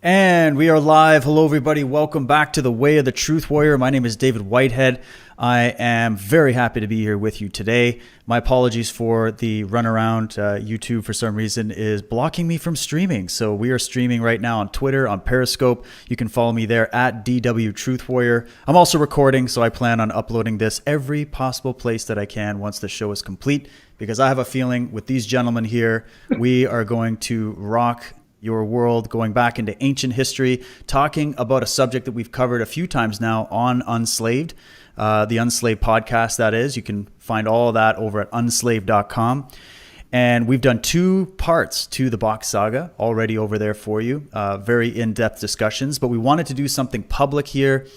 And we are live. Hello, everybody. Welcome back to the Way of the Truth Warrior. My name is David Whitehead. I am very happy to be here with you today. My apologies for the runaround. YouTube, for some reason, is blocking me from streaming. So we are streaming right now on Twitter, on Periscope. You can follow me there at DW Truth Warrior. I'm also recording, so I plan on uploading this every possible place that I can once the show is complete, because I have a feeling with these gentlemen here, we are going to rock your world, going back into ancient history, talking about a subject that we've covered a few times now on Unslaved, the Unslaved podcast, that is. You can find all of that over at unslaved.com. And we've done 2 parts to the BOCK saga already over there for you, very in-depth discussions, but we wanted to do something public here.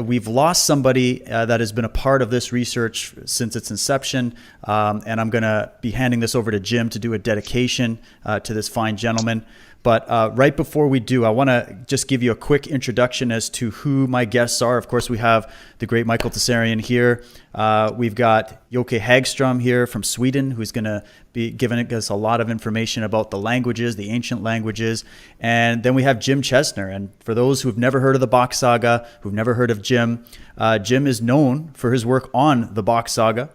We've lost somebody that has been a part of this research since its inception, and I'm going to be handing this over to Jim to do a dedication to this fine gentleman. But right before we do, I want to just give you a quick introduction as to who my guests are. Of course, we have the great Michael Tsarion here. We've got Jocke Haggstrom here from Sweden, who's going to be giving us a lot of information about the languages, the ancient languages. And then we have Jim Chesnar. And for those who've never heard of the BOCK saga, who've never heard of Jim, Jim is known for his work on the BOCK saga.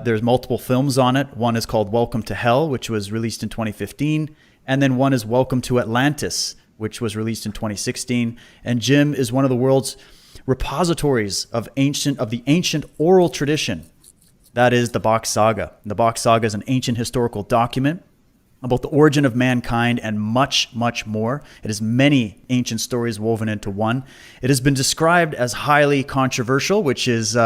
There's multiple films on it. One is called Welcome to Hell, which was released in 2015. And then one is Welcome to Atlantis, which was released in 2016. And Jim is one of the world's repositories of the ancient oral tradition. That is the BOCK saga. And the BOCK saga is an ancient historical document about the origin of mankind and much, much more. It has many ancient stories woven into one. It has been described as highly controversial, which is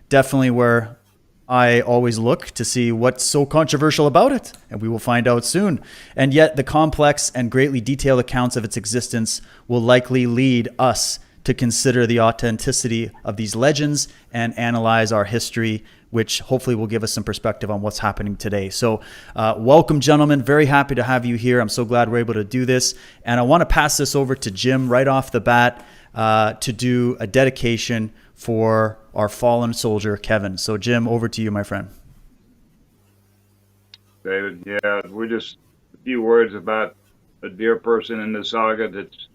definitely where I always look to see what's so controversial about it, and we will find out soon. And yet the complex and greatly detailed accounts of its existence will likely lead us to consider the authenticity of these legends and analyze our history, which hopefully will give us some perspective on what's happening today. So welcome, gentlemen. Very happy to have you here. I'm so glad we're able to do this. And I want to pass this over to Jim right off the bat to do a dedication for our fallen soldier, Kevin. So, Jim, over to you, my friend. David, yeah, we're just a few words about a dear person in the saga. That's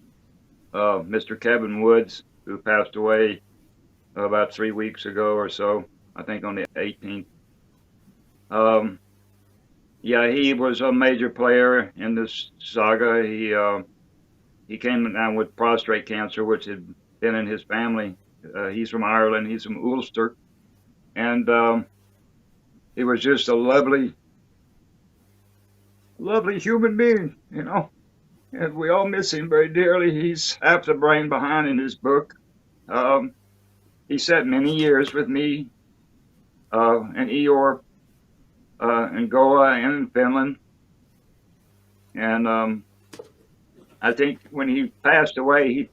Mr. Kevin Woods, who passed away about 3 weeks ago or so, I think on the 18th. Yeah, he was a major player in this saga. He came down with prostate cancer, which had been in his family. He's from Ireland. He's from Ulster. And he was just a lovely human being, you know. And we all miss him very dearly. He's half the brain behind in his book. He sat many years with me and Eeyore in Goa and in Finland. And I think when he passed away,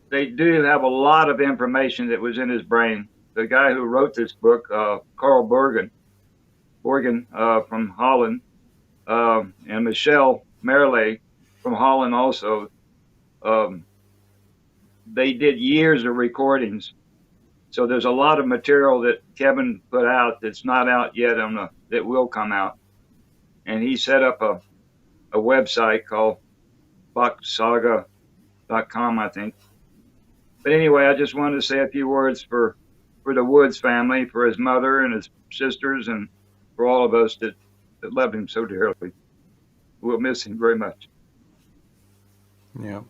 they do have a lot of information that was in his brain. The guy who wrote this book, Carl Borgen from Holland, and Michelle Merle from Holland also, they did years of recordings. So there's a lot of material that Kevin put out that's not out yet that will come out. And he set up a website called bocksaga.com, I think. But anyway, I just wanted to say a few words for the Woods family, for his mother and his sisters, and for all of us that loved him so dearly. We'll miss him very much. Yeah.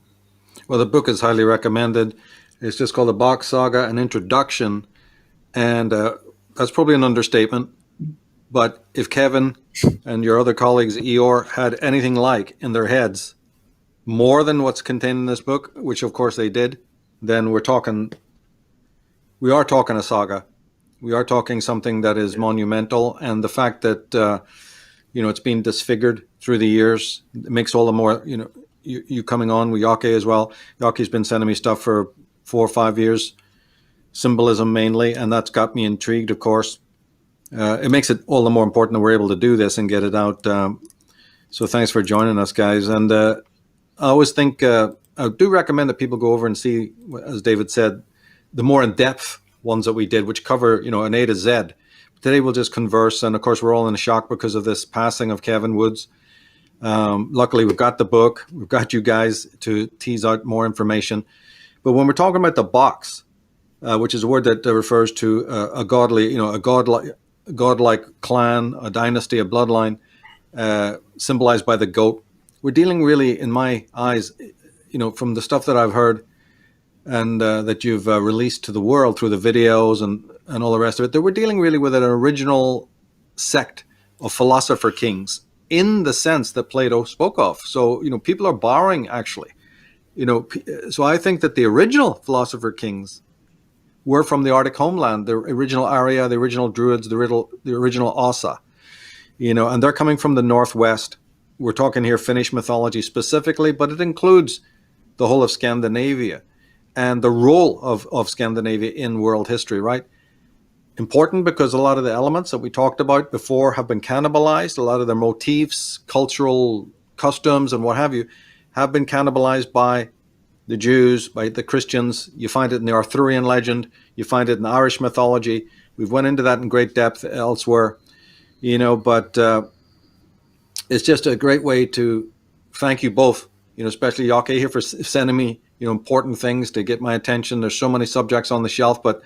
Well, the book is highly recommended. It's just called The BOCK Saga, An Introduction. And that's probably an understatement. But if Kevin and your other colleagues, Eeyore, had anything like in their heads more than what's contained in this book, which of course they did, then we are talking a saga. We are talking something that is monumental, and the fact that it's been disfigured through the years, it makes all the more, you coming on with Jocke as well. Jocke's been sending me stuff for 4 or 5 years, symbolism mainly, and that's got me intrigued, of course. It makes it all the more important that we're able to do this and get it out. So thanks for joining us, guys. And I always think I do recommend that people go over and see, as David said, the more in-depth ones that we did, which cover, an A to Z. Today we'll just converse, and of course we're all in shock because of this passing of Kevin Woods. Luckily, we've got the book. We've got you guys to tease out more information. But when we're talking about the box, which is a word that refers to a godly, a godlike clan, a dynasty, a bloodline, symbolized by the goat, we're dealing really, in my eyes, from the stuff that I've heard and that you've released to the world through the videos and all the rest of it, that we're dealing really with an original sect of philosopher kings in the sense that Plato spoke of. So, people are borrowing, actually. So I think that the original philosopher kings were from the Arctic homeland, the original Arya, the original Druids, the original Asa, and they're coming from the Northwest. We're talking here Finnish mythology specifically, but it includes the whole of Scandinavia and the role of Scandinavia in world history, right? Important because a lot of the elements that we talked about before have been cannibalized. A lot of their motifs, cultural customs, and what have you, have been cannibalized by the Jews, by the Christians. You find it in the Arthurian legend. You find it in Irish mythology. We've went into that in great depth elsewhere, but it's just a great way to thank you both, especially Jocke here for sending me, important things to get my attention. There's so many subjects on the shelf, but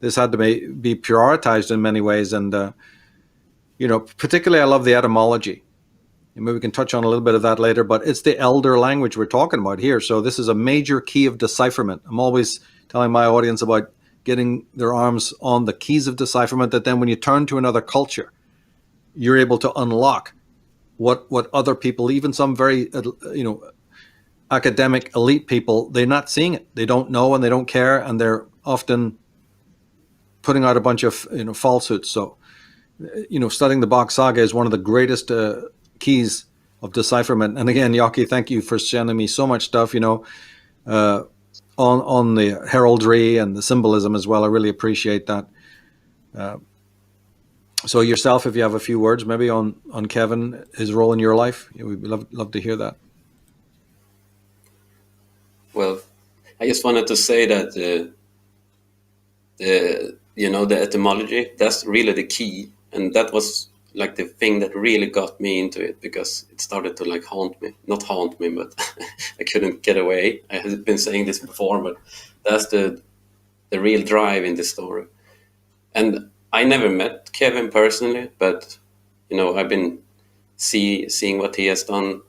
this had to be prioritized in many ways. And, particularly I love the etymology. And maybe we can touch on a little bit of that later, but it's the elder language we're talking about here. So this is a major key of decipherment. I'm always telling my audience about getting their arms on the keys of decipherment, that then when you turn to another culture, you're able to unlock what other people, even some very, academic elite people, they're not seeing it. They don't know and they don't care, and they're often putting out a bunch of falsehoods. So, studying the BOCK saga is one of the greatest keys of decipherment. And again, Jocke, thank you for sending me so much stuff, on the heraldry and the symbolism as well. I really appreciate that. So yourself, if you have a few words, maybe on Kevin, his role in your life, we'd love to hear that. Well, I just wanted to say that the etymology, that's really the key, and that was like the thing that really got me into it, because it started to not haunt me, but I couldn't get away. I had been saying this before, but that's the real drive in the story. And I never met Kevin personally, but I've been seeing what he has done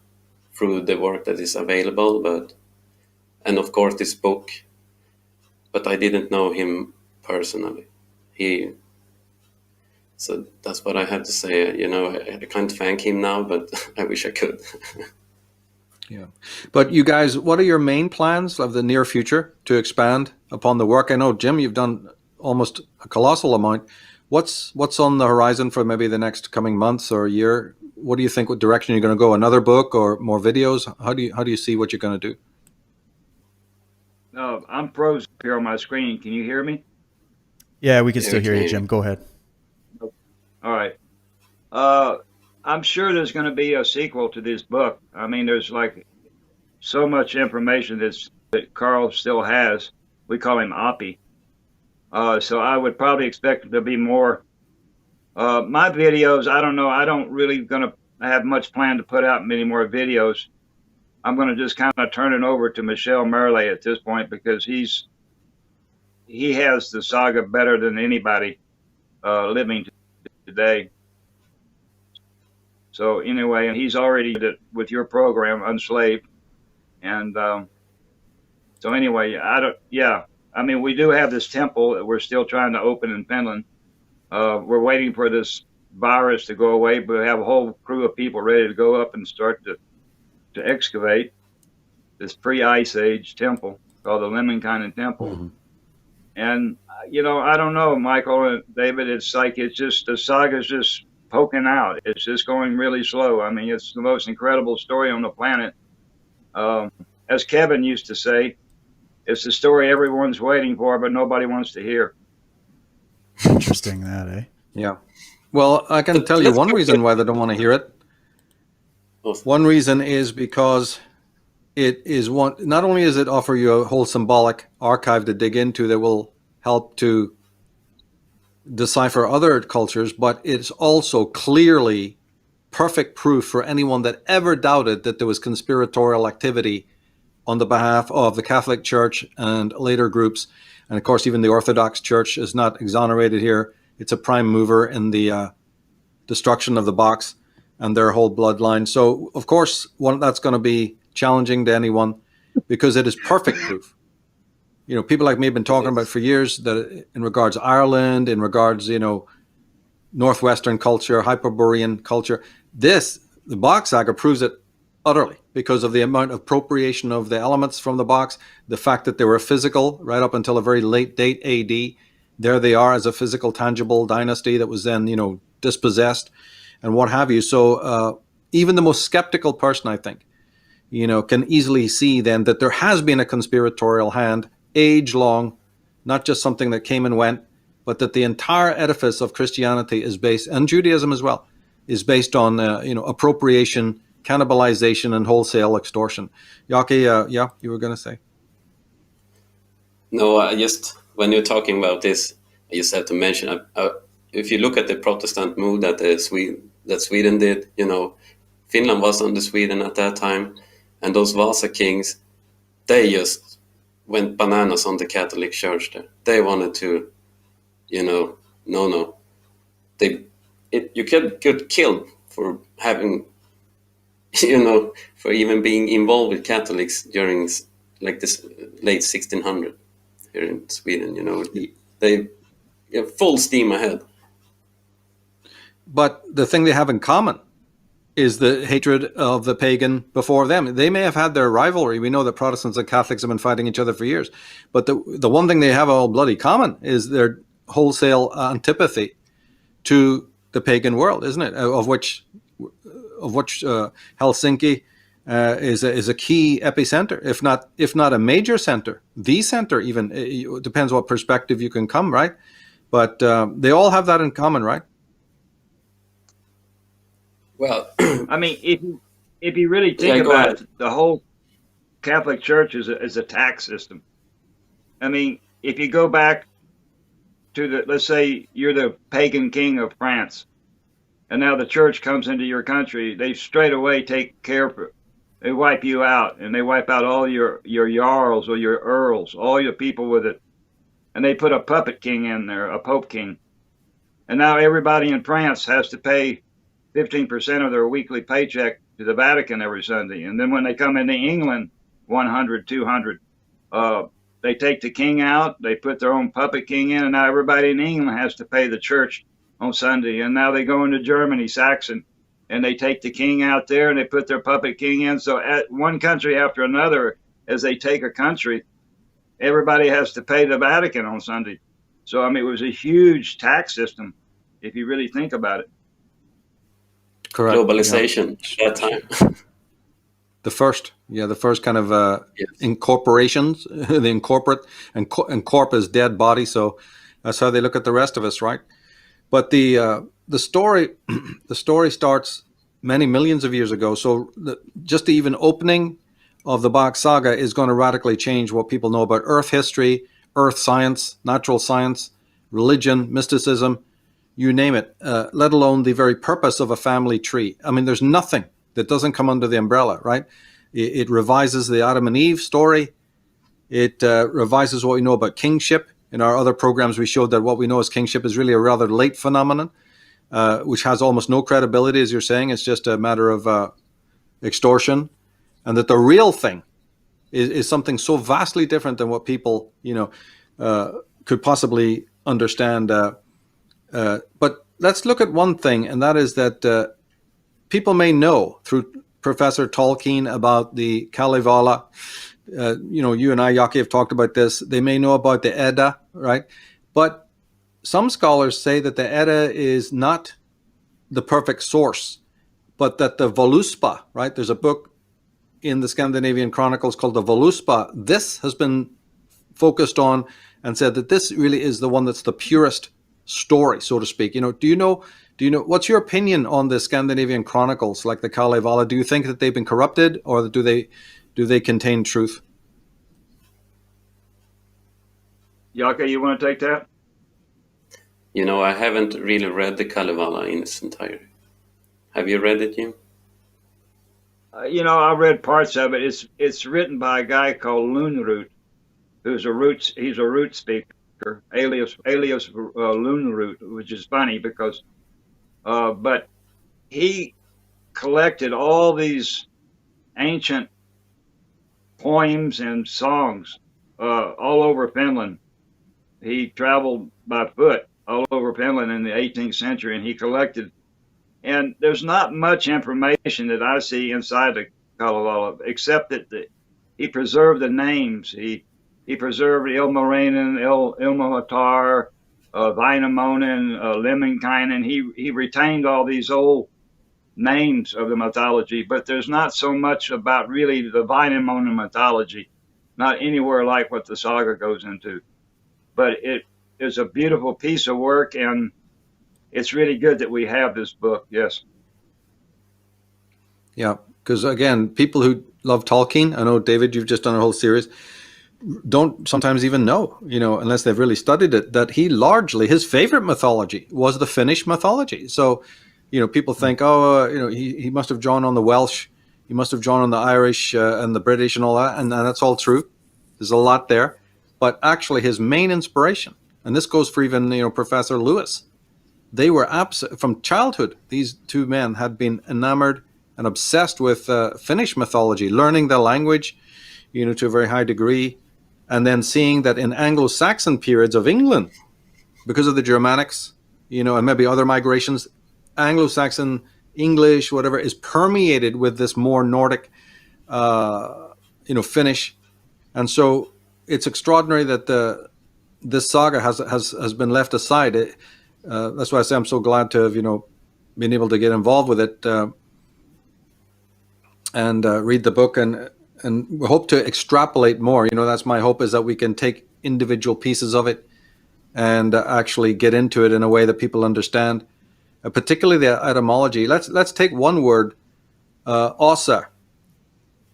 through the work that is available, and of course this book, but I didn't know him personally. So that's what I had to say. I can't thank him now, but I wish I could. Yeah. But you guys, what are your main plans of the near future to expand upon the work? I know, Jim, you've done almost a colossal amount. What's on the horizon for maybe the next coming months or year? What do you think, what direction you're going to go? Another book or more videos? How do you see what you're going to do? I'm frozen here on my screen. Can you hear me? Yeah, we can still hear you, Jim. Go ahead. All right. I'm sure there's going to be a sequel to this book. I mean, there's so much information that Carl still has. We call him Oppie. So I would probably expect there to be more. My videos, I don't know. I don't really going to have much plan to put out many more videos. I'm going to just kind of turn it over to Michel Merle at this point, because he has the saga better than anybody living today. So anyway, and he's already with your program, Unslaved, and so anyway, I mean, we do have this temple that we're still trying to open in Finland. We're waiting for this virus to go away, but we have a whole crew of people ready to go up and start to excavate this pre-Ice Age temple called the Lemminkainen Temple. Mm-hmm. And, I don't know, Michael and David, it's just, the saga's just poking out. It's just going really slow. I mean, it's the most incredible story on the planet. As Kevin used to say, it's the story everyone's waiting for, but nobody wants to hear. Interesting that, eh? Yeah. Well, I can tell you one reason why they don't want to hear it. One reason is because not only does it offer you a whole symbolic archive to dig into that will help to decipher other cultures, but it's also clearly perfect proof for anyone that ever doubted that there was conspiratorial activity on the behalf of the Catholic Church and later groups. And of course, even the Orthodox Church is not exonerated here. It's a prime mover in the destruction of the BOCKs and their whole bloodline. So, of course, that's going to be challenging to anyone because it is perfect proof. You know, people like me have been talking about for years that in regards to Ireland, in regards, you know, Northwestern culture, Hyperborean culture, the BOCK saga proves it utterly because of the amount of appropriation of the elements from the BOCKs, the fact that they were physical right up until a very late date AD. There they are as a physical, tangible dynasty that was then, you know, dispossessed and what have you. So even the most skeptical person, I think, you know, can easily see then that there has been a conspiratorial hand age long, not just something that came and went, but that the entire edifice of Christianity is based, and Judaism as well, is based on, you know, appropriation, cannibalization, and wholesale extortion. Jocke, yeah, you were going to say? No, when you're talking about this, I just have to mention, if you look at the Protestant move that Sweden did, you know, Finland was under Sweden at that time, and those Vasa kings, they just went bananas on the Catholic Church there. They wanted to, you know, no. You get killed for having, you know, for even being involved with Catholics during like this late 1600 here in Sweden, you know. They full steam ahead. But the thing they have in common is the hatred of the pagan before them. They may have had their rivalry. We know that Protestants and Catholics have been fighting each other for years. But the one thing they have all bloody common is their wholesale antipathy to the pagan world, isn't it? Of which Helsinki is a key epicenter, if not a major center, the center even. It depends what perspective you can come, right? But they all have that in common, right? Well, I mean, if you really think about it, the whole Catholic Church is a tax system. I mean, if you go back to let's say you're the pagan king of France, and now the church comes into your country, they straight away take care of it. They wipe you out, and they wipe out all your jarls or your earls, all your people with it, and they put a puppet king in there, a pope king, and now everybody in France has to pay 15% of their weekly paycheck to the Vatican every Sunday. And then when they come into England, 100, 200, they take the king out, they put their own puppet king in, and now everybody in England has to pay the church on Sunday. And now they go into Germany, Saxon, and they take the king out there and they put their puppet king in. So at one country after another, as they take a country, everybody has to pay the Vatican on Sunday. So, I mean, it was a huge tax system, if you really think about it. Correct. Globalization at that time. The first kind of incorporations, the incorporate, and corp is dead body. So that's how they look at the rest of us, right? But the story starts many millions of years ago. So just the even opening of the BOCK saga is going to radically change what people know about Earth history, Earth science, natural science, religion, mysticism, you name it, let alone the very purpose of a family tree. I mean, there's nothing that doesn't come under the umbrella, right? It revises the Adam and Eve story. It revises what we know about kingship. In our other programs, we showed that what we know as kingship is really a rather late phenomenon, which has almost no credibility, as you're saying. It's just a matter of extortion. And that the real thing is something so vastly different than what people, could possibly understand. But let's look at one thing, and that is that people may know through Professor Tolkien about the Kalevala. You and I, Jocke, have talked about this. They may know about the Edda, right? But some scholars say that the Edda is not the perfect source, but that the Voluspa, right? There's a book in the Scandinavian Chronicles called the Voluspa. This has been focused on and said that this really is the one that's the purest story, so to speak. Do you know, what's your opinion on the Scandinavian Chronicles, like the Kalevala? Do you think that they've been corrupted, or do they contain truth? Jocke, you want to take that? I haven't really read the Kalevala in its entirety. Have you read it, Jim? I read parts of it. It's written by a guy called Loonroot, he's a root speaker, alias Loonroot, which is funny because, but he collected all these ancient poems and songs all over Finland. He traveled by foot all over Finland in the 18th century, and he collected. And there's not much information that I see inside the Kalevala, except that he preserved the names. He preserved Ilmarinen, Ilmatar, Vainamoinen, Lemminkainen. He retained all these old names of the mythology, but there's not so much about really the Vainamoinen mythology, not anywhere like what the saga goes into. But it is a beautiful piece of work, and it's really good that we have this book. Yes. Yeah, because again, people who love Tolkien, I know, David, you've just done a whole series, don't sometimes even know, unless they've really studied it, that his favorite mythology was the Finnish mythology. So, people think, he must have drawn on the Welsh, he must have drawn on the Irish and the British and all that, and that's all true. There's a lot there. But actually his main inspiration, and this goes for even, Professor Lewis, they were from childhood, these two men had been enamored and obsessed with Finnish mythology, learning the language, to a very high degree, and then seeing that in Anglo-Saxon periods of England, because of the Germanics, and maybe other migrations, Anglo-Saxon English, whatever, is permeated with this more Nordic, Finnish. And so it's extraordinary that this saga has been left aside. That's why I say I'm so glad to have, been able to get involved with it and read the book and we hope to extrapolate more. That's my hope, is that we can take individual pieces of it and actually get into it in a way that people understand, particularly the etymology. Let's take one word, ossa.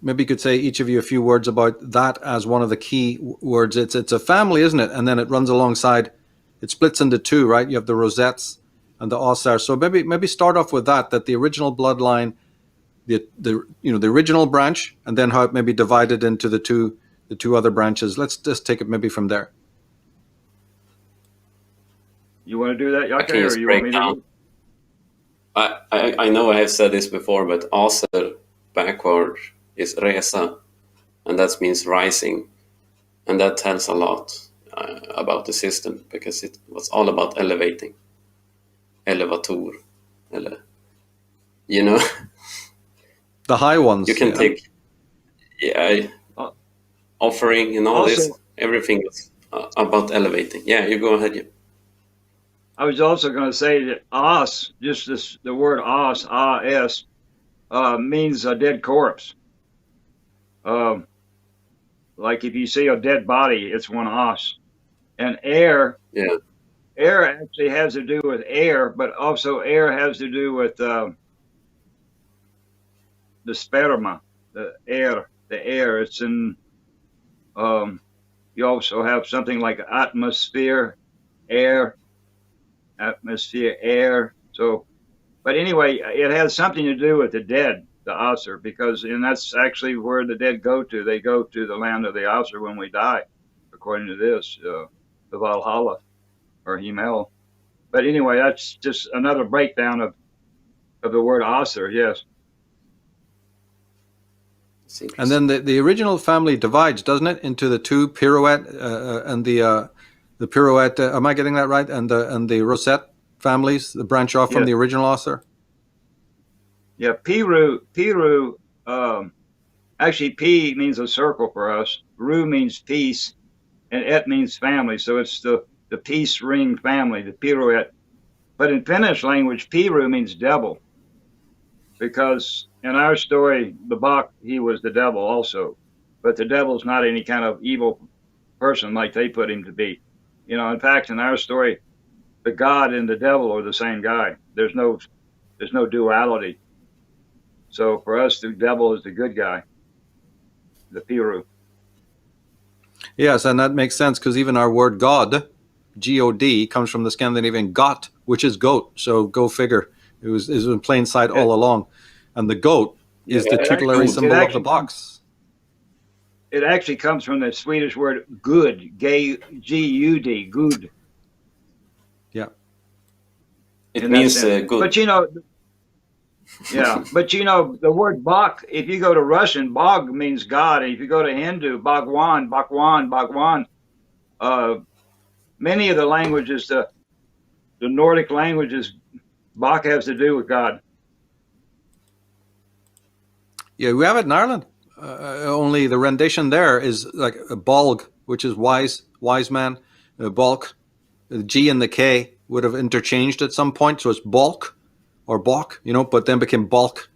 Maybe you could say, each of you, a few words about that as one of the key words. It's a family, isn't it? And then it runs alongside. It splits into two, right? You have the Rosettes and the Ossar. So maybe start off with that the original bloodline, the original branch, and then how it may be divided into the two other branches. Let's just take it maybe from there. You want to do that, Jocke, I can or just you want me break to? down. I know I have said this before, but Aser backward is resa, and that means rising, and that tells a lot about the system, because it was all about elevating, elevator, The high ones. You can take offering and all Also, this. Everything is about elevating. Yeah, you go ahead. I was also going to say that os, the word os, as, means a dead corpse. Like if you see a dead body, it's one os. And air actually has to do with air, but also air has to do with the sperma, the air. It's in. You also have something like atmosphere, air. So, but anyway, it has something to do with the dead, the Aser, and that's actually where the dead go to. They go to the land of the Aser when we die, according to this, the Valhalla or Himmel. But anyway, that's just another breakdown of the word Aser. Yes. And then the original family divides, doesn't it, into the two pirouette and the pirouette. Am I getting that right? And the Rosette families, the branch off from the original Aser. Yeah, Piru. Actually, P means a circle for us. Ru means peace, and Et means family. So it's the peace ring family, the pirouette. But in Finnish language, Piru means devil, because in our story, the BOCK, he was the devil also. But the devil's not any kind of evil person like they put him to be. In fact, in our story, the God and the devil are the same guy. There's no duality. So for us, the devil is the good guy, the Piru. Yes, and that makes sense, because even our word God, G-O-D, comes from the Scandinavian got, which is goat. So go figure. It was in plain sight all along. And the goat is the tutelary symbol of the box. It actually comes from the Swedish word "good," G-U-D, good. Yeah. It means good. But yeah, but the word "BOCK," if you go to Russian, "bog" means God. And if you go to Hindu, Bhagwan, Bhagwan, Bhagwan. Many of the languages, the Nordic languages, BOCK has to do with God. Yeah, we have it in Ireland. Only the rendition there is like a bolg, which is wise man. Balk, the G and the K would have interchanged at some point, so it's balk or balk, but then became balk.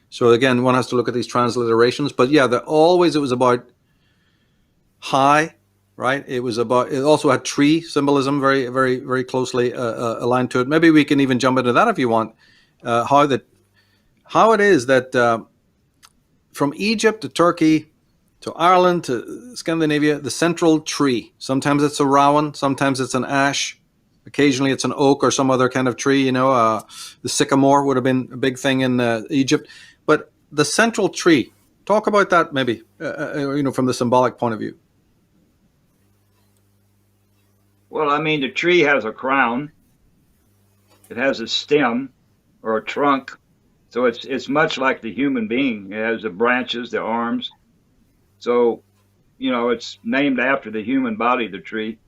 So again, one has to look at these transliterations. But yeah, it was about high, right? It also had tree symbolism, very, very, very closely aligned to it. Maybe we can even jump into that if you want. How it is that from Egypt to Turkey to Ireland to Scandinavia, the central tree. Sometimes it's a rowan, sometimes it's an ash, occasionally it's an oak or some other kind of tree. The sycamore would have been a big thing in Egypt. But the central tree, talk about that maybe, from the symbolic point of view. Well, I mean, the tree has a crown. It has a stem or a trunk. So it's much like the human being. It has the branches, the arms. So, it's named after the human body, the tree.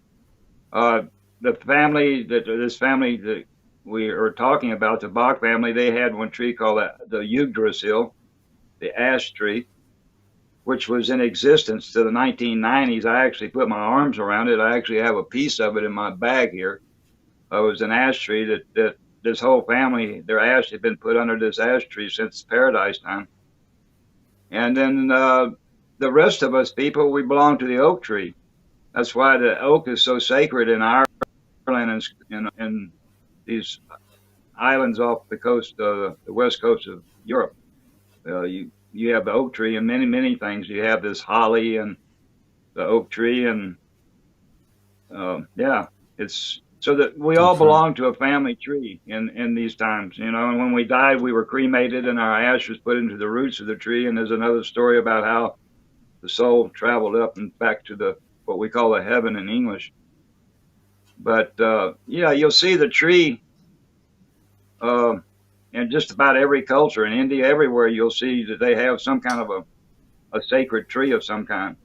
This family that we are talking about, the BOCK family, they had one tree called the Yggdrasil, the ash tree, which was in existence to the 1990s. I actually put my arms around it. I actually have a piece of it in my bag here. It was an ash tree that this whole family, their ash had been put under this ash tree since paradise time. And then the rest of us people, we belong to the oak tree. That's why the oak is so sacred in Ireland and these islands off the coast, the west coast of Europe. You have the oak tree and many, many things. You have this holly and the oak tree, and it's so that we all belong to a family tree in these times, And when we died, we were cremated, and our ash was put into the roots of the tree. And there's another story about how the soul traveled up and back to what we call the heaven in English. But you'll see the tree in just about every culture in India, everywhere. You'll see that they have some kind of a sacred tree of some kind.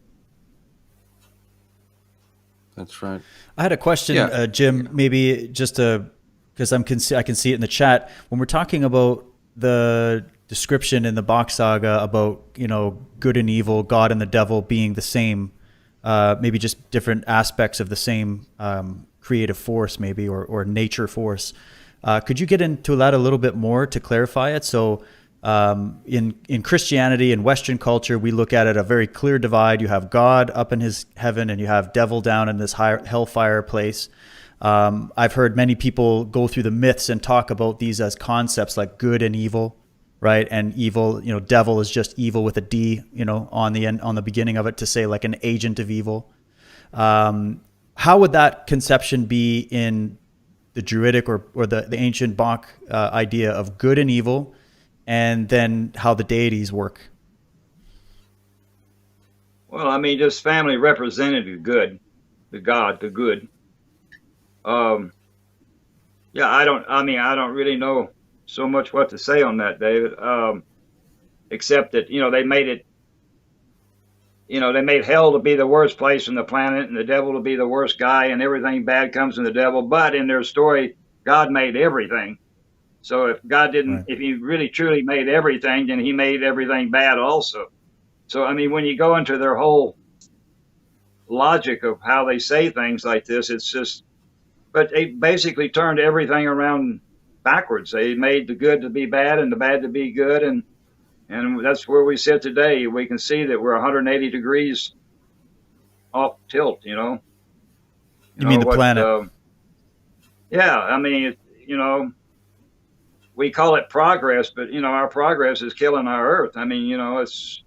That's right. I had a question, Jim, maybe just because I can see it in the chat. When we're talking about the description in the BOCK saga about, good and evil, God and the devil being the same, maybe just different aspects of the same creative force, maybe, or nature force. Could you get into that a little bit more to clarify it? So in Christianity and Western culture, we look at it a very clear divide. You have God up in his heaven and you have devil down in this hellfire place. I've heard many people go through the myths and talk about these as concepts like good and evil, right? And evil, devil is just evil with a D, on the end, on the beginning of it, to say like an agent of evil. How would that conception be in the Druidic or the ancient BOCK idea of good and evil, and then how the deities work? Well, I mean, this family represented the good, the God, the good. I don't really know so much what to say on that, David, except that, they made it, they made hell to be the worst place on the planet and the devil to be the worst guy, and everything bad comes from the devil. But in their story, God made everything. So if God didn't, Right. if he really truly made everything, then he made everything bad also. So, I mean, when you go into their whole logic of how they say things like this, it's just, but they basically turned everything around backwards. They made the good to be bad and the bad to be good. And that's where we sit today. We can see that we're 180 degrees off tilt, You mean the planet? I mean, we call it progress, but, our progress is killing our earth. I mean, it's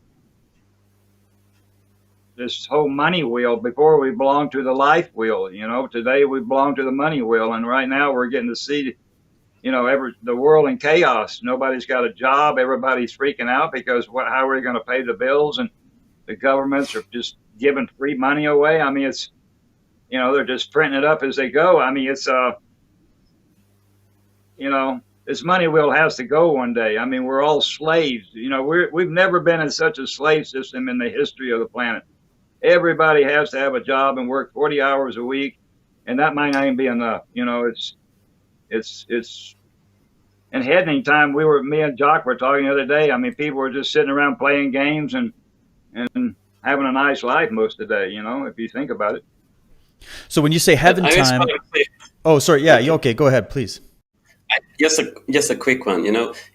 this whole money wheel. Before we belonged to the life wheel, today we belong to the money wheel. And right now we're getting to see the world in chaos. Nobody's got a job. Everybody's freaking out because how are we going to pay the bills? And the governments are just giving free money away. I mean, it's, they're just printing it up as they go. I mean, it's, this money wheel has to go one day. I mean, we're all slaves. We've never been in such a slave system in the history of the planet. Everybody has to have a job and work 40 hours a week, and that might not even be enough. It's in heading time. Me and Jocke were talking the other day. I mean, people were just sitting around playing games and having a nice life most of the day, if you think about it. So when you say heaven time, oh, sorry. Yeah. Okay. Go ahead, please. Just a quick one.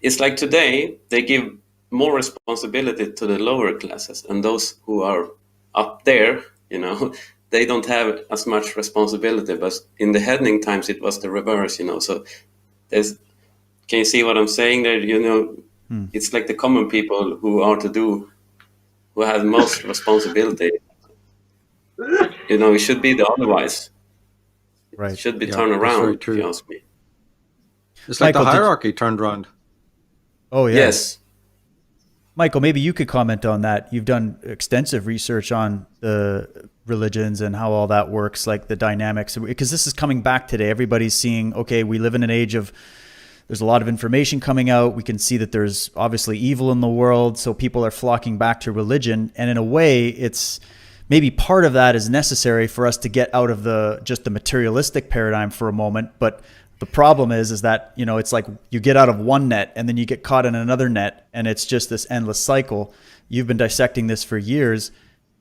It's like today they give more responsibility to the lower classes, and those who are up there, they don't have as much responsibility. But in the heading times, it was the reverse. So can you see what I'm saying there? It's like the common people who have most responsibility. It should be the otherwise. Right. It should be turned around, if you ask me. It's like Michael, the hierarchy turned around. Oh, yeah. Yes. Michael, maybe you could comment on that. You've done extensive research on the religions and how all that works, like the dynamics, because this is coming back today. Everybody's seeing, okay, we live in an age of, there's a lot of information coming out. We can see that there's obviously evil in the world. So people are flocking back to religion. And in a way, it's maybe part of that is necessary for us to get out of just the materialistic paradigm for a moment. But the problem is that, it's like you get out of one net and then you get caught in another net, and it's just this endless cycle. You've been dissecting this for years.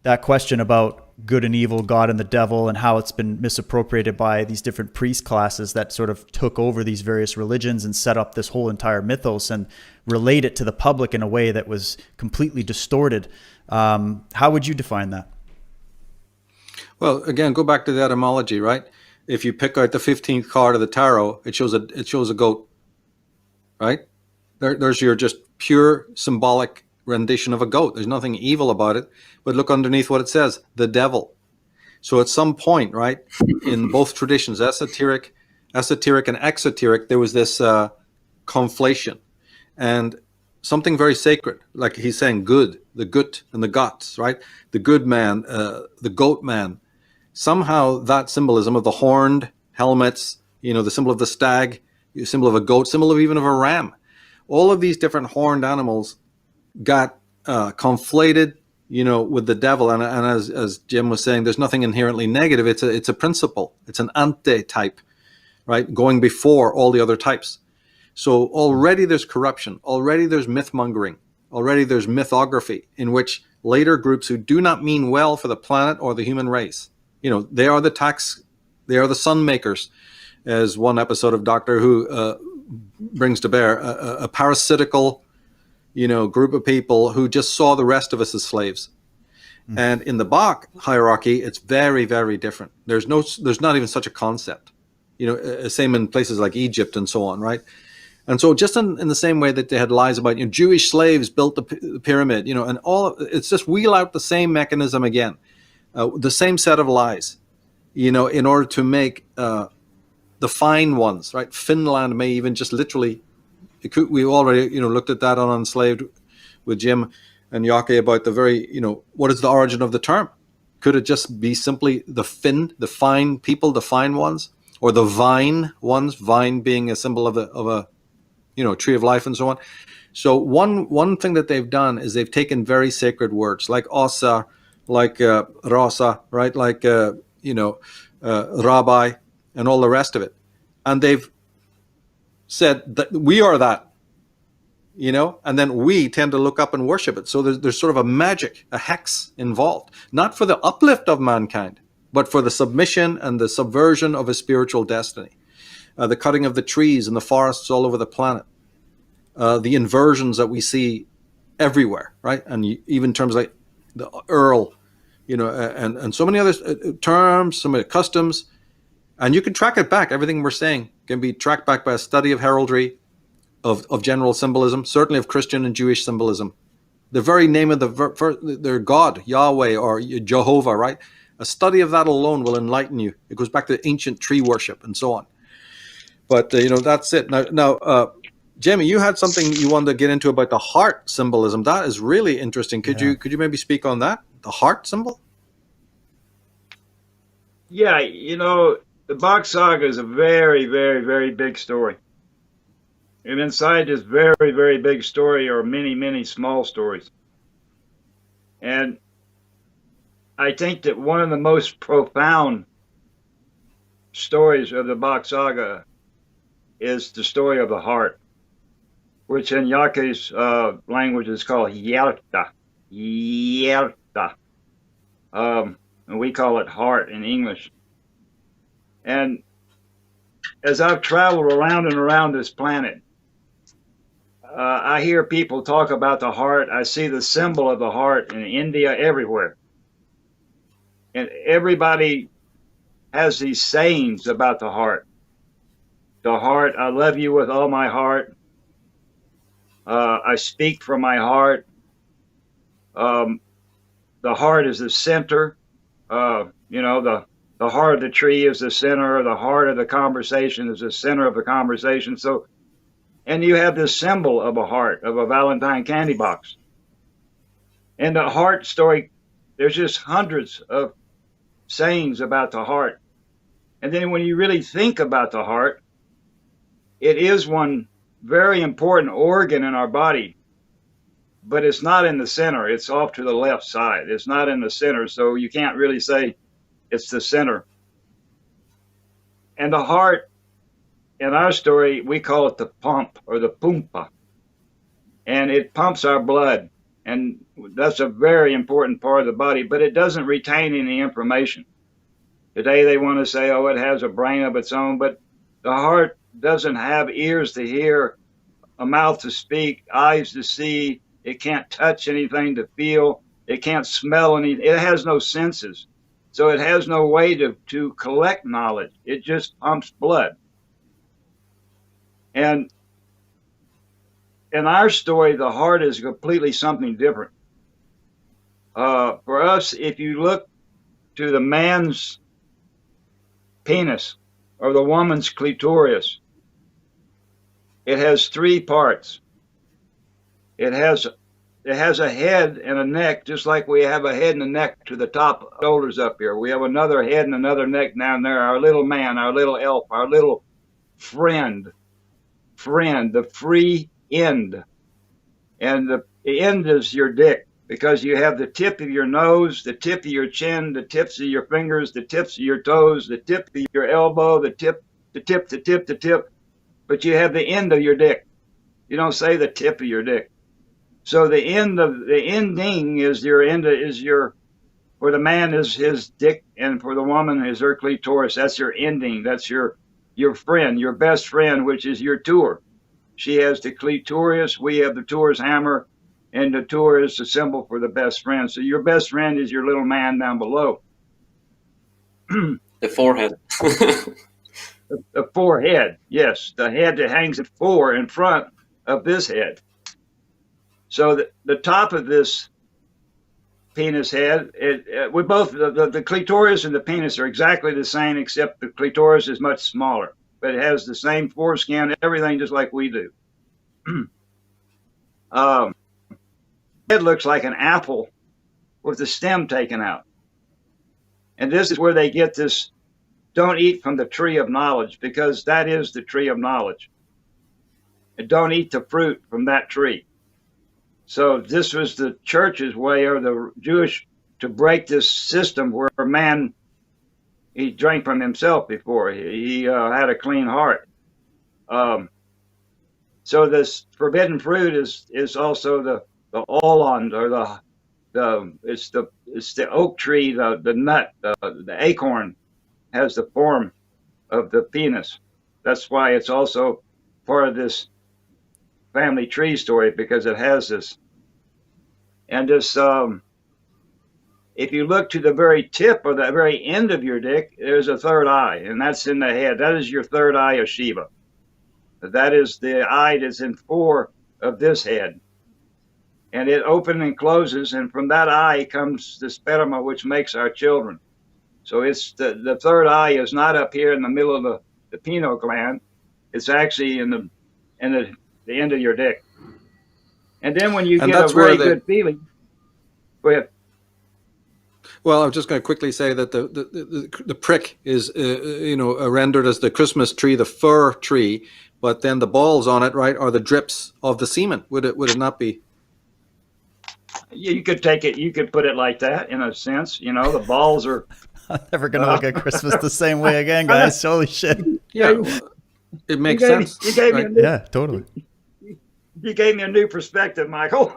That question about good and evil, God and the devil, and how it's been misappropriated by these different priest classes that sort of took over these various religions and set up this whole entire mythos and relate it to the public in a way that was completely distorted. How would you define that? Well, again, go back to the etymology, right? If you pick out the 15th card of the tarot, it shows a goat, right? There's your just pure symbolic rendition of a goat. There's nothing evil about it, but look underneath what it says, the devil. So at some point, right, in both traditions, esoteric and exoteric, there was this conflation, and something very sacred, like he's saying, good, the gut and the guts, right? The good man, the goat man. Somehow that symbolism of the horned helmets, the symbol of the stag, the symbol of a goat, symbol of even of a ram, all of these different horned animals got conflated, with the devil. And as Jim was saying, there's nothing inherently negative. It's a principle. It's an antitype, right? Going before all the other types. So already there's corruption. Already there's myth mongering. Already there's mythography in which later groups who do not mean well for the planet or the human race, they are the sun makers, as one episode of Doctor Who brings to bear, a parasitical, group of people who just saw the rest of us as slaves. Mm. And in the BOCK hierarchy, it's very, very different. There's not even such a concept, same in places like Egypt and so on, right? And so just in the same way that they had lies about, Jewish slaves built the pyramid, and it's just wheel out the same mechanism again. The same set of lies, in order to make the fine ones, right? Finland may even just literally, we already, looked at that on Enslaved with Jim and Jocke about the very, what is the origin of the term? Could it just be simply the fine people, the fine ones, or the vine ones, vine being a symbol of a tree of life and so on. So one thing that they've done is they've taken very sacred words like osa, like rasa, right? Like, rabbi and all the rest of it. And they've said that we are that, and then we tend to look up and worship it. So there's sort of a magic, a hex involved, not for the uplift of mankind, but for the submission and the subversion of a spiritual destiny. The cutting of the trees and the forests all over the planet, the inversions that we see everywhere, right? And even terms like the Earl, and so many other terms, so many customs, and you can track it back. Everything we're saying can be tracked back by a study of heraldry, of general symbolism, certainly of Christian and Jewish symbolism. The very name of their God, Yahweh or Jehovah, right? A study of that alone will enlighten you. It goes back to ancient tree worship and so on. But that's it. Now, Jamie, you had something you wanted to get into about the heart symbolism. That is really interesting. Could you maybe speak on that? The heart symbol? Yeah, the BOCK saga is a very, very, very big story. And inside this very, very big story are many, many small stories. And I think that one of the most profound stories of the BOCK saga is the story of the heart, which in Jocke's language is called hjerta. Hjerta. And we call it heart in English. And as I've traveled around and around this planet, I hear people talk about the heart. I see the symbol of the heart in India, everywhere. And everybody has these sayings about the heart. The heart, I love you with all my heart. I speak from my heart. The heart is the center. The heart of the tree is the center. The heart of the conversation is the center of the conversation. So, and you have this symbol of a heart, of a Valentine candy box. And the heart story, there's just hundreds of sayings about the heart. And then when you really think about the heart, it is one very important organ in our body, but it's not in the center. It's off to the left side. It's not in the center, so you can't really say it's the center. And the heart, in our story, we call it the pump or the pumpa. And it pumps our blood. And that's a very important part of the body, but it doesn't retain any information. Today they want to say, oh, it has a brain of its own, but the heart doesn't have ears to hear, a mouth to speak, eyes to see. It can't touch anything to feel. It can't smell anything. It has no senses. So it has no way to collect knowledge. It just pumps blood. And in our story, the heart is completely something different. For us, if you look to the man's penis or the woman's clitoris, it has three parts. It has a head and a neck, just like we have a head and a neck to the top shoulders up here. We have another head and another neck down there. Our little man, our little elf, our little friend, the free end. And the end is your dick, because you have the tip of your nose, the tip of your chin, the tips of your fingers, the tips of your toes, the tip of your elbow, the tip, but you have the end of your dick. You don't say the tip of your dick. So the ending is your end, for the man is his dick, and for the woman is her clitoris. That's your ending. That's your friend, your best friend, which is your tour. She has the clitoris, we have the tour's hammer, and the tour is the symbol for the best friend. So your best friend is your little man down below. The forehead. The forehead, yes. The head that hangs at 4 in front of this head. So the top of this penis head, the clitoris and the penis are exactly the same, except the clitoris is much smaller. But it has the same foreskin, everything just like we do. It looks like an apple with the stem taken out. And this is where they get this, don't eat from the tree of knowledge, because that is the tree of knowledge. And don't eat the fruit from that tree. So this was the church's way, or the Jewish, to break this system where a man, he drank from himself before. He had a clean heart. So this forbidden fruit is also the olond, or it's the oak tree, the nut, the acorn has the form of the penis. That's why it's also part of this family tree story, because it has this. And this, if you look to the very tip or the very end of your dick, there's a third eye, and that's in the head. That is your third eye of Shiva. That is the eye that's in 4 of this head. And it opens and closes, and from that eye comes the sperma, which makes our children. So it's the third eye is not up here in the middle of the pineal gland. It's actually in the end of your dick. And then when you And get a that's where very the- good feeling, go ahead. Well, I'm just going to quickly say that the prick is, rendered as the Christmas tree, the fir tree, but then the balls on it, right, are the drips of the semen. Would it not be? You could take it, you could put it like that in a sense. You know, the balls are. I'm never going to look at Christmas the same way again, guys. Holy shit. Yeah, well, it makes You gave, sense. you gave me a right? new, Yeah, totally. you gave me a new perspective, Michael.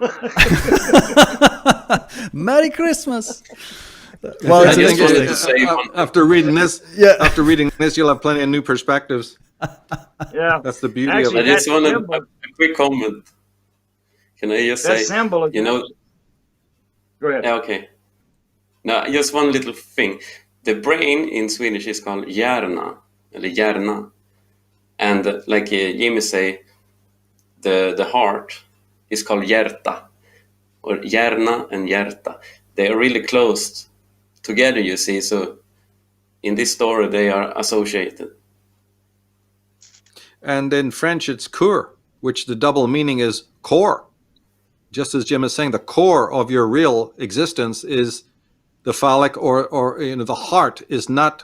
Merry Christmas. Well, I it's just wanted interesting. to say one- After reading this, Yeah. after reading this, you'll have plenty of new perspectives. Yeah, That's the beauty Actually, of I it. just wanted symbol- a quick comment. Can I just that say, symbol. you know, Go ahead. yeah, okay. No, just one little thing. The brain in Swedish is called hjärna, eller hjärna. And like Jimmy say, the heart is called hjärta, or hjärna and hjärta. They are really close together, you see. So in this story, they are associated. And in French, it's cœur, which the double meaning is core. Just as Jim is saying, the core of your real existence is the phallic, or the heart is not,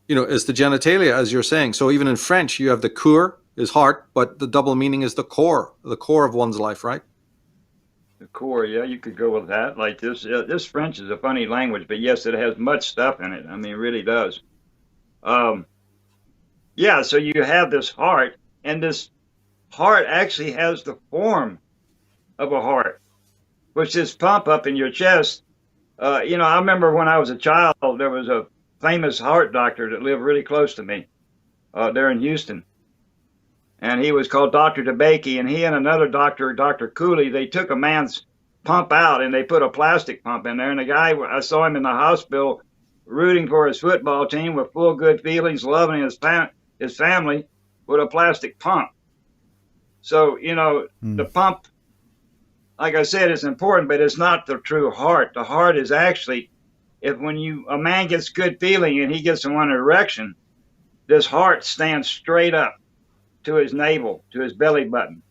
is the genitalia, as you're saying. So even in French, you have the cœur is heart, but the double meaning is the core of one's life, right? The core, yeah, you could go with that. Like this, this French is a funny language, but yes, it has much stuff in it. I mean, it really does. Yeah, so you have this heart, and this heart actually has the form of a heart, which is pump up in your chest. I remember when I was a child, there was a famous heart doctor that lived really close to me there in Houston. And he was called Dr. DeBakey, and he and another doctor, Dr. Cooley, they took a man's pump out and they put a plastic pump in there. And the guy, I saw him in the hospital rooting for his football team with full good feelings, loving his family with a plastic pump. So, the pump, like I said, is important, but it's not the true heart. The heart is actually, when a man gets good feeling and he gets one erection, this heart stands straight up to his navel, to his belly button.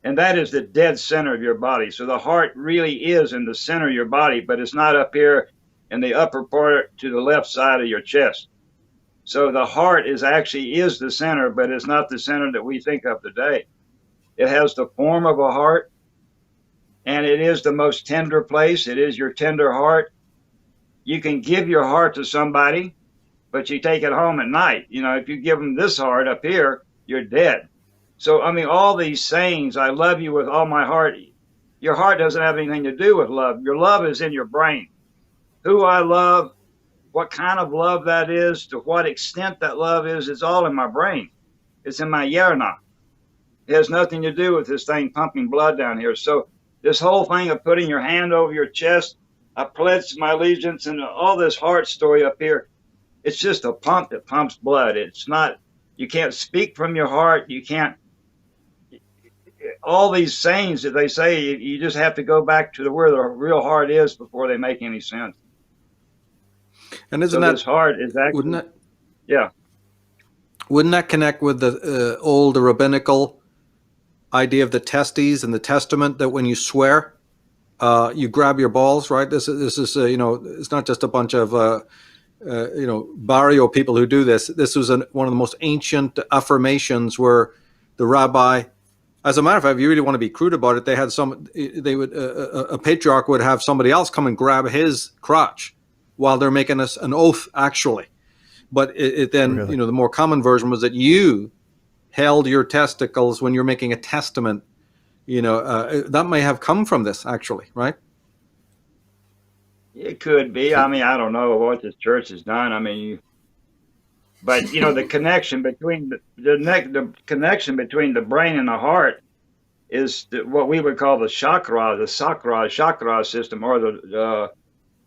And that is the dead center of your body. So the heart really is in the center of your body, but it's not up here in the upper part to the left side of your chest. So the heart is the center, but it's not the center that we think of today. It has the form of a heart, and it is the most tender place. It is your tender heart. You can give your heart to somebody, but you take it home at night. If you give them this heart up here, you're dead. So, I mean, all these sayings, I love you with all my heart, your heart doesn't have anything to do with love. Your love is in your brain. Who I love, what kind of love that is, to what extent that love is, it's all in my brain. It's in my hjärna. It has nothing to do with this thing pumping blood down here. So this whole thing of putting your hand over your chest, I pledge my allegiance, and all this heart story up here, it's just a pump that pumps blood. It's not, you can't speak from your heart. You can't, all these sayings that they say, you just have to go back to where the real heart is before they make any sense. And isn't So that this heart is actually, wouldn't that connect with the old rabbinical idea of the testes and the testament, that when you swear, you grab your balls, right? This is it's not just a bunch of barrio people who do this. This was one of the most ancient affirmations where the rabbi, as a matter of fact, if you really want to be crude about it, a patriarch would have somebody else come and grab his crotch while they're making an oath, actually. But it then, Really? the more common version was that you held your testicles when you're making a testament. That may have come from this, actually, right? it could be. I mean, I don't know what this church has done. I mean, but the connection between the connection between the brain and the heart is what we would call the chakra system, or the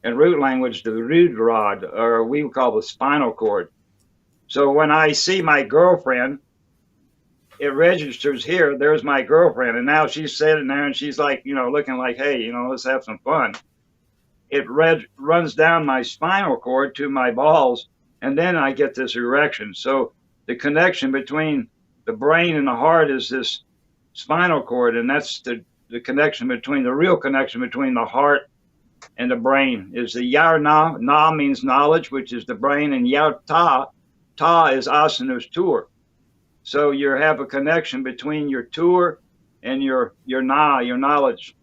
in root language, the root rod, or we would call the spinal cord. So when I see my girlfriend, it registers here. There's my girlfriend, and now she's sitting there, and she's like, looking like, hey, let's have some fun. It runs down my spinal cord to my balls, and then I get this erection. So the connection between the brain and the heart is this spinal cord, and that's the connection between the real connection between the heart and the brain is the yar na. Na means knowledge, which is the brain, and yar ta. Ta is asanu's tour. So you have a connection between your tour and your na, your knowledge.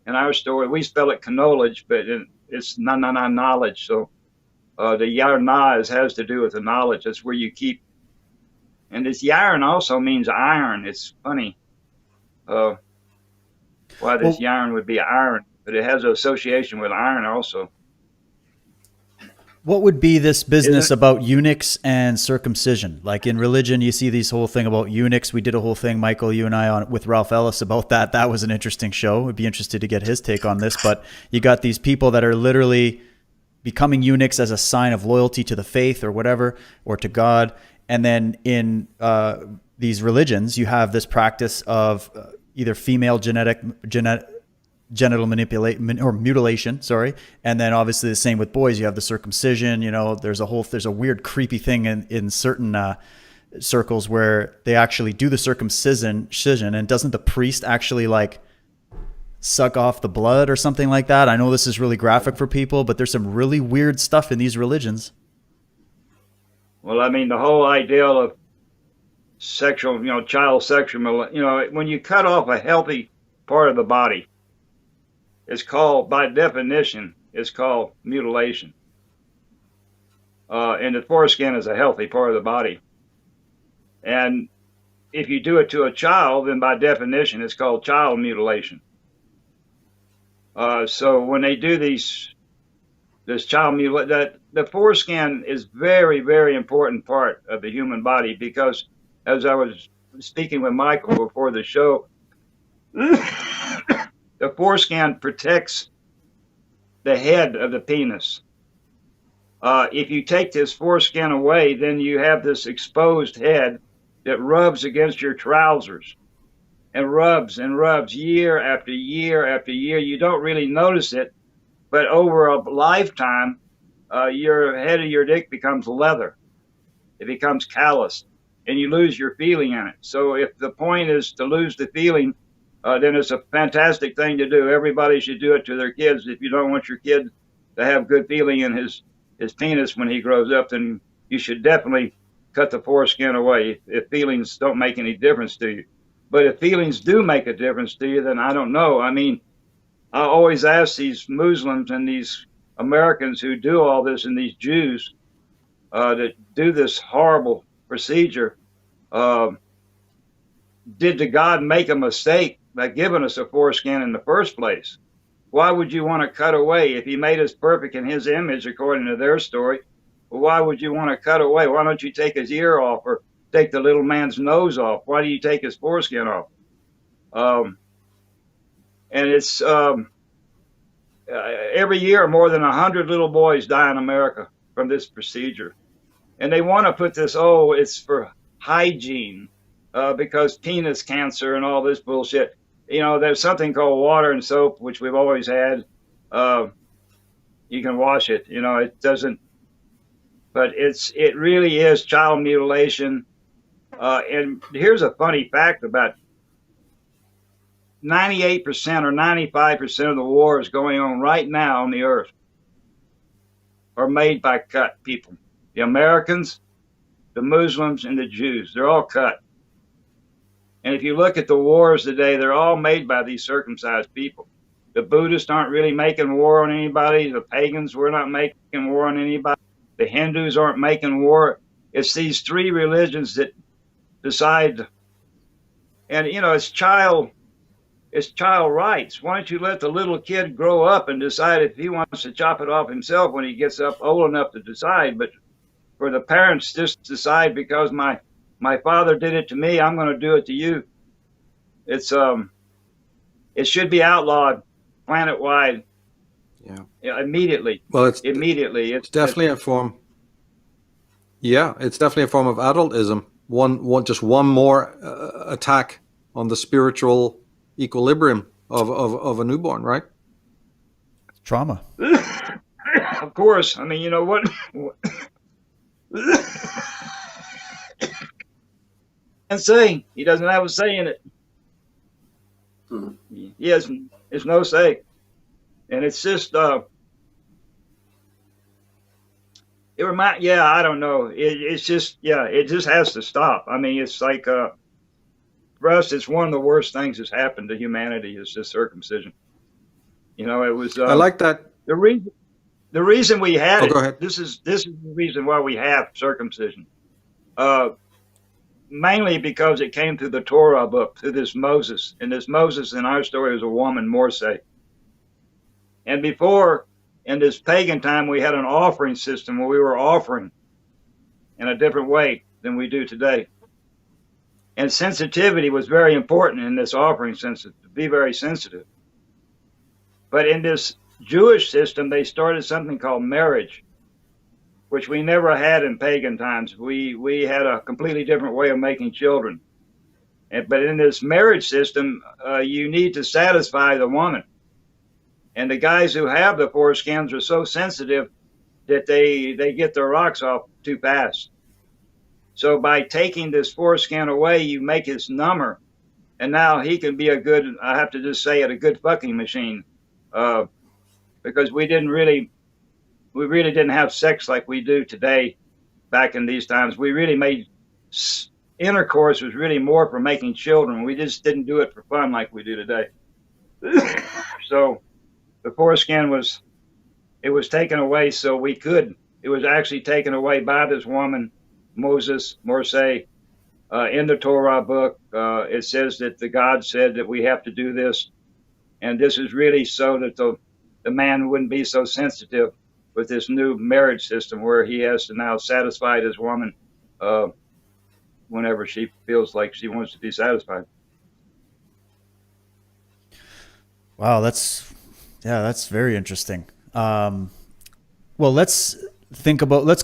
In our story, we spell it knowledge, but it's na knowledge. So the yar na has to do with the knowledge. That's where you keep. And this yarn also means iron. It's funny why this yarn would be iron, but it has an association with iron also. What would be this business about eunuchs and circumcision? Like in religion, you see this whole thing about eunuchs. We did a whole thing, Michael, you and I, on with Ralph Ellis about that. That was an interesting show. I'd be interested to get his take on this. But you got these people that are literally becoming eunuchs as a sign of loyalty to the faith or whatever, or to God. And then in these religions, you have this practice of either female genital manipulation or mutilation, and then obviously the same with boys. You have the circumcision. You know, there's a weird creepy thing in certain circles where they actually do the circumcision, and doesn't the priest actually like suck off the blood or something like that? I know this is really graphic for people, but there's some really weird stuff in these religions. Well, I mean, the whole idea of sexual, child sexual, when you cut off a healthy part of the body, it's called, by definition, it's called mutilation. And the foreskin is a healthy part of the body. And if you do it to a child, then by definition, it's called child mutilation. So when they do this child mutilation, the foreskin is very, very important part of the human body, because as I was speaking with Michael before the show, the foreskin protects the head of the penis. If you take this foreskin away, then you have this exposed head that rubs against your trousers and rubs year after year after year. You don't really notice it, but over a lifetime, your head of your dick becomes leather. It becomes calloused, and you lose your feeling in it. So if the point is to lose the feeling, then it's a fantastic thing to do. Everybody should do it to their kids. If you don't want your kid to have good feeling in his penis when he grows up, then you should definitely cut the foreskin away if feelings don't make any difference to you. But if feelings do make a difference to you, then I don't know. I mean, I always ask these Muslims and these Americans who do all this, and these Jews that do this horrible procedure, did the God make a mistake by giving us a foreskin in the first place? Why would you want to cut away? If he made us perfect in his image, according to their story, well, why would you want to cut away? Why don't you take his ear off, or take the little man's nose off? Why do you take his foreskin off? And it's every year more than 100 little boys die in America from this procedure. And they want to put this, it's for hygiene, because penis cancer and all this bullshit. There's something called water and soap, which we've always had. You can wash it. It doesn't. But it really is child mutilation. And here's a funny fact about 98% or 95% of the wars going on right now on the earth are made by cut people. The Americans, the Muslims, and the Jews, they're all cut. And if you look at the wars today, they're all made by these circumcised people. The Buddhists aren't really making war on anybody. The pagans, we're not making war on anybody. The Hindus aren't making war. It's these three religions that decide. And, it's child rights. Why don't you let the little kid grow up and decide if he wants to chop it off himself when he gets up old enough to decide? But for the parents just decide, because my father did it to me, I'm going to do it to you. It should be outlawed planet-wide. Yeah, immediately. Well, it's definitely a form. Yeah, it's definitely a form of adultism. Just one more attack on the spiritual equilibrium of a newborn, right? Trauma. Of course. I mean, you know what? And say he doesn't have a say in it. Hmm. He has it's no say, and it's just it remind yeah I don't know it's just it just has to stop. I mean it's like for us it's one of the worst things that's happened to humanity is this circumcision. You know it was I like that. the reason we had Oh, it. go ahead. This is the reason why we have circumcision. Uh, Mainly because it came through the Torah book, through this Moses. And this Moses in our story was a woman, Morse. And before, in this pagan time, we had an offering system where we were offering in a different way than we do today. And sensitivity was very important in this offering system, to be very sensitive. But in this Jewish system, they started something called marriage, which we never had in pagan times. We had a completely different way of making children. But in this marriage system, you need to satisfy the woman. And the guys who have the foreskins are so sensitive that they get their rocks off too fast. So by taking this foreskin away, you make his number. And now he can be a good, I have to just say it, a good fucking machine. Because we really didn't have sex like we do today back in these times. We really made intercourse was really more for making children. We just didn't do it for fun like we do today. So the foreskin was taken away so we could. It was actually taken away by this woman, Moses, Morse. In the Torah book, it says that the God said that we have to do this. And this is really so that the man wouldn't be so sensitive with this new marriage system where he has to now satisfy his woman whenever she feels like she wants to be satisfied. Wow, that's very interesting. Well, let's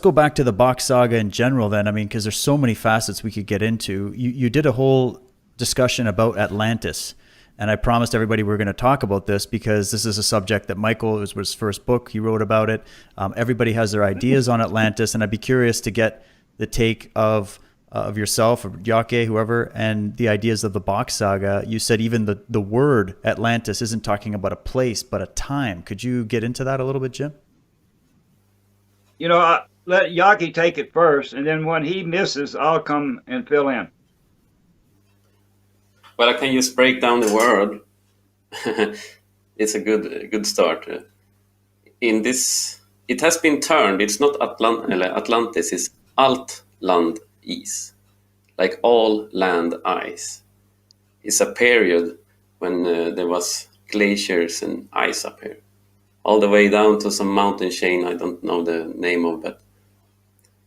go back to the BOCK saga in general then. I mean, because there's so many facets we could get into. You did a whole discussion about Atlantis. And I promised everybody we're going to talk about this because this is a subject that Michael, it was his first book, he wrote about it. Everybody has their ideas on Atlantis, and I'd be curious to get the take of yourself, or Jocke, whoever, and the ideas of the BOCK saga. You said even the word Atlantis isn't talking about a place, but a time. Could you get into that a little bit, Jim? You know, let Jocke take it first, and then when he misses, I'll come and fill in. Well, I can just break down the word. It's a good start. In this, it has been turned. It's not Atlantis. It's Altland is, like all land ice. It's a period when there was glaciers and ice up here, all the way down to some mountain chain. I don't know the name of, but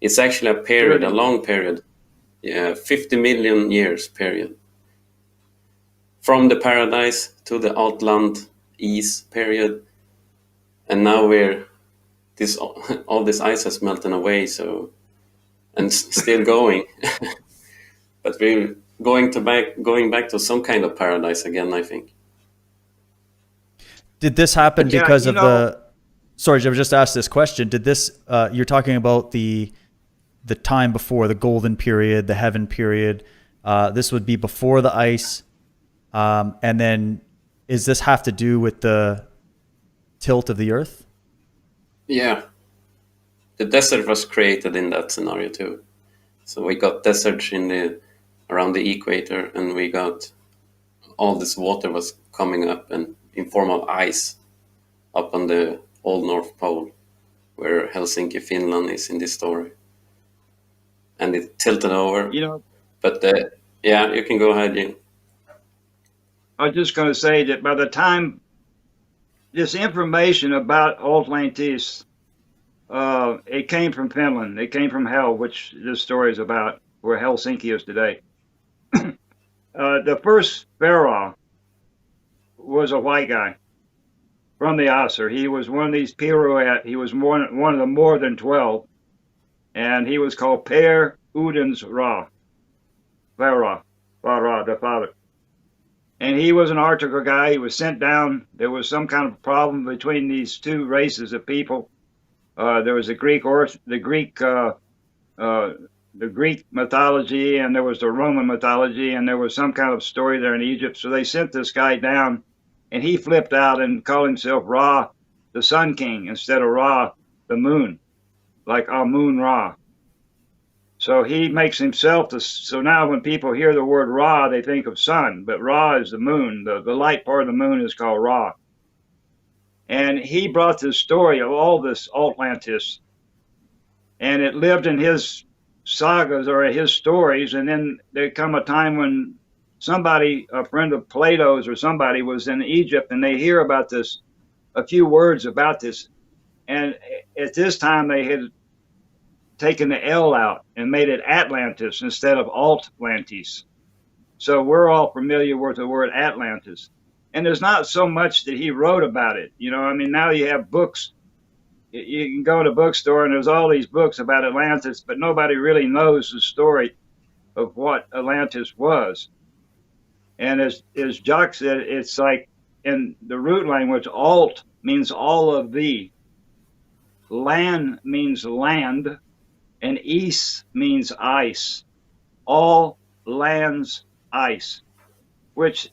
it's actually a period, a long period. Yeah, 50 million years period. From the paradise to the Outland Ease period, and now all this ice has melted away, so and still going, but we're going back to some kind of paradise again, I think. Did this happen because of the? Sorry, I've just asked this question. Did this? You're talking about the time before the golden period, the heaven period. This would be before the ice. And then, does this have to do with the tilt of the Earth? Yeah. The desert was created in that scenario too. So we got deserts around the equator, and we got all this water was coming up and in form of ice up on the old North Pole, where Helsinki, Finland is in this story. And it tilted over. But you can go ahead, Jim. I was just going to say that by the time this information about Atlantis, it came from Finland. It came from Hell, which this story is about, where Helsinki is today. The first Pharaoh was a white guy from the Asser. He was one of these pirouette. He was one of the more than 12, and he was called Per Udens Ra. Pharaoh, the father. And he was an Arctic guy. He was sent down. There was some kind of problem between these two races of people. There was the the Greek mythology, and there was the Roman mythology, and there was some kind of story there in Egypt. So they sent this guy down, and he flipped out and called himself Ra, the Sun King, instead of Ra, the moon, like Amun Ra. So he makes himself so now when people hear the word Ra, they think of sun, but Ra is the moon. The light part of the moon is called Ra. And he brought this story of all this Atlantis, and it lived in his sagas or his stories. And then there come a time when somebody, a friend of Plato's or somebody, was in Egypt, and they hear about this, a few words about this. And at this time they had taken the L out and made it Atlantis instead of Altlantis. So we're all familiar with the word Atlantis. And there's not so much that he wrote about it. You know, I mean, now you have books. You can go to a bookstore and there's all these books about Atlantis, but nobody really knows the story of what Atlantis was. And as Jocke said, it's like in the root language, alt means all of thee. Lan means land, and is means ice. All lands ice, which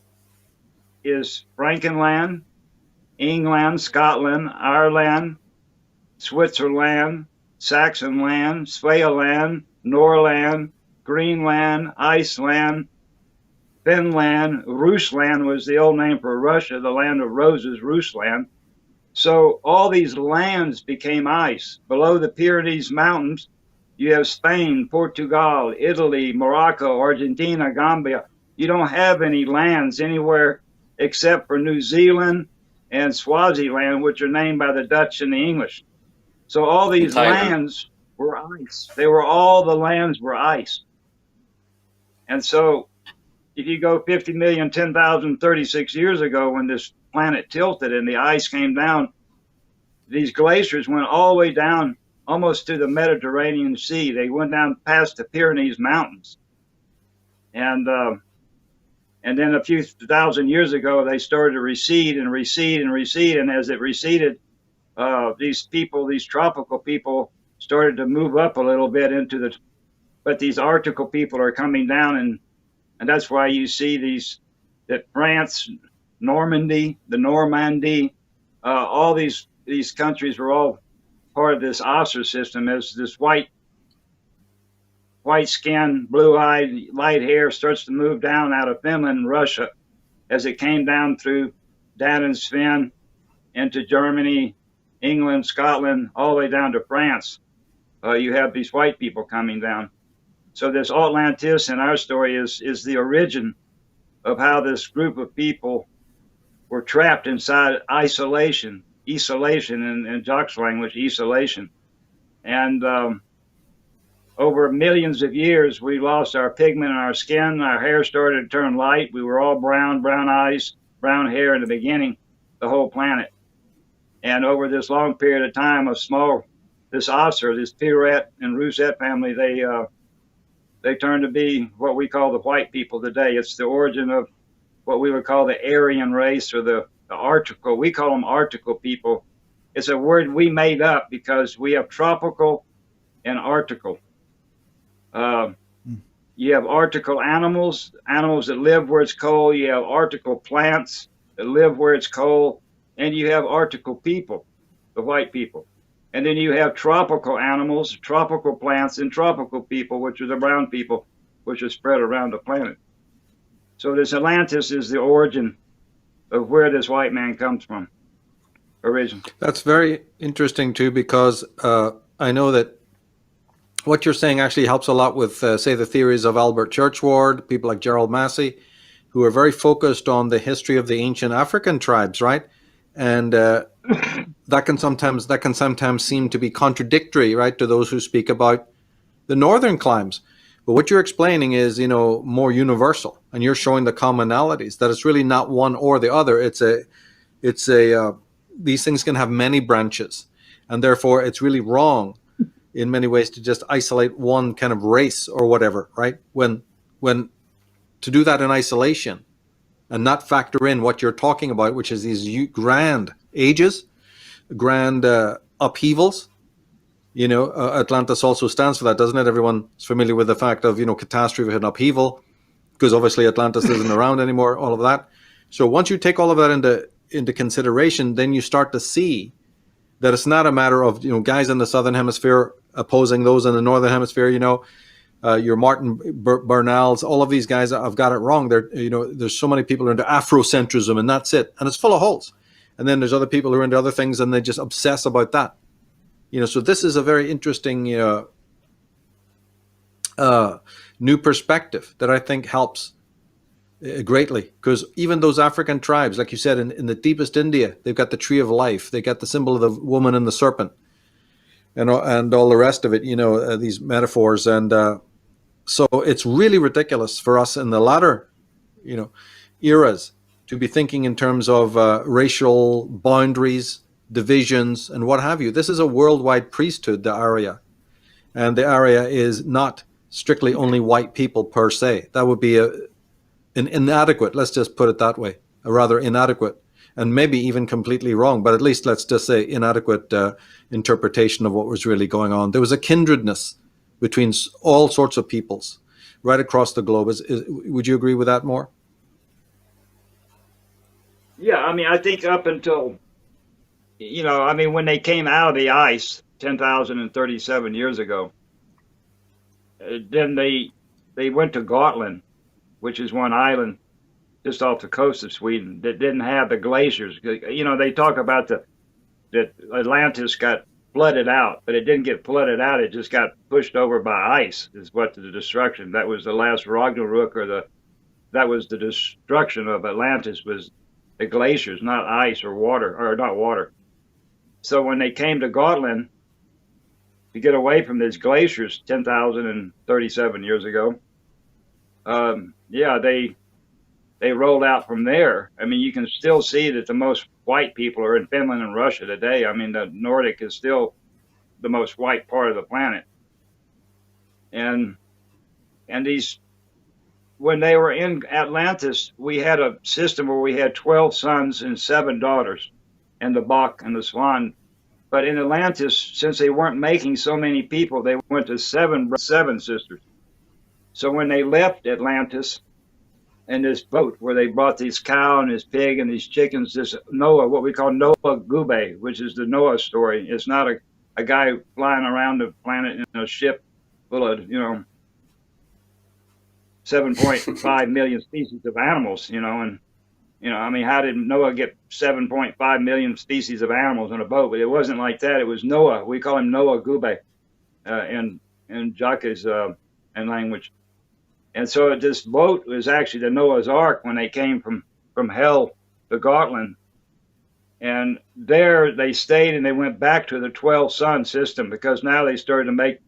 is Frankenland, England, Scotland, Ireland, Switzerland, Saxonland, Svealand, Norland, Greenland, Iceland, Finland. Rusland was the old name for Russia, the land of roses, Rusland. So all these lands became ice. Below the Pyrenees Mountains, you have Spain, Portugal, Italy, Morocco, Argentina, Gambia. You don't have any lands anywhere except for New Zealand and Swaziland, which are named by the Dutch and the English. So all these lands were ice. The lands were ice. And so if you go 50 million, 10,000, 36 years ago when this planet tilted and the ice came down, these glaciers went all the way down almost to the Mediterranean Sea. They went down past the Pyrenees Mountains. And then a few thousand years ago, they started to recede and recede and recede. And as it receded, these tropical people started to move up a little bit but these Arctical people are coming down. And that's why you see that France, Normandy, all these countries were all part of this Oster system, as this white skin, blue-eyed, light hair starts to move down out of Finland and Russia as it came down through Danen's Fin into Germany, England, Scotland, all the way down to France. You have these white people coming down. So this Atlantis in our story is the origin of how this group of people were trapped inside isolation in Jocke's language, isolation. And over millions of years, we lost our pigment in our skin. Our hair started to turn light. We were all brown eyes, brown hair in the beginning, the whole planet. And over this long period of time, this Oster, this Pierrette and Roussette family, they turned to be what we call the white people today. It's the origin of what we would call the Aryan race, or the Arctical. We call them Arctical people. It's a word we made up because we have tropical and Arctical. You have Arctical animals that live where it's cold. You have Arctical plants that live where it's cold. And you have Arctical people, the white people. And then you have tropical animals, tropical plants, and tropical people, which are the brown people, which are spread around the planet. So this Atlantis is the origin of where this white man comes from, originally. That's very interesting too, because I know that what you're saying actually helps a lot with, say, the theories of Albert Churchward, people like Gerald Massey, who are very focused on the history of the ancient African tribes, right? And that can sometimes seem to be contradictory, right, to those who speak about the northern climes. But what you're explaining is, more universal, and you're showing the commonalities, that it's really not one or the other. These things can have many branches, and therefore it's really wrong in many ways to just isolate one kind of race or whatever, right? When to do that in isolation and not factor in what you're talking about, which is these grand ages, grand upheavals, Atlantis also stands for that, doesn't it? Everyone's familiar with the fact of, catastrophe and upheaval, because obviously Atlantis isn't around anymore, all of that. So once you take all of that into consideration, then you start to see that it's not a matter of, guys in the southern hemisphere opposing those in the northern hemisphere, your Martin Bernals, all of these guys have got it wrong. There's so many people who are into Afrocentrism, and that's it. And it's full of holes. And then there's other people who are into other things, and they just obsess about that. So this is a very interesting new perspective that I think helps greatly, because even those African tribes, like you said, in the deepest India, they've got the tree of life. They got the symbol of the woman and the serpent, and all the rest of it. These metaphors, and so it's really ridiculous for us in the latter, eras to be thinking in terms of racial boundaries, divisions, and what have you. This is a worldwide priesthood, the Arya, and the Arya is not strictly only white people per se. That would be an inadequate, let's just put it that way, a rather inadequate, and maybe even completely wrong, but at least let's just say inadequate interpretation of what was really going on. There was a kindredness between all sorts of peoples right across the globe. Would you agree with that more? Yeah, I think up until, when they came out of the ice 10,037 years ago, then they went to Gotland, which is one island just off the coast of Sweden that didn't have the glaciers. They talk about that Atlantis got flooded out, but it didn't get flooded out. It just got pushed over by ice, is what the destruction. That was the last Ragnarok, that was the destruction of Atlantis, was the glaciers, not ice or water, or not water. So when they came to Gotland to get away from these glaciers 10,037 years ago, they rolled out from there. You can still see that the most white people are in Finland and Russia today. The Nordic is still the most white part of the planet. And these, when they were in Atlantis, we had a system where we had 12 sons and 7 daughters, and the BOCK and the Swan. But in Atlantis, since they weren't making so many people, they went to seven sisters. So when they left Atlantis in this boat where they brought this cow and this pig and these chickens, this Noah, what we call Noah Gube, which is the Noah story. It's not a guy flying around the planet in a ship full of, 7.5 million species of animals, how did Noah get 7.5 million species of animals on a boat? But it wasn't like that. It was Noah. We call him Noah Gube in Jocke's language. And so this boat was actually the Noah's Ark when they came from hell to Gotland. And there they stayed, and they went back to the 12-son system, because now they started to make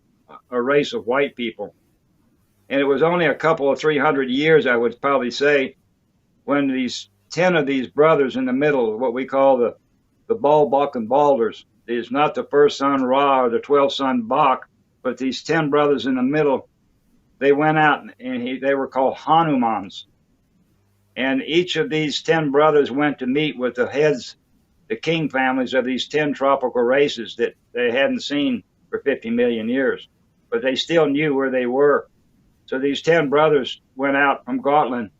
a race of white people. And it was only a couple of 300 years, I would probably say, when these 10 of these brothers in the middle, what we call the Balbok and Balders, is not the first son Ra or the 12th son Bok, but these 10 brothers in the middle, they went out, and they were called Hanumans. And each of these 10 brothers went to meet with the heads, the king families of these 10 tropical races that they hadn't seen for 50 million years. But they still knew where they were. So these 10 brothers went out from Gotland,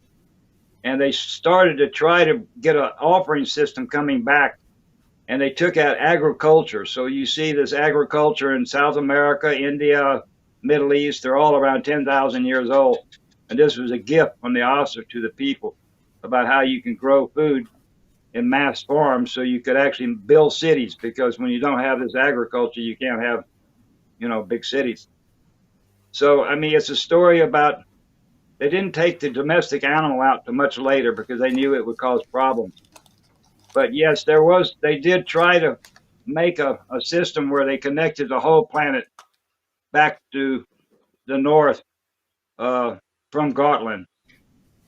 and they started to try to get an offering system coming back. And they took out agriculture. So you see this agriculture in South America, India, Middle East, they're all around 10,000 years old. And this was a gift from the author to the people about how you can grow food in mass farms so you could actually build cities, because when you don't have this agriculture, you can't have, big cities. So, it's a story about, they didn't take the domestic animal out till much later because they knew it would cause problems. But yes, they did try to make a system where they connected the whole planet back to the north from Gotland.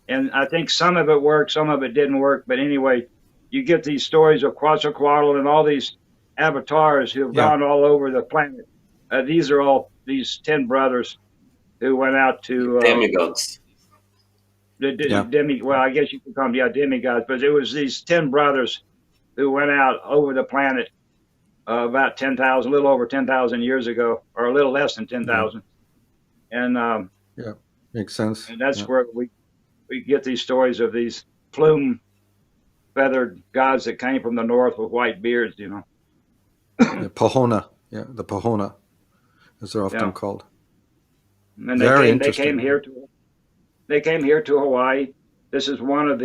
And I think some of it worked, some of it didn't work. But anyway, you get these stories of Quetzalcoatl and all these avatars who have gone all over the planet. These are all these 10 brothers who went out to demigods. Well, I guess you could call them demigods, but it was these 10 brothers who went out over the planet about 10,000, a little over 10,000 years ago, or a little less than 10,000. And Yeah, makes sense. and that's Yeah. where we get these stories of these plume feathered gods that came from the north with white beards, you know. The Pohona. Yeah, the Pohona, as they're often Yeah. called. And Very they interesting. came here to Hawaii. This is one of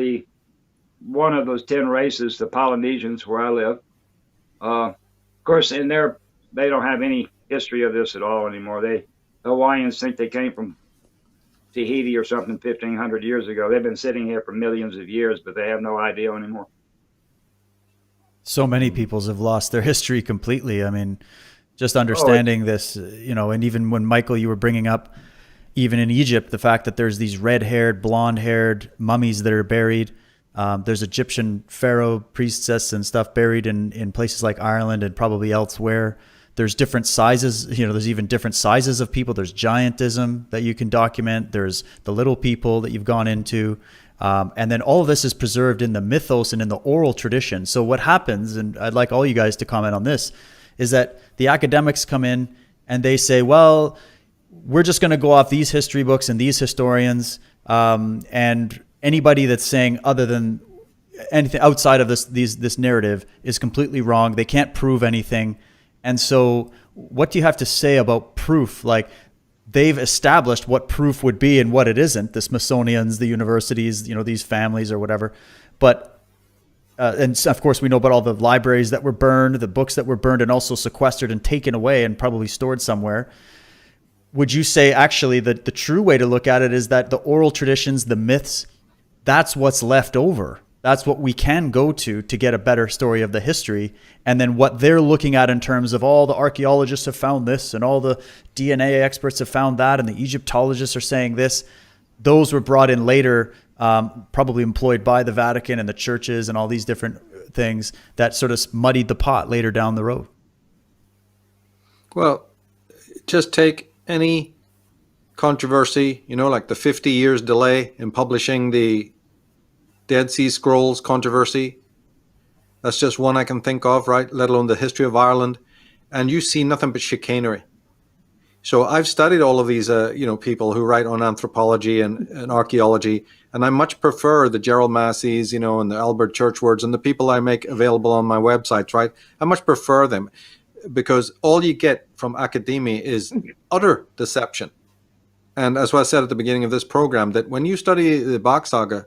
those 10 races, the Polynesians, where I live. Of course, they don't have any history of this at all anymore. The Hawaiians think they came from Tahiti or something 1,500 years ago. They've been sitting here for millions of years, but they have no idea anymore. So many peoples have lost their history completely. I mean, just understanding this, and even when Michael, you were bringing up, even in Egypt, the fact that there's these red-haired, blonde-haired mummies that are buried. There's Egyptian pharaoh priestess and stuff buried in places like Ireland and probably elsewhere. There's different sizes, there's even different sizes of people. There's giantism that you can document. There's the little people that you've gone into. And then all of this is preserved in the mythos and in the oral tradition. So what happens, and I'd like all you guys to comment on this, is that the academics come in and they say, well, we're just going to go off these history books and these historians, and anybody that's saying other than anything outside of this narrative is completely wrong. They can't prove anything. And so what do you have to say about proof? Like, they've established what proof would be and what it isn't, the Smithsonians, the universities, these families or whatever. But, and of course we know about all the libraries that were burned, the books that were burned and also sequestered and taken away and probably stored somewhere. Would you say actually that the true way to look at it is that the oral traditions, the myths, that's what's left over? That's what we can go to get a better story of the history. And then what they're looking at in terms of all the archaeologists have found this and all the DNA experts have found that and the Egyptologists are saying this. Those were brought in later, probably employed by the Vatican and the churches and all these different things that sort of muddied the pot later down the road. Well, just take any controversy, like the 50 years delay in publishing the Dead Sea Scrolls controversy. That's just one I can think of, right? Let alone the history of Ireland. And you see nothing but chicanery. So I've studied all of these, people who write on anthropology and archaeology, and I much prefer the Gerald Massey's, and the Albert Churchwards and the people I make available on my websites, right? I much prefer them because all you get from academia is utter deception. And as I said at the beginning of this program, that when you study the BOCK saga,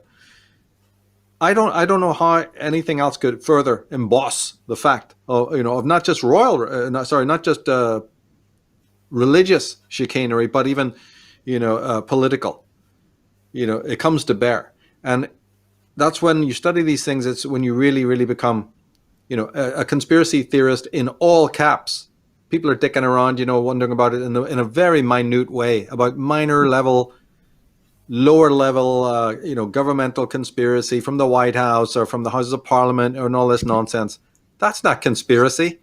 I don't know how anything else could further emboss the fact of not just not just religious chicanery, but even political. It comes to bear, and that's when you study these things. It's when you really, really become, a conspiracy theorist in all caps. People are dicking around, wondering about it in a very minute way about minor level. Lower level, governmental conspiracy from the White House or from the Houses of Parliament and all this nonsense. That's not conspiracy,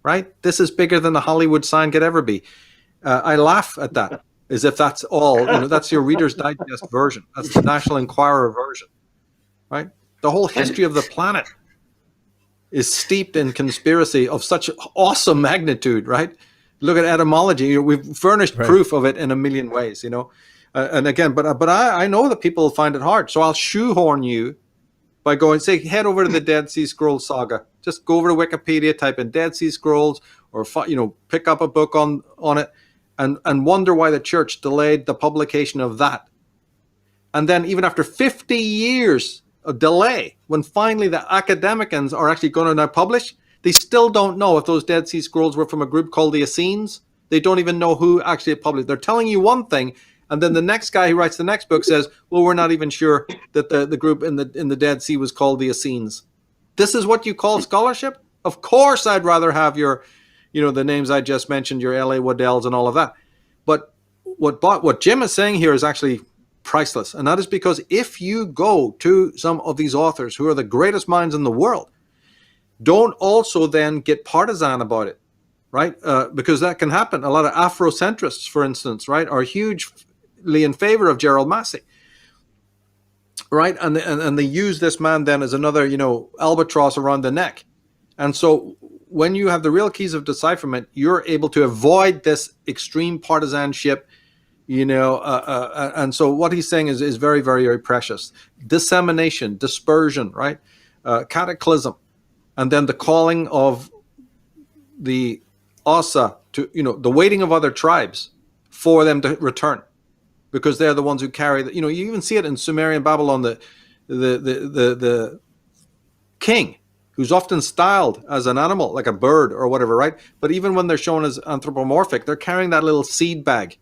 right? This is bigger than the Hollywood sign could ever be. I laugh at that as if that's all, that's your Reader's Digest version. That's the National Enquirer version, right? The whole history of the planet is steeped in conspiracy of such awesome magnitude, right? Look at etymology. We've furnished proof of it in a million ways, and again, but I know that people find it hard. So I'll shoehorn you by going, say, head over to the Dead Sea Scrolls saga. Just go over to Wikipedia, type in Dead Sea Scrolls, or pick up a book on it, and wonder why the church delayed the publication of that. And then even after 50 years of delay, when finally the academicians are actually going to now publish, they still don't know if those Dead Sea Scrolls were from a group called the Essenes. They don't even know who actually published. They're telling you one thing. And then the next guy who writes the next book says, well, we're not even sure that the group in the Dead Sea was called the Essenes. This is what you call scholarship? Of course, I'd rather have your, the names I just mentioned, your L.A. Waddells and all of that. But what Jim is saying here is actually priceless. And that is because if you go to some of these authors who are the greatest minds in the world, don't also then get partisan about it, right? Because that can happen. A lot of Afrocentrists, for instance, right, are hugely in favor of Gerald Massey, right? And they use this man then as another, albatross around the neck. And so when you have the real keys of decipherment, you're able to avoid this extreme partisanship, and so what he's saying is very, very, very precious. Dissemination, dispersion, right? Cataclysm, and then the calling of the Asa to, the waiting of other tribes for them to return, because they're the ones who carry the, you even see it in Sumerian Babylon, the king, who's often styled as an animal, like a bird or whatever, right? But even when they're shown as anthropomorphic, they're carrying that little seed bag,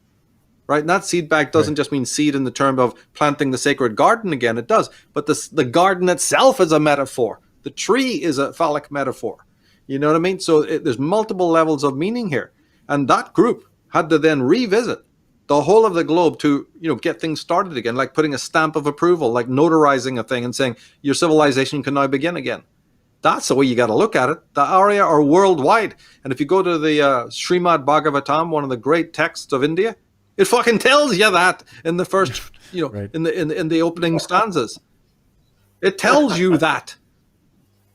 right? And that seed bag doesn't just mean seed in the term of planting the sacred garden again. It does. But the garden itself is a metaphor. The tree is a phallic metaphor. You know what I mean? So there's multiple levels of meaning here. And that group had to then revisit the whole of the globe to, get things started again, like putting a stamp of approval, like notarizing a thing and saying your civilization can now begin again. That's the way you got to look at it. The Arya are worldwide. And if you go to the Srimad Bhagavatam, one of the great texts of India, it fucking tells you that in the first, in the opening stanzas. It tells you that.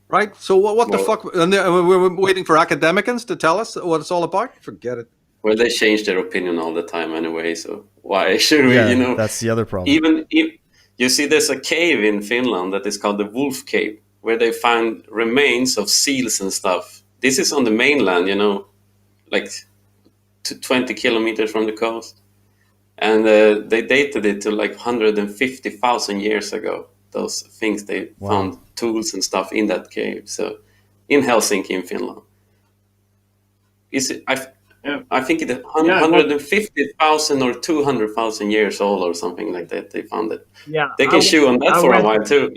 Right? So what the fuck? And we're waiting for academicians to tell us what it's all about? Forget it. Well, they change their opinion all the time anyway, so why should we, That's the other problem. Even if you see, there's a cave in Finland that is called the Wolf Cave, where they find remains of seals and stuff. This is on the mainland, like 20 kilometers from the coast. And they dated it to like 150,000 years ago. Those things they found, tools and stuff in that cave. So in Helsinki, in Finland. Is it? I think it's 150,000 or 200,000 years old or something like that. They found it. Yeah, they can chew on that for a while too.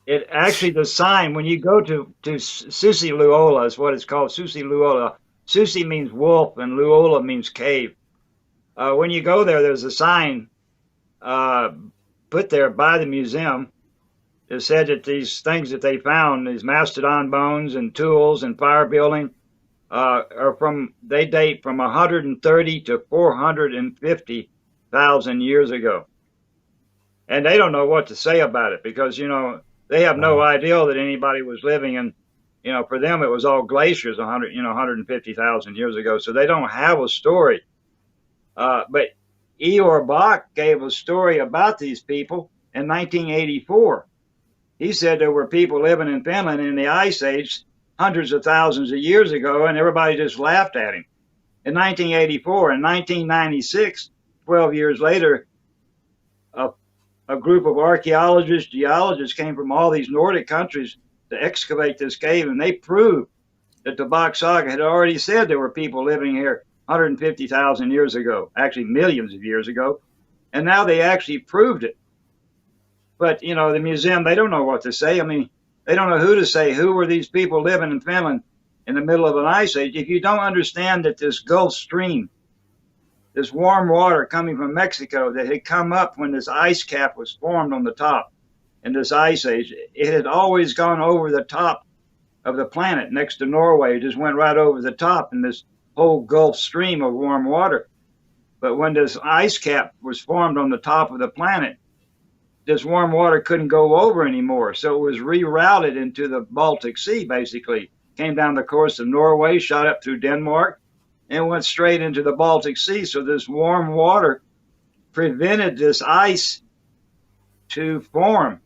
It actually, the sign when you go to Susi Luola is what it's called. Susi Luola. Susi means wolf and Luola means cave. When you go there, there's a sign put there by the museum. It said that these things that they found, these mastodon bones and tools and fire building, they date from 130 to 450,000 years ago. And they don't know what to say about it because, they have no idea that anybody was living in, for them it was all glaciers 150,000 years ago. So they don't have a story. But Eeyore BOCK gave a story about these people in 1984. He said there were people living in Finland in the Ice Age hundreds of thousands of years ago, and everybody just laughed at him. In 1984, in 1996, 12 years later, a group of archaeologists, geologists came from all these Nordic countries to excavate this cave, and they proved that the BOCK saga had already said there were people living here 150,000 years ago, actually millions of years ago, and now they actually proved it. But, the museum, they don't know what to say. I mean, they don't know who to say. Who were these people living in Finland in the middle of an ice age? If you don't understand that this Gulf Stream, this warm water coming from Mexico that had come up when this ice cap was formed on the top in this ice age, it had always gone over the top of the planet next to Norway. It just went right over the top in this whole Gulf Stream of warm water. But when this ice cap was formed on the top of the planet, this warm water couldn't go over anymore. So it was rerouted into the Baltic Sea, basically. Came down the coast of Norway, shot up through Denmark, and went straight into the Baltic Sea. So this warm water prevented this ice to form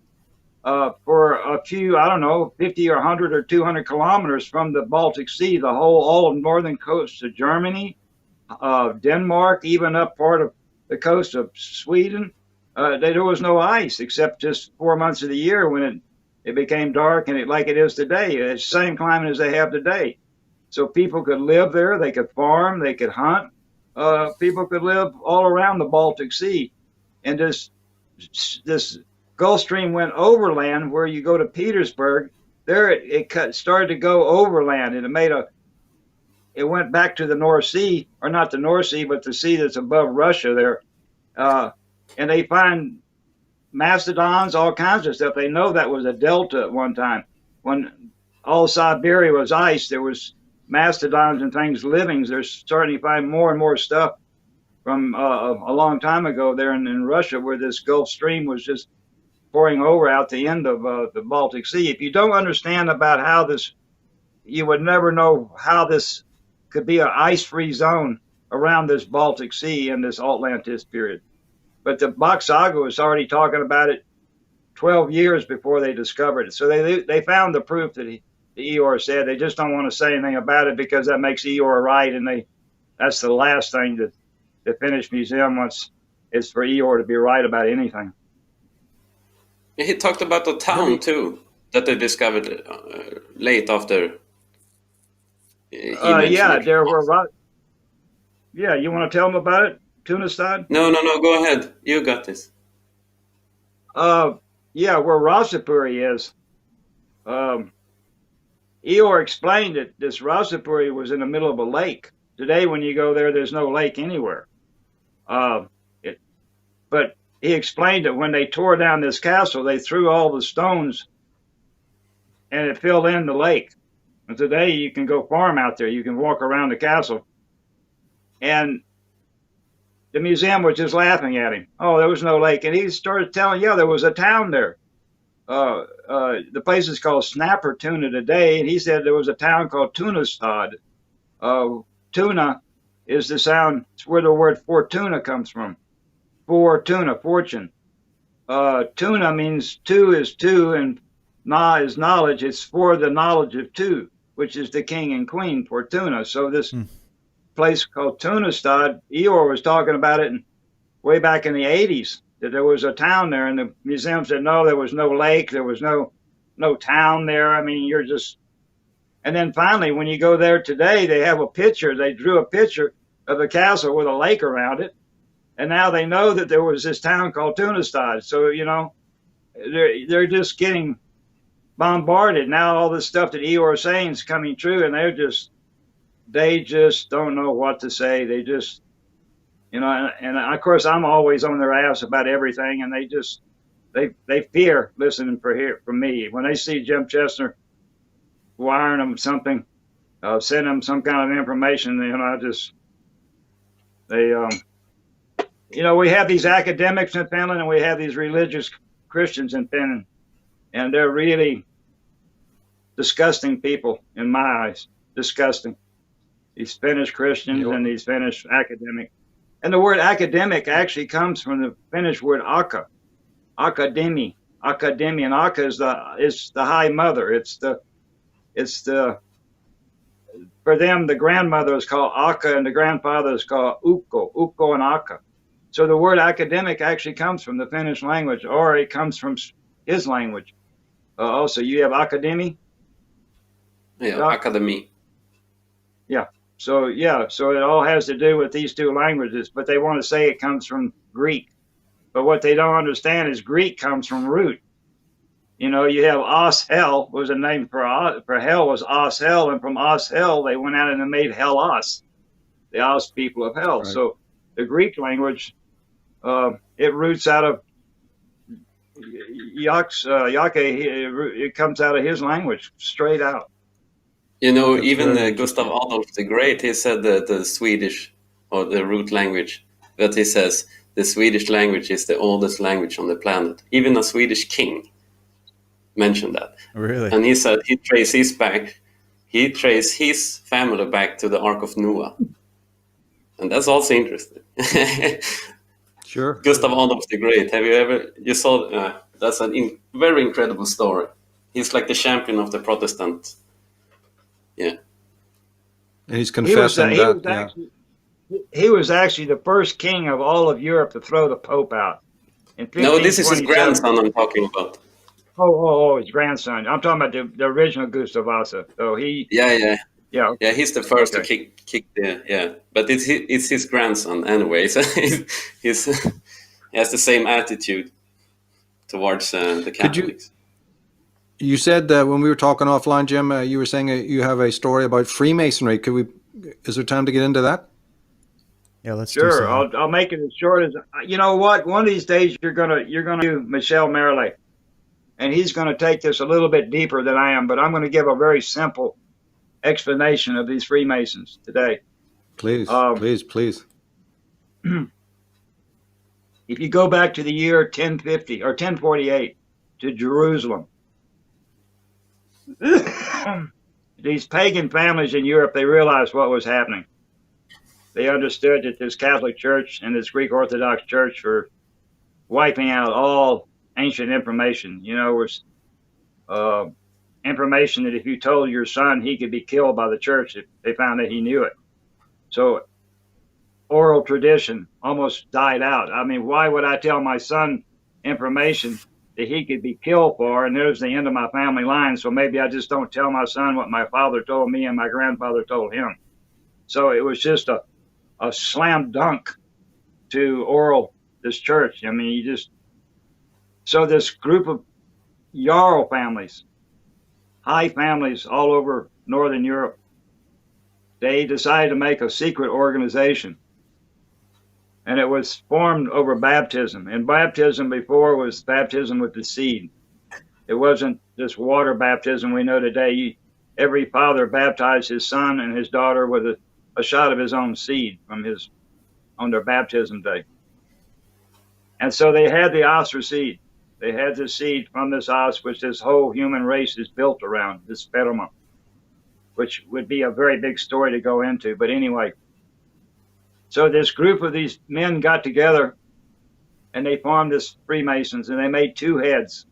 for a few, 50 or 100 or 200 kilometers from the Baltic Sea, all of northern coast of Germany, Denmark, even up part of the coast of Sweden. There was no ice except just 4 months of the year when it became dark and like it is today. It's the same climate as they have today. So people could live there, they could farm, they could hunt. People could live all around the Baltic Sea. And this Gulf Stream went overland where you go to Petersburg. There it started to go overland, and it went back to the North Sea, or not the North Sea, but the sea that's above Russia there. And they find mastodons, all kinds of stuff. They know that was a delta at one time. When all Siberia was ice, there was mastodons and things living. They're starting to find more and more stuff from a long time ago there in Russia, where this Gulf Stream was just pouring over out the end of the Baltic Sea. If you don't understand about how this you would never know how this could be an ice-free zone around this Baltic Sea in this Atlantis period. But the BOCK SAGA was already talking about it 12 years before they discovered it. So they found the proof that the Eeyore said. They just don't want to say anything about it because that makes Eeyore right, and that's the last thing that the Finnish museum wants, is for Eeyore to be right about anything. He talked about the town too that they discovered late after. Yeah, there were. Yeah, you want to tell them about it, Tunastad? No, go ahead. You got this. Yeah, where Rasapuri is. Eeyore explained that this Rasapuri was in the middle of a lake. Today, when you go there, there's no lake anywhere. But he explained that when they tore down this castle, they threw all the stones and it filled in the lake. And today you can go farm out there. You can walk around the castle. And the museum was just laughing at him. Oh, there was no lake. And he started telling, yeah, there was a town there. The place is called Snapper Tuna today. And he said there was a town called Tunastad. Tuna is the sound, it's where the word fortuna comes from. Fortuna, fortune. Tuna means two is two, and na is knowledge. It's for the knowledge of two, which is the king and queen, Fortuna. So this place called Tunastad, Eeyore was talking about it way back in the 80s, that there was a town there, and the museum said, no, there was no lake, there was no town there. I mean, you're just... And then finally, when you go there today, they have a picture. They drew a picture of a castle with a lake around it. And now they know that there was this town called Tunastad. So, you know, they're just getting bombarded. Now all this stuff that Eeyore is saying is coming true, and they just don't know what to say. They just, you know, and of course I'm always on their ass about everything, and they fear listening from me. When they see Jim Chesnar wiring them something, send them some kind of information, you know, you know, we have these academics in Finland and we have these religious Christians in Finland, and they're really disgusting people in my eyes. Disgusting. These Finnish Christians and these Finnish academics. And the word academic actually comes from the Finnish word akka, akademi, and akka is the high mother. It's the for them the grandmother is called akka and the grandfather is called ukko and akka. So the word academic actually comes from the Finnish language, or it comes from his language. Also, you have academy. Yeah, academy. Yeah. So it all has to do with these two languages, but they want to say it comes from Greek. But what they don't understand is Greek comes from root. You know, you have Os-Hel was a name for hell was Os-Hel, and from Os-Hel they went out and they made Hellas, the Os people of hell. Right. So the Greek language, it roots out of Jocke. It comes out of his language, straight out. You know, that's even Gustav Adolf the Great, he said the Swedish, or the root language, that he says the Swedish language is the oldest language on the planet. Even a Swedish king mentioned that. Really? And he said he traced his family back to the Ark of Noah. And that's also interesting. Sure. Gustav Adolf the Great. You saw, that's a very incredible story. He's like the champion of the Protestant. Yeah. And he's confessing he was actually the first king of all of Europe to throw the Pope out. No, this is his grandson I'm talking about. Oh, his grandson. I'm talking about the original Gustav Vasa. So he... Yeah. Okay. Yeah, he's the first to kick the... But it's his grandson anyway. So he has the same attitude towards the Catholics. You said that when we were talking offline, Jim, you were saying you have a story about Freemasonry. Is there time to get into that? Yeah, let's sure. do so. I'll make it as short as... You know what? One of these days you're gonna do Michel Merlet. And he's going to take this a little bit deeper than I am, but I'm going to give a very simple explanation of these Freemasons today. Please. If you go back to the year 1050 or 1048 to Jerusalem, these pagan families in Europe, they realized what was happening. They understood that this Catholic Church and this Greek Orthodox Church were wiping out all ancient information. You know, was information that if you told your son, he could be killed by the church if they found that he knew it. So oral tradition almost died out. I mean, why would I tell my son information that he could be killed for, and there's the end of my family line? So maybe I just don't tell my son what my father told me and my grandfather told him. So it was just a slam dunk to oral, this church. I mean, so this group of Jarl families, high families all over Northern Europe, they decided to make a secret organization. And it was formed over baptism. And baptism before was baptism with the seed. It wasn't this water baptism we know today. Every father baptized his son and his daughter with a shot of his own seed on their baptism day. And so they had the Astra seed. They had the seed from this os, which this whole human race is built around, this sperma, which would be a very big story to go into. But anyway, so this group of these men got together and they formed this Freemasons, and they made two heads.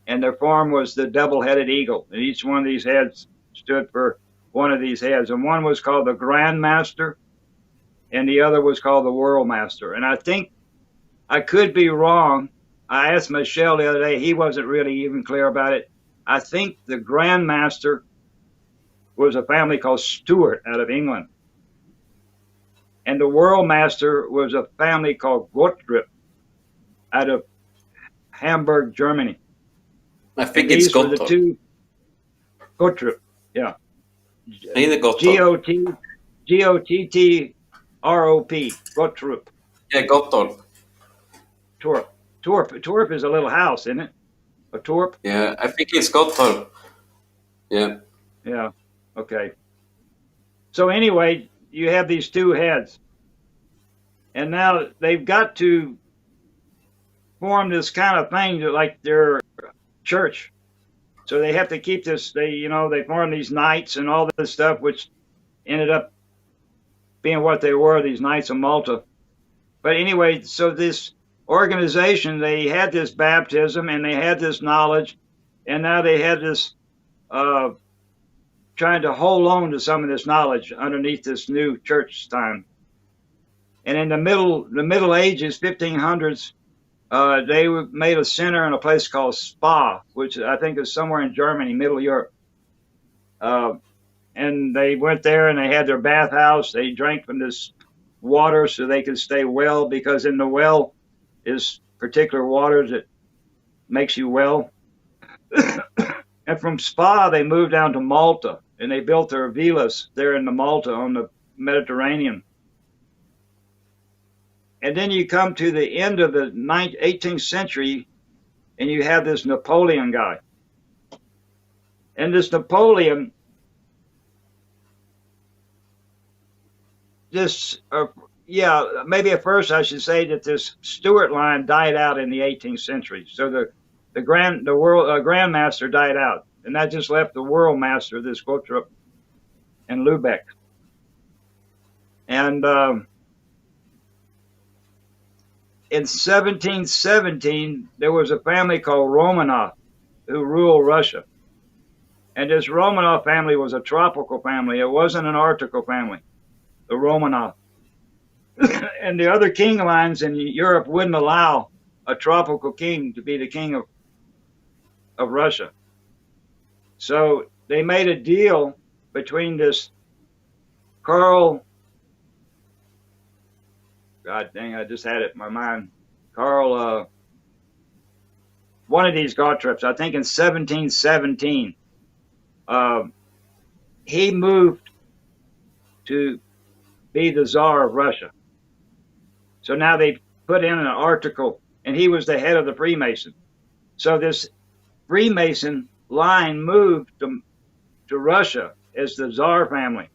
And their form was the double-headed eagle. And each one of these heads stood for one of these heads. And one was called the Grand Master, and the other was called the World Master. And I think, I could be wrong. I asked Michel the other day, he wasn't really even clear about it. I think the Grand Master was a family called Stuart out of England. And the World Master was a family called Gottrip out of Hamburg, Germany. I think it's Gottrip. The two Gottrip, yeah. I think the Gottrop. Gottrop, Gottrip. Yeah, Gottrop. Torp is a little house, isn't it? A torp? Yeah, I think it's Gottrop. Yeah. Yeah, okay. So anyway, you have these two heads. And now they've got to form this kind of thing like their church. So they have to keep this, they form these knights and all this stuff, which ended up being what they were, these Knights of Malta. But anyway, so this organization, they had this baptism and they had this knowledge, and now they had this trying to hold on to some of this knowledge underneath this new church time. And in the Middle Ages, 1500s, they made a center in a place called Spa, which I think is somewhere in Germany, Middle Europe. And they went there and they had their bathhouse. They drank from this water so they could stay well, because in the well is particular water that makes you well. And from Spa, they moved down to Malta, and they built their villas there in the Malta on the Mediterranean. And then you come to the end of the 18th century, and you have this Napoleon guy. And this Napoleon, maybe at first I should say that this Stuart line died out in the 18th century. So the Grand Master died out, and that just left the World Master, this Gottrop and Lubeck. And in 1717, there was a family called Romanov who ruled Russia. And this Romanov family was a tropical family. It wasn't an Arctical family, the Romanov. And the other king lines in Europe wouldn't allow a tropical king to be the king of Russia. So they made a deal between this Karl, God dang, I just had it in my mind, Karl, one of these Gottrops, I think in 1717, he moved to be the Tsar of Russia. So now they put in an article, and he was the head of the Freemason. So this Freemason line moved to Russia as the Tsar family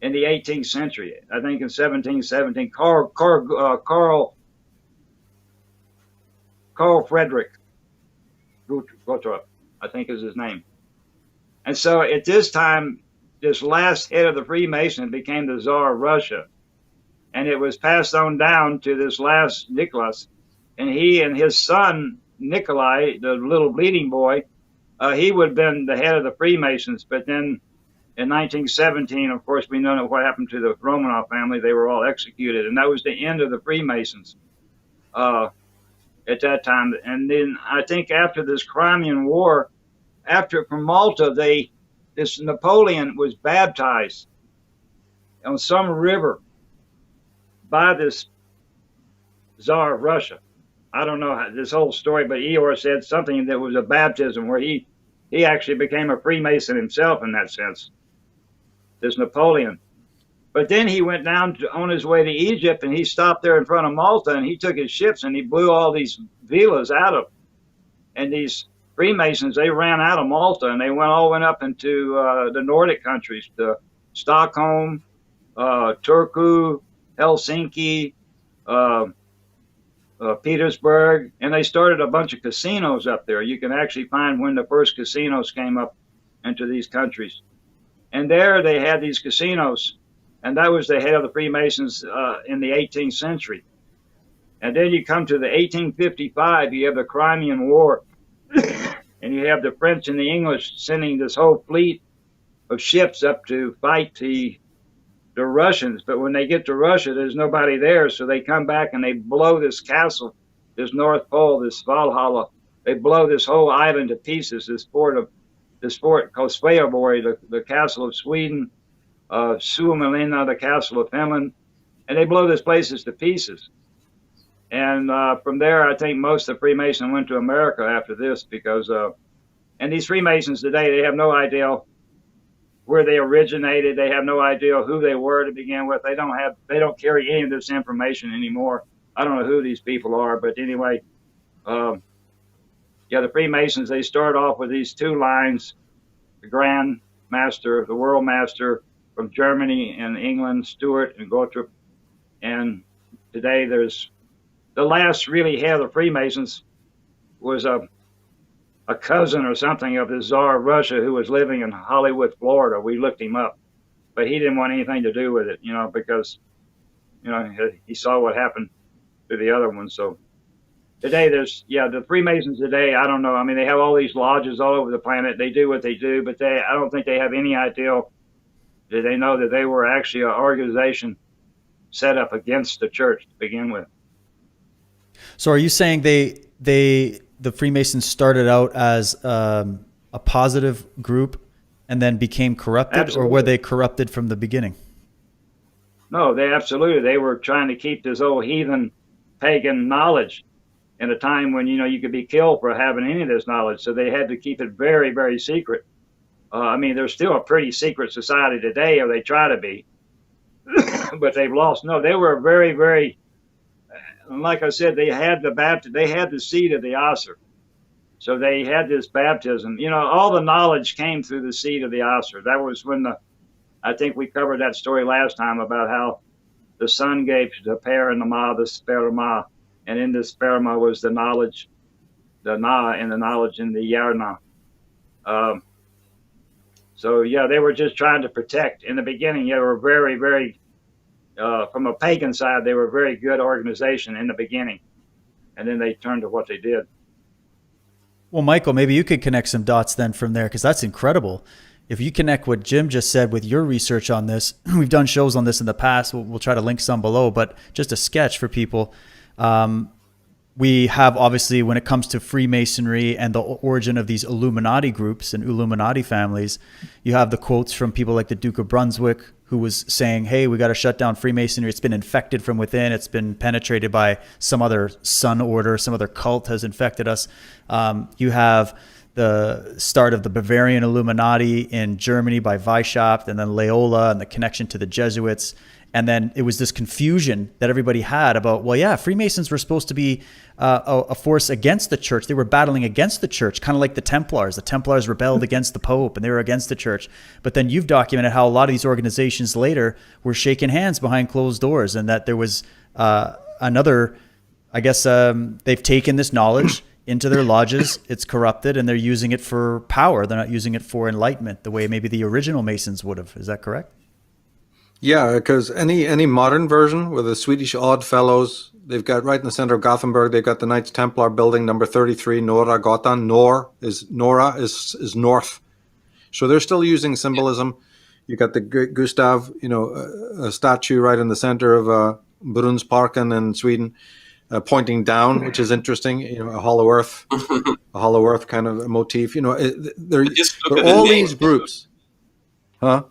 in the 18th century. I think in 1717, Karl Frederick Gottrop, I think is his name. And so at this time, this last head of the Freemason became the Tsar of Russia. And it was passed on down to this last Nicholas. And he and his son, Nikolai, the little bleeding boy, he would have been the head of the Freemasons. But then in 1917, of course, we know what happened to the Romanov family. They were all executed. And that was the end of the Freemasons at that time. And then I think after this Crimean War, from Malta, this Napoleon was baptized on some river by this Tsar of Russia. I don't know this whole story, but Eeyore said something that was a baptism where he actually became a Freemason himself in that sense, this Napoleon. But then he went down on his way to Egypt, and he stopped there in front of Malta, and he took his ships and he blew all these villas out of them. And these Freemasons, they ran out of Malta, and they went up into the Nordic countries, to Stockholm, Turku, Helsinki, Petersburg, and they started a bunch of casinos up there. You can actually find when the first casinos came up into these countries. And there they had these casinos, and that was the head of the Freemasons in the 18th century. And then you come to the 1855, you have the Crimean War, and you have the French and the English sending this whole fleet of ships up to fight the Russians. But when they get to Russia, there's nobody there, so they come back and they blow this castle, this North Pole, this Valhalla. They blow this whole island to pieces, this fort called Sveaborg, the castle of Sweden, Suomenlinna, the castle of Finland, and they blow these places to pieces. And from there, I think most of the Freemasons went to America after this, because and these Freemasons today, they have no idea where they originated. They have no idea who they were to begin with. They don't carry any of this information anymore. I don't know who these people are, but anyway, the Freemasons, they start off with these two lines: the Grand Master, the World Master from Germany and England, Stuart and Gottrop. And today there's the last really head of the Freemasons was a cousin or something of the Tsar of Russia who was living in Hollywood, Florida. We looked him up, but he didn't want anything to do with it, because, he saw what happened to the other ones. So today the Freemasons today, I don't know. I mean, they have all these lodges all over the planet. They do what they do, but I don't think they have any idea that they know that they were actually an organization set up against the church to begin with. So are you saying the Freemasons started out as a positive group and then became corrupted? Absolutely. Or were they corrupted from the beginning? No, they were trying to keep this old heathen pagan knowledge in a time when, you could be killed for having any of this knowledge. So they had to keep it very, very secret. They're still a pretty secret society today, or they try to be, but they've lost. No, they were very, very, like I said, they had the seed of the Aser. So they had this baptism. All the knowledge came through the seed of the Aser. That was when I think we covered that story last time about how the son gave the pair and the ma, the sperma, and in the sperma was the knowledge, the na, and the knowledge in the yarna. They were just trying to protect. In the beginning, they were very, very, from a pagan side, they were a very good organization in the beginning. And then they turned to what they did. Well, Michael, maybe you could connect some dots then from there, because that's incredible. If you connect what Jim just said with your research on this, we've done shows on this in the past. We'll try to link some below, but just a sketch for people. We have, obviously, when it comes to Freemasonry and the origin of these Illuminati groups and Illuminati families, you have the quotes from people like the Duke of Brunswick, who was saying, hey, we got to shut down Freemasonry. It's been infected from within. It's been penetrated by some other sun order. Some other cult has infected us. You have the start of the Bavarian Illuminati in Germany by Weishaupt, and then Loyola and the connection to the Jesuits. And then it was this confusion that everybody had about, Freemasons were supposed to be a force against the church. They were battling against the church, kind of like the Templars. The Templars rebelled against the Pope, and they were against the church. But then you've documented how a lot of these organizations later were shaking hands behind closed doors, and that there was they've taken this knowledge, into their lodges. It's corrupted, and they're using it for power. They're not using it for enlightenment the way maybe the original Masons would have. Is that correct? Yeah, because any modern version with the Swedish Odd Fellows, they've got right in the center of Gothenburg, they've got the Knights Templar building, number 33, Norra Gatan. Norra is north. So they're still using symbolism. You got the great Gustav, a statue right in the center of Brunnsparken in Sweden, pointing down, which is interesting. A hollow earth kind of motif. They're all these groups, huh?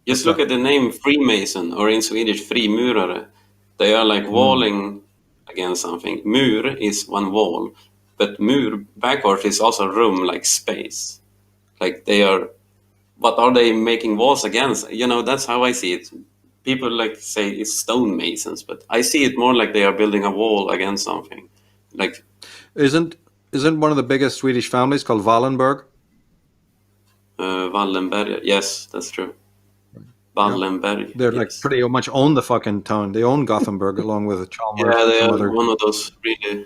Just look at the name Freemason, or in Swedish Frimurare. They are like walling against something. Mur is one wall, but mur backwards is also room, like space. Like they are, what are they making walls against? That's how I see it. People like say it's stonemasons, but I see it more like they are building a wall against something. Like, isn't one of the biggest Swedish families called Wallenberg? Wallenberg. Yes, that's true. Wallenberg. They're like pretty much own the fucking town. They own Gothenburg along with Chalmers. Yeah, they and are one of those really.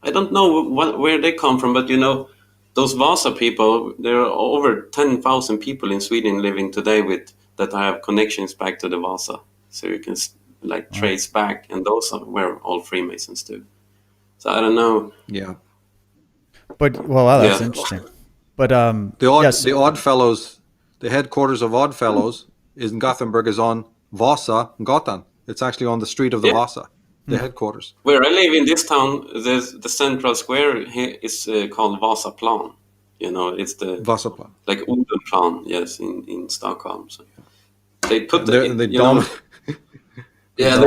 I don't know where they come from, but those Vasa people. There are over 10,000 people in Sweden living today that have connections back to the Vasa, so you can trace back, and those were all Freemasons too. So I don't know. Yeah. But that's interesting. But the Odd Fellows, the headquarters of Odd Fellows in Gothenburg is on Vasa Gatan. It's actually on the street of the Vasa, the headquarters. Where I live in this town, the central square here is called Vasaplan. It's the Vasaplan, like Odenplan, yes, in Stockholm. So they put they they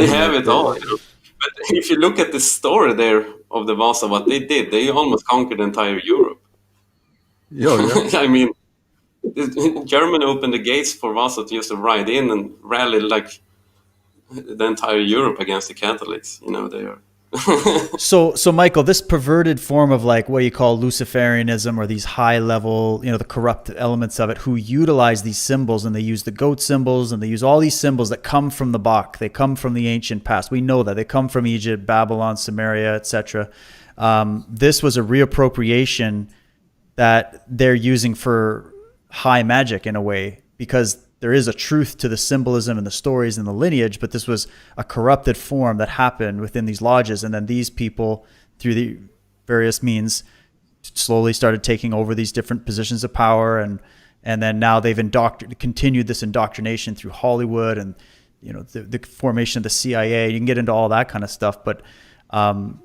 have it all. But if you look at the story there of the Vasa, what they did, they almost conquered entire Europe. Yeah. I mean, Germany opened the gates for Vasa to just ride in and rally like the entire Europe against the Catholics. They are. So Michael, this perverted form of like what you call Luciferianism, or these high level, the corrupt elements of it, who utilize these symbols, and they use the goat symbols, and they use all these symbols that come from the BOCK. They come from the ancient past. We know that they come from Egypt, Babylon, Samaria, etc. This was a reappropriation that they're using for high magic in a way, because there is a truth to the symbolism and the stories and the lineage, but this was a corrupted form that happened within these lodges. And then these people, through the various means, slowly started taking over these different positions of power. And then now they've continued this indoctrination through Hollywood and, the formation of the CIA. You can get into all that kind of stuff. But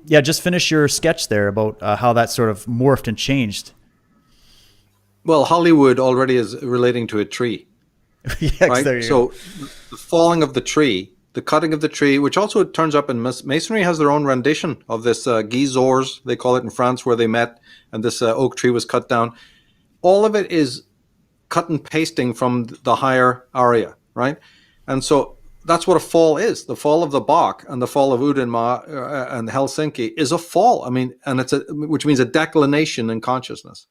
just finish your sketch there about how that sort of morphed and changed. Well, Hollywood already is relating to a tree. Yes, right? there you So go. the falling of the tree, the cutting of the tree, which also turns up in Masonry, has their own rendition of this Gisors, they call it in France, where they met, and this oak tree was cut down. All of it is cut and pasting from the higher aria, right? And so that's what a fall is. The fall of the BOCK and the fall of Udenma and Helsinki is a fall. I mean, and which means a declination in consciousness.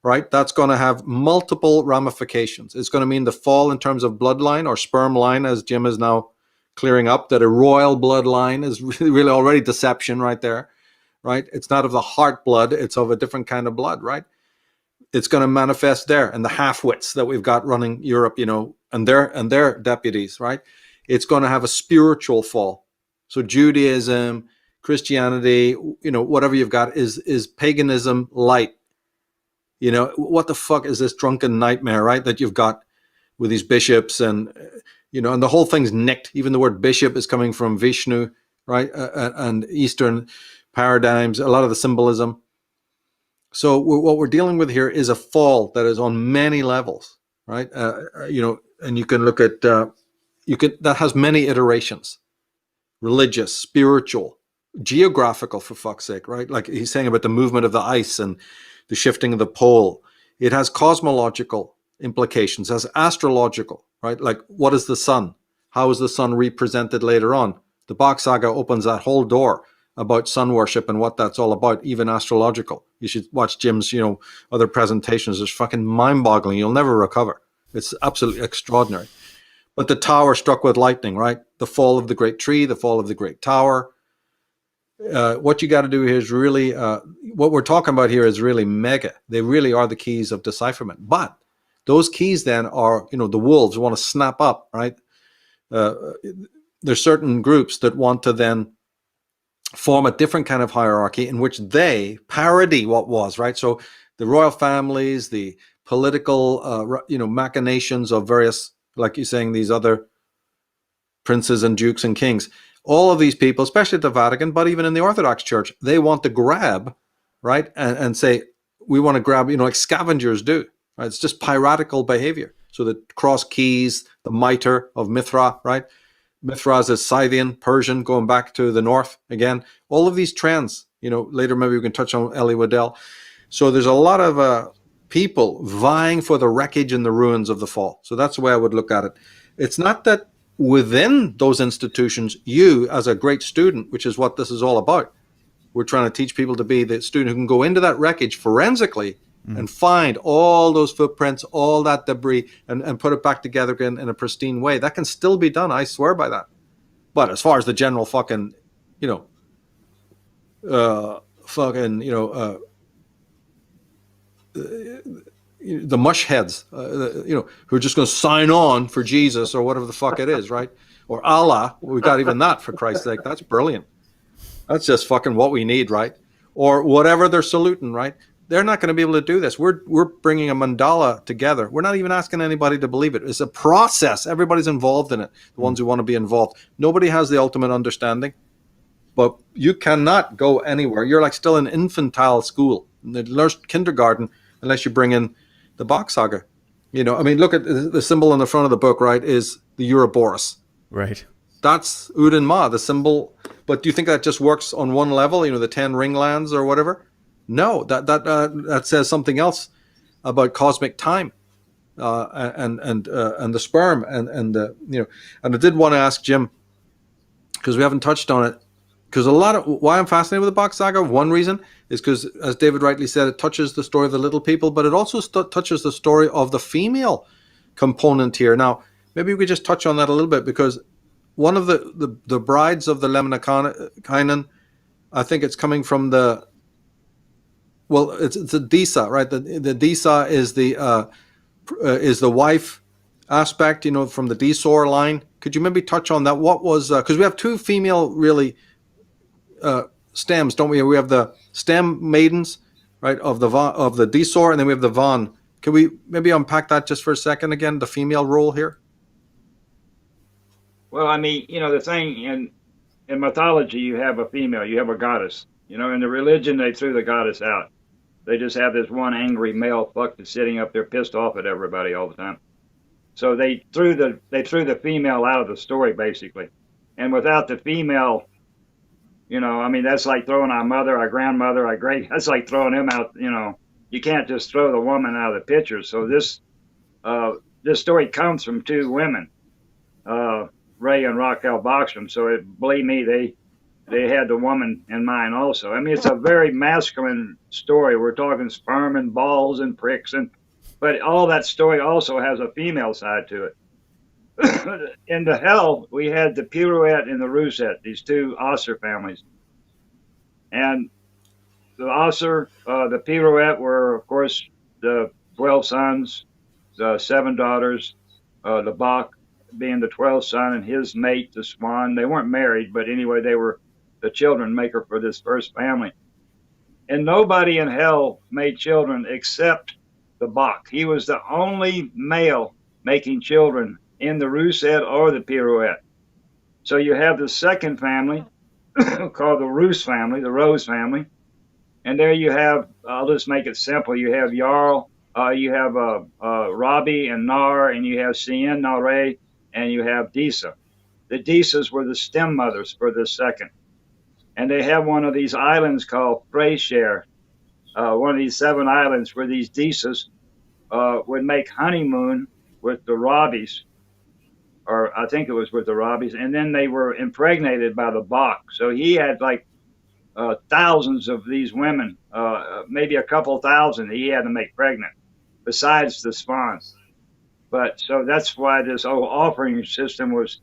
Right? That's going to have multiple ramifications. It's going to mean the fall in terms of bloodline or sperm line, as Jim is now clearing up, that a royal bloodline is really already deception right there, right? It's not of the heart blood. It's of a different kind of blood, right? It's going to manifest there. And the half-wits that we've got running Europe, and their deputies, right? It's going to have a spiritual fall. So Judaism, Christianity, whatever you've got is paganism light. What the fuck is this drunken nightmare, right? That you've got with these bishops and the whole thing's nicked. Even the word bishop is coming from Vishnu, right? And Eastern paradigms, a lot of the symbolism. So what we're dealing with here is a fall that is on many levels, right? And you can look at, that has many iterations: religious, spiritual, geographical, for fuck's sake, right? Like he's saying about the movement of the ice and the shifting of the pole. It has cosmological implications, has astrological, right? Like, what is the sun? How is the sun represented later on? The BOCK saga opens that whole door about sun worship and what that's all about, even astrological. You should watch Jim's, other presentations. It's fucking mind-boggling. You'll never recover. It's absolutely extraordinary. But the tower struck with lightning, right? The fall of the great tree, the fall of the great tower. what you got to do here is really, what we're talking about here is really mega. They really are the keys of decipherment. But those keys then are, the wolves want to snap up, right? There's certain groups that want to then form a different kind of hierarchy in which they parody what was, right? So the royal families, the political, machinations of various, like you're saying, these other princes and dukes and kings, all of these people, especially at the Vatican, but even in the Orthodox Church, they want to grab, right? And say, we want to grab, like scavengers do, right? It's just piratical behavior. So the cross keys, the mitre of Mithra, right? Mithras is Scythian, Persian, going back to the north again. All of these trends, later maybe we can touch on Elie Wiesel. So there's a lot of people vying for the wreckage and the ruins of the fall. So that's the way I would look at it. It's not that within those institutions, you as a great student, which is what this is all about, we're trying to teach people to be the student who can go into that wreckage forensically and find all those footprints, all that debris, and put it back together again in a pristine way. That can still be done. I swear by that. But as far as the general fucking, the mush heads, who are just going to sign on for Jesus or whatever the fuck it is, right? Or Allah. We got even that, for Christ's sake. That's brilliant. That's just fucking what we need, right? Or whatever they're saluting, right? They're not going to be able to do this. We're bringing a mandala together. We're not even asking anybody to believe it. It's a process. Everybody's involved in it, the ones who want to be involved. Nobody has the ultimate understanding. But you cannot go anywhere. You're like still in infantile school, kindergarten, unless you bring in the BOCK saga. Look at the symbol on the front of the book, right, is the Ouroboros. Right. That's Udin Ma, the symbol. But do you think that just works on one level, the 10 ringlands or whatever? No, that says something else about cosmic time and the sperm and I did want to ask Jim, because we haven't touched on it, because why I'm fascinated with the BOCK saga, one reason is because, as David rightly said, it touches the story of the little people, but it also touches the story of the female component here. Now, maybe we could just touch on that a little bit, because one of the brides of the Lemminkainen, I think it's coming from it's a Disa, right? The Disa is the wife aspect, from the Disor line. Could you maybe touch on that? What was, because we have two female really stems, don't we? We have the stem maidens, right, of the Disor, and then we have the Von. Can we maybe unpack that just for a second again, the female role here? Well, the thing in mythology, you have a female, you have a goddess. In the religion, they threw the goddess out. They just have this one angry male fuck that's sitting up there pissed off at everybody all the time. So they threw the female out of the story, basically. And without the female, that's like throwing our mother, our grandmother, our great, that's like throwing them out. You can't just throw the woman out of the picture. So this story comes from two women, Ray and Raquel Haggstrom. So believe me, they had the woman in mind also. It's a very masculine story. We're talking sperm and balls and pricks, but all that story also has a female side to it. In the hell, we had the Pirouette and the Roussette, these two Osser families. And the Osser, the Pirouette were, of course, the 12 sons, the 7 daughters, the BOCK being the 12th son and his mate, the Swan. They weren't married, but anyway, they were the children maker for this first family. And nobody in hell made children except the BOCK. He was the only male making children in the Roussette or the Pirouette. So you have the second family called the Roos family, the Rose family. And there you have, I'll just make it simple. You have Jarl, you have Robbie and Nar, and you have Cien, Nare, and you have Disa. The Disas were the stem mothers for the second. And they have one of these islands called Freyshare, one of these 7 islands where these Disas would make honeymoon with the Robbies, or I think it was with the Robbies, and then they were impregnated by the BOCK. So he had like thousands of these women, maybe a couple thousand he had to make pregnant, besides the spawns. But so that's why this whole offering system was,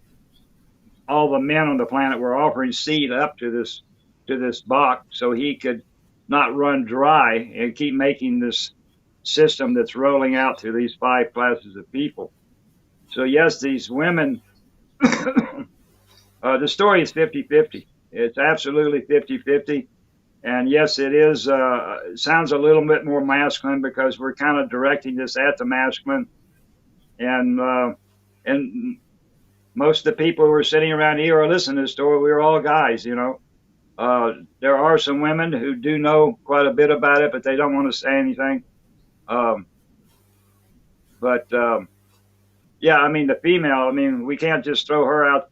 all the men on the planet were offering seed up to to this BOCK so he could not run dry and keep making this system that's rolling out to these 5 classes of people. So yes, these women, the story is 50-50. It's absolutely 50-50. And yes, it is, sounds a little bit more masculine because we're kind of directing this at the masculine. And most of the people who are sitting around here or listening to the story, we're all guys, you know. There are some women who do know quite a bit about it, but they don't want to say anything. Yeah, I mean, the female, I mean, we can't just throw her out.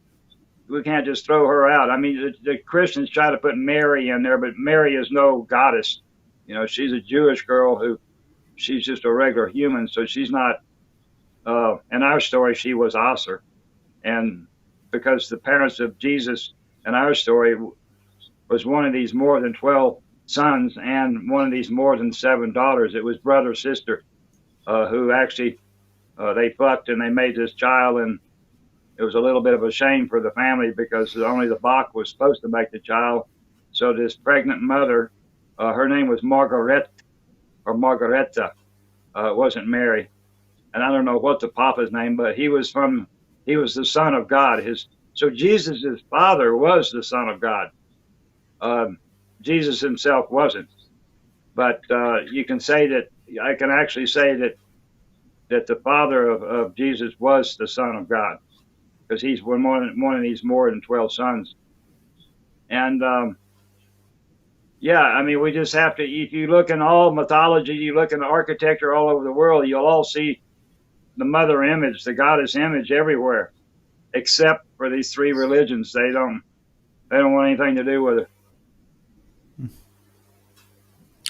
We can't just throw her out. I mean, the Christians try to put Mary in there, but Mary is no goddess. You know, she's a Jewish girl she's just a regular human. So she's not, in our story, she was Aser. And because the parents of Jesus in our story was one of these more than 12 sons and one of these more than 7 daughters. It was brother, sister, who actually, they fucked and they made this child, and it was a little bit of a shame for the family because only the BOCK was supposed to make the child. So this pregnant mother, her name was Margaret or Margareta. It wasn't Mary. And I don't know what the papa's name, but he was the son of God. So Jesus' father was the son of God. Jesus himself wasn't. But you can say that, I can actually say that the father of Jesus was the son of God, because he's one of these more than 12 sons. And yeah, I mean, we just have to, if you look in all mythology, you look in the architecture all over the world, you'll all see the mother image, the goddess image everywhere, except for these 3 religions. They don't want anything to do with it.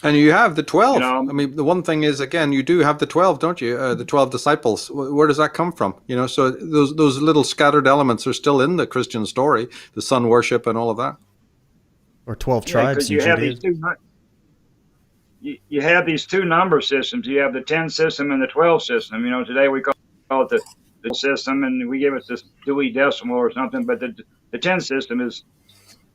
And you have the 12. You know, I mean, the one thing is, again, you do have the 12, don't you? The 12 disciples. Where does that come from? You know, so those little scattered elements are still in the Christian story, the sun worship and all of that. Or 12 tribes in you have Judaism. you have these 2 number systems. You have the 10 system and the 12 system. You know, today we call it the system, and we give it this Dewey Decimal or something. But the 10 system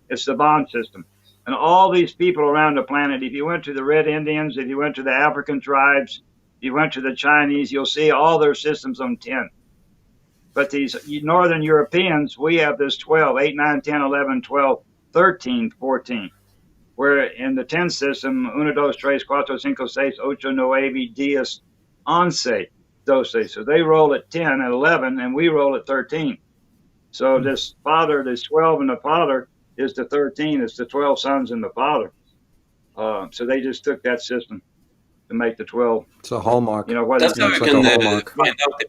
it's the bond system. And all these people around the planet, if you went to the Red Indians, if you went to the African tribes, if you went to the Chinese, you'll see all their systems on 10. But these Northern Europeans, we have this 12, 8, 9, 10, 11, 12, 13, 14. Where in the 10 system, 1, 2, 3, 4, 5, 6, 8, 9, 10, 11, 12. So they roll at 10 and 11, and we roll at 13. So this 12 and the father is the 13. It's the 12 sons and the father. So they just took that system to make the 12. It's a hallmark. You know what? That's how you like can a hallmark. find out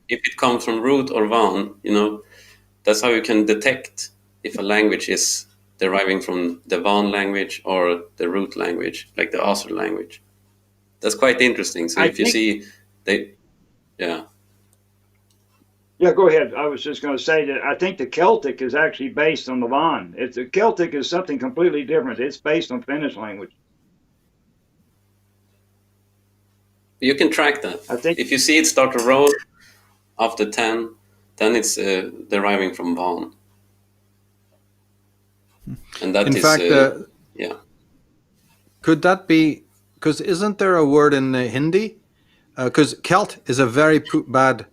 if it comes from root or van. You know, that's how you can detect if a language is deriving from the van language or the root language, like the Aser language. That's quite interesting. So you see, yeah. Yeah, go ahead. I was just going to say that I think the Celtic is actually based on the Van. The Celtic is something completely different. It's based on Finnish language. You can track that. I think if you see it start to roll after 10, then it's deriving from Van. And that in is, fact, yeah. Could that be, because isn't there a word in Hindi? Because Celt is a very bad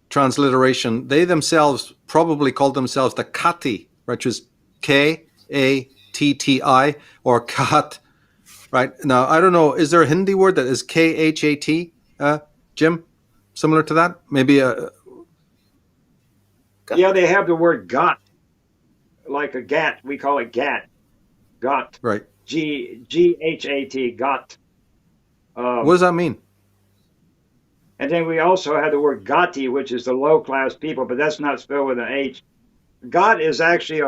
transliteration. They themselves probably called themselves the Kati, which is K-A-T-T-I, or Kat, right? Now, I don't know, is there a Hindi word that is K-H-A-T, Jim? Similar to that? Maybe a... Yeah, they have the word got, like a gat. We call it gat. Got. Right. G-H-A-T, got. What does that mean? And then we also have the word Gati, which is the low-class people, but that's not spelled with an H. Got is actually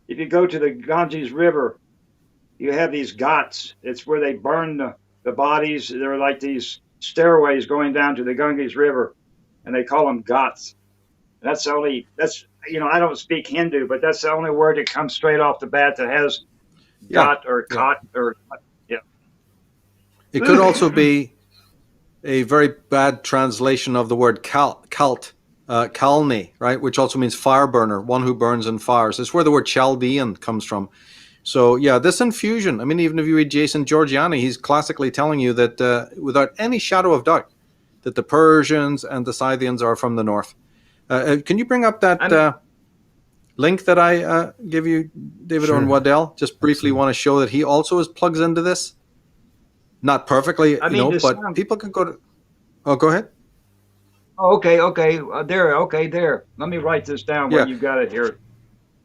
if you go to the Ganges River, you have these ghats. It's where they burn the bodies. They're like these stairways going down to the Ganges River, and they call them ghats. I don't speak Hindu, but that's the only word that comes straight off the bat that has got or cot or, yeah. It could also be a very bad translation of the word Kalni, right? Which also means fire burner, one who burns in fires. It's where the word Chaldean comes from. So yeah, this infusion, I mean, even if you read Jason Giorgiani, he's classically telling you that without any shadow of doubt, that the Persians and the Scythians are from the north. Can you bring up that link that I give you, David, Sure. on Waddell? Just briefly want to show that he also plugs into this. Not perfectly, but people can go to... Oh, go ahead. Oh, okay. There. Let me write this down where you got it here.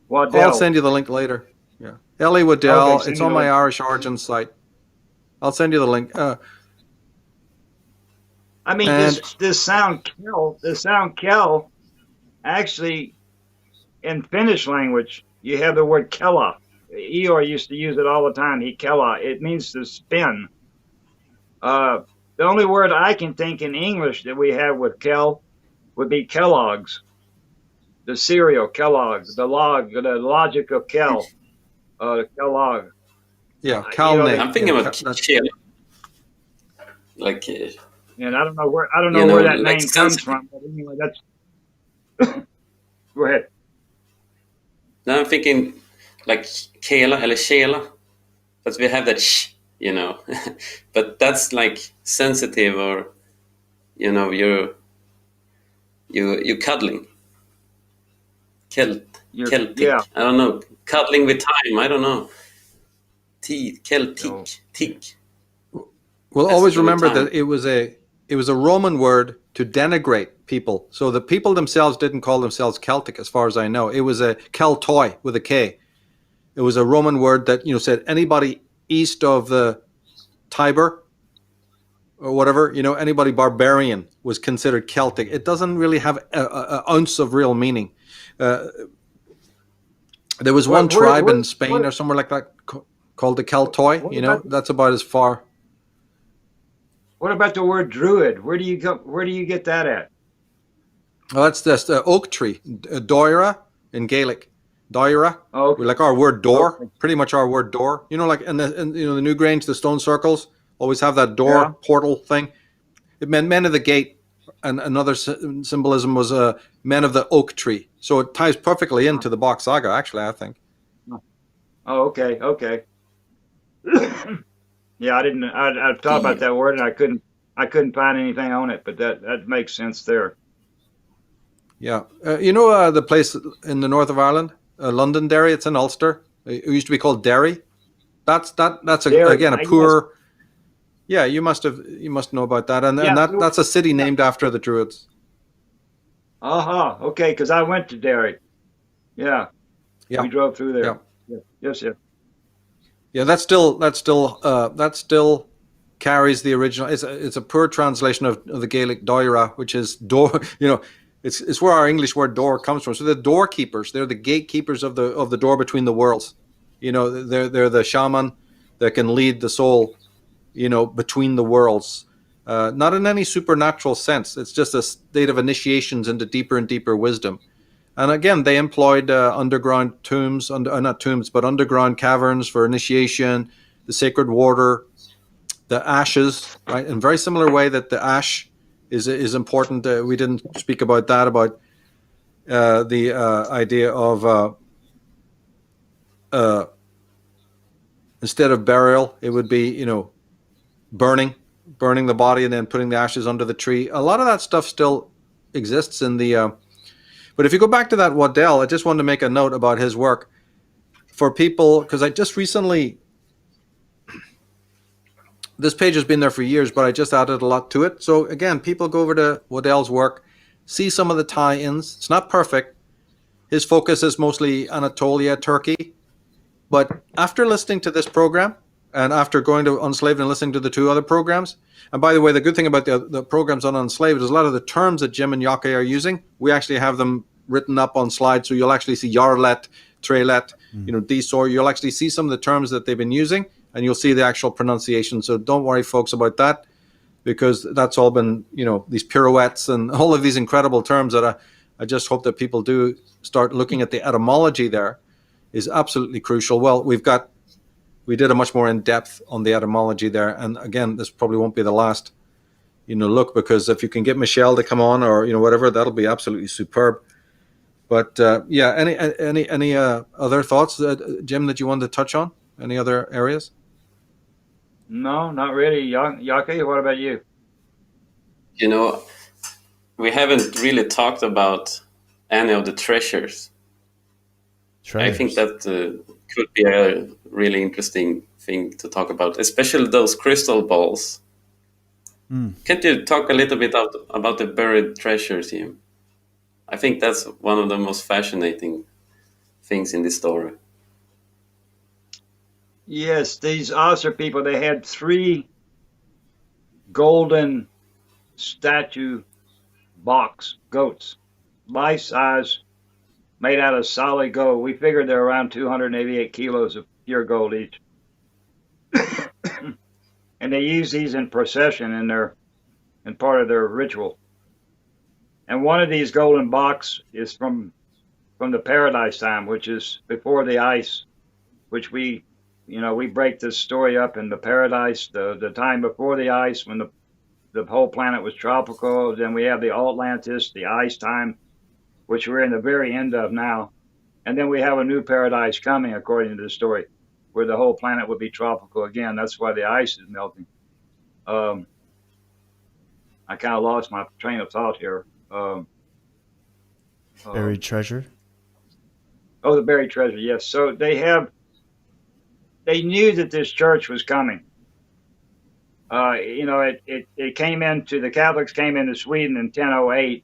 Waddell. I'll send you the link later. Yeah. Ellie Waddell. Okay, it's on my Irish Origins site. I'll send you the link. I mean, this sound kel, actually, in Finnish language, you have the word kela. Eeyore used to use it all the time. He kela. It means to spin. The only word I can think in English that we have with kel would be Kellogg's. The cereal, Kellogg's. The logic of kel. Kellogg. Yeah, Cal. I'm thinking about Kela. Like... and I don't know where that name comes from. But anyway, that's... Go ahead. Now I'm thinking like Kela eller Kela, but we have that sh, but that's like sensitive, or you're cuddling. Celtic. Yeah. I don't know. Cuddling with time. I don't know. Celtic. Tick. Well, always remember that it was a Roman word to denigrate people. So the people themselves didn't call themselves Celtic, as far as I know. It was a Keltoi with a K. It was a Roman word that said anybody east of the Tiber or whatever, anybody barbarian was considered Celtic. It doesn't really have an ounce of real meaning. There was one tribe in Spain or somewhere like that called the Keltoi. That's about as far. What about the word druid? Where do you get that at? Well, that's just oak tree, doira in Gaelic. Doira. Oh, okay. Like our word door, pretty much our word door. Like in the Newgrange, the stone circles always have that door portal thing. It meant men of the gate, and another symbolism was men of the oak tree. So it ties perfectly into the BOCK saga, actually, I think. Oh, okay. Yeah, I thought about that word and I couldn't find anything on it, but that makes sense there. Yeah, the place in the north of Ireland, Londonderry. It's in Ulster. It used to be called Derry. That's Derry, again a poor. Yeah, you must know about that, and that's a city named after the Druids. Okay, because I went to Derry. Yeah, we drove through there. Yeah. Yes. Yeah, that still carries the original. It's a poor translation of the Gaelic doira, which is door. It's where our English word door comes from. So the doorkeepers, they're the gatekeepers of the door between the worlds. They're the shaman that can lead the soul, between the worlds. Not in any supernatural sense. It's just a state of initiations into deeper and deeper wisdom. And again, they employed underground tombs, not tombs, but underground caverns for initiation, the sacred water, the ashes, right? In a very similar way that the ash is important. We didn't speak about that, about the idea of instead of burial, it would be, burning the body and then putting the ashes under the tree. A lot of that stuff still exists in the... But if you go back to that Waddell, I just wanted to make a note about his work for people, because I just recently, this page has been there for years, but I just added a lot to it. So again, people go over to Waddell's work, see some of the tie-ins. It's not perfect. His focus is mostly Anatolia, Turkey. But after listening to this program, and after going to Unslaved and listening to the two other programs, and by the way, the good thing about the programs on Unslaved is a lot of the terms that Jim and Jocke are using, we actually have them written up on slides, so you'll actually see Yarlet, Trelet, Desor. You'll actually see some of the terms that they've been using, and you'll see the actual pronunciation. So don't worry, folks, about that, because that's all been, these pirouettes and all of these incredible terms that I just hope that people do start looking at the etymology there is absolutely crucial. Well, we did a much more in-depth on the etymology there. And again, this probably won't be the last, look, because if you can get Michelle to come on or, whatever, that'll be absolutely superb. But yeah, any other thoughts, Jim, that you wanted to touch on? Any other areas? No, not really. Jocke, what about you? You know, we haven't really talked about any of the treasures. I think Treasures. that could be a really interesting thing to talk about, especially those crystal balls. Mm. Can't you talk a little bit about the buried treasures, Jim? I think that's one of the most fascinating things in this story. Yes, these Asur people, they had 3 golden statue goats, life size, made out of solid gold. We figured they're around 288 kilos of pure gold each. And they use these in procession in part of their ritual. And one of these golden box is from the paradise time, which is before the ice, which we break this story up in the paradise, the time before the ice, when the whole planet was tropical. Then we have the Atlantis, the ice time, which we're in the very end of now. And then we have a new paradise coming, according to the story, where the whole planet would be tropical again. That's why the ice is melting. I kind of lost my train of thought here. Buried treasure. Oh, the buried treasure, yes. So they knew that this church was coming. It came into, the Catholics came into Sweden in 1008,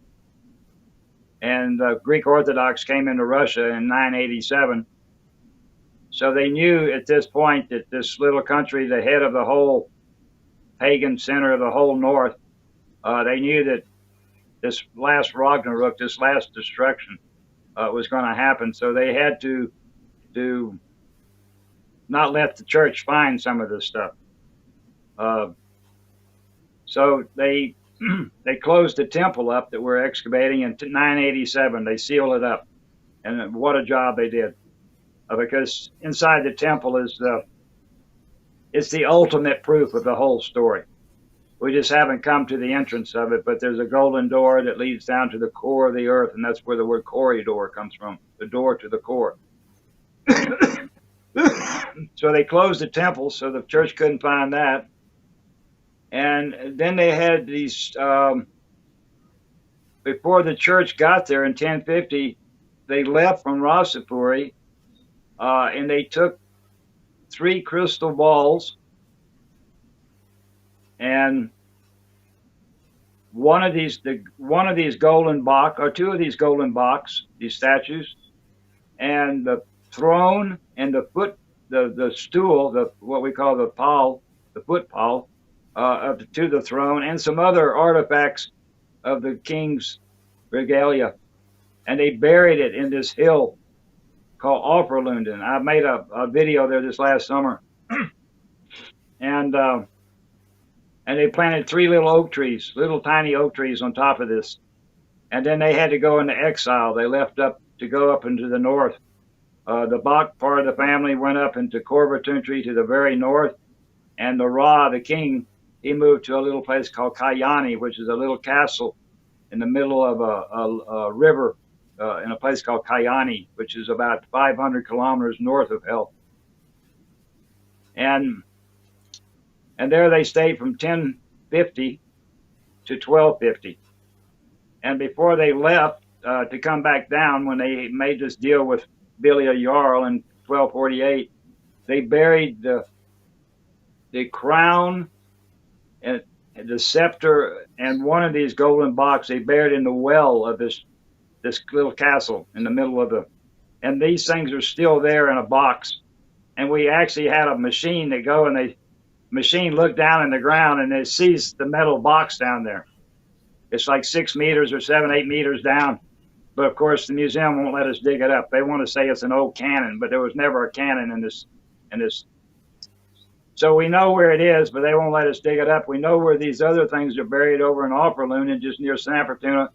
and the Greek Orthodox came into Russia in 987. So they knew at this point that this little country, the head of the whole pagan center of the whole north, they knew that this last Ragnarok, this last destruction, was going to happen. So they had to not let the church find some of this stuff. So they closed the temple up that we're excavating in 987. They sealed it up, and what a job they did! Because inside the temple is the ultimate proof of the whole story. We just haven't come to the entrance of it, but there's a golden door that leads down to the core of the earth, and that's where the word corridor comes from, the door to the core. So they closed the temple so the church couldn't find that. And then they had these, before the church got there in 1050, they left from Rasapuri, and they took 3 crystal balls, and one of these golden box, or 2 of these golden box, these statues, and the throne and the stool, what we call the pall, the foot pall, to the throne, and some other artifacts of the king's regalia, and they buried it in this hill called Offerlunden. I made a video there this last summer, and they planted 3 little tiny oak trees on top of this, and then they had to go into exile. They left to go up into the north. The BOCK part of the family went up into Korvatountry to the very north, and the Ra, the king, he moved to a little place called Kayani, which is a little castle in the middle of a river, in a place called Kayani, which is about 500 kilometers north of Hell. And there they stayed from 1050 to 1250. And before they left to come back down, when they made this deal with Billy Jarl in 1248, they buried the crown and the scepter and one of these golden box. They buried in the well of this little castle in the middle of and these things are still there in a box. And we actually had a machine that go, and the machine looked down in the ground, and it sees the metal box down there. It's like 6 meters or 7, 8 meters down. But of course, the museum won't let us dig it up. They want to say it's an old cannon, but there was never a cannon in this. So we know where it is, but they won't let us dig it up. We know where these other things are buried over in Offerlunden, just near San Fortuna,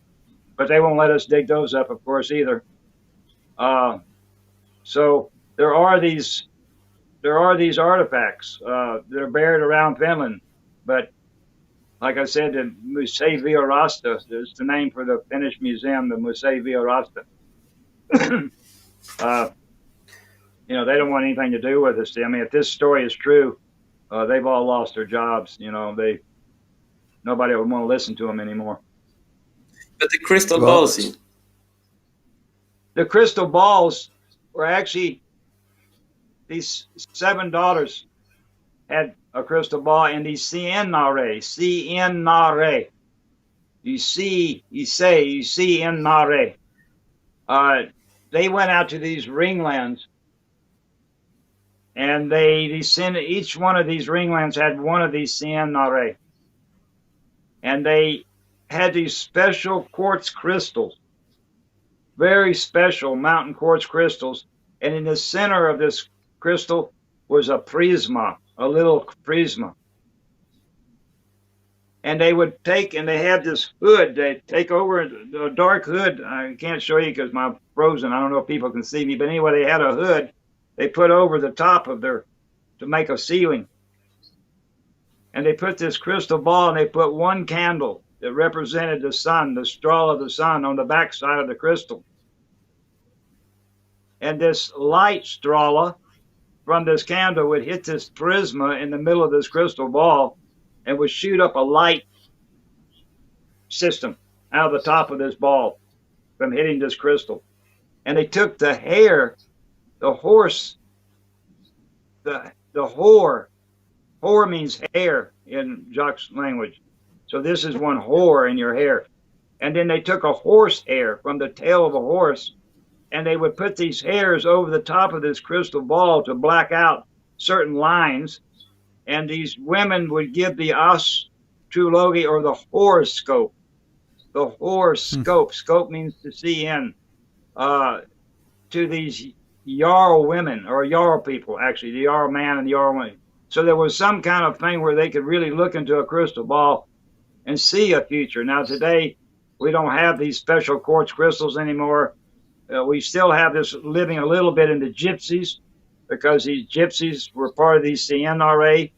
but they won't let us dig those up, of course, either. So there are these artifacts that are buried around Finland, but like I said, the Musei Virasta is the name for the Finnish museum, the Musei Virasta. They don't want anything to do with us. I mean, if this story is true, they've all lost their jobs. Nobody would want to listen to them anymore. But the crystal Well, balls, The crystal balls were actually, these 7 daughters had a crystal ball, and these Ciennare. You see Ciennare. They went out to these ringlands, and they descended. Each one of these ringlands had one of these Ciennare, and they had these special quartz crystals, very special mountain quartz crystals. And in the center of this crystal was a prisma, a little prisma. And they would take, and they had this hood, they take over a dark hood. I can't show you because I'm frozen. I don't know if people can see me, but anyway, they had a hood they put over the top of to make a ceiling. And they put this crystal ball, and they put one candle that represented the sun, the straw of the sun, on the back side of the crystal. And this light straw from this candle would hit this prisma in the middle of this crystal ball and would shoot up a light system out of the top of this ball from hitting this crystal. And they took the hair, the horse, the whore. Whore means hair in Jocke's language. So this is one whore in your hair. And then they took a horse hair from the tail of a horse, and they would put these hairs over the top of this crystal ball to black out certain lines. And these women would give the astrology, or the horoscope. The horoscope. Scope means to see in. To these Jarl women, or Jarl people, actually, the Jarl man and the Jarl woman. So there was some kind of thing where they could really look into a crystal ball and see a future. Now today, we don't have these special quartz crystals anymore. We still have this living a little bit in the gypsies, because these gypsies were part of these Ciennare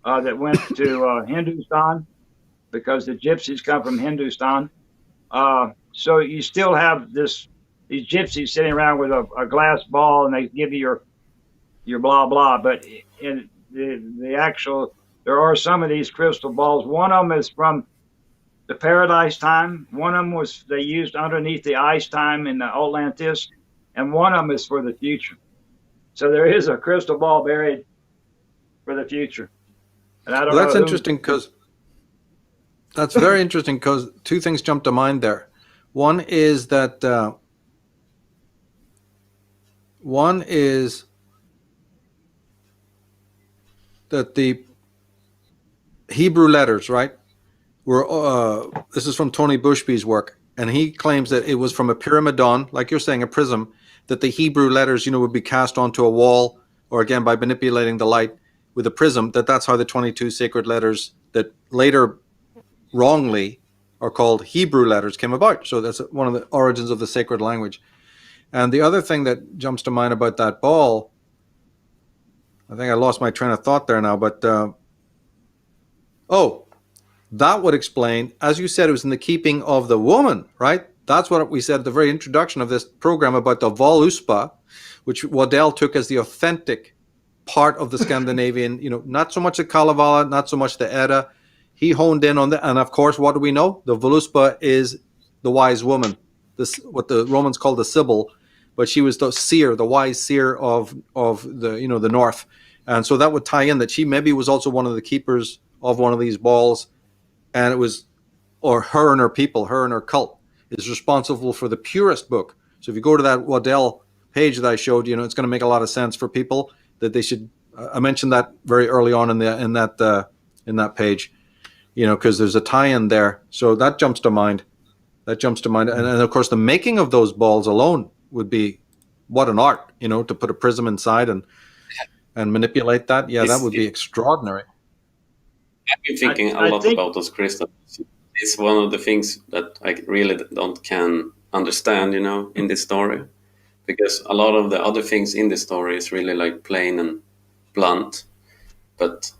that went to Hindustan, because the gypsies come from Hindustan. So you still have these gypsies sitting around with a glass ball, and they give you your blah blah. But in the actual, there are some of these crystal balls. One of them is from the Paradise time. One of them they used underneath the ice time in the Atlantis, and one of them is for the future. So there is a crystal ball buried for the future. And I don't know. That's interesting, because that's very interesting, because two things jump to mind there. One is that the Hebrew letters, right, were this is from Tony Bushby's work, and he claims that it was from a pyramidon, like you're saying, a prism, that the Hebrew letters, would be cast onto a wall, or again by manipulating the light with a prism. That's how the 22 sacred letters that later wrongly are called Hebrew letters came about. So that's one of the origins of the sacred language. And the other thing that jumps to mind about that ball, I think I lost my train of thought there now, but that would explain, as you said, it was in the keeping of the woman, right? That's what we said at the very introduction of this program about the Voluspa, which Waddell took as the authentic part of the Scandinavian, not so much the Kalevala, not so much the Edda. He honed in on that. And of course, what do we know? The Voluspa is the wise woman, what the Romans called the Sibyl, but she was the seer, the wise seer of the, the North. And so that would tie in that she maybe was also one of the keepers of one of these balls. And it was, or her and her people, her and her cult is responsible for the purest book. So if you go to that Waddell page that I showed, it's going to make a lot of sense for people that they should. I mentioned that very early on in that page, because there's a tie-in there. So that jumps to mind. And of course, the making of those balls alone would be what an art, to put a prism inside and manipulate that. Yeah, that would be extraordinary. I've been thinking a lot about those crystals. It's one of the things that I really can understand, in this story, because a lot of the other things in the story is really like plain and blunt. But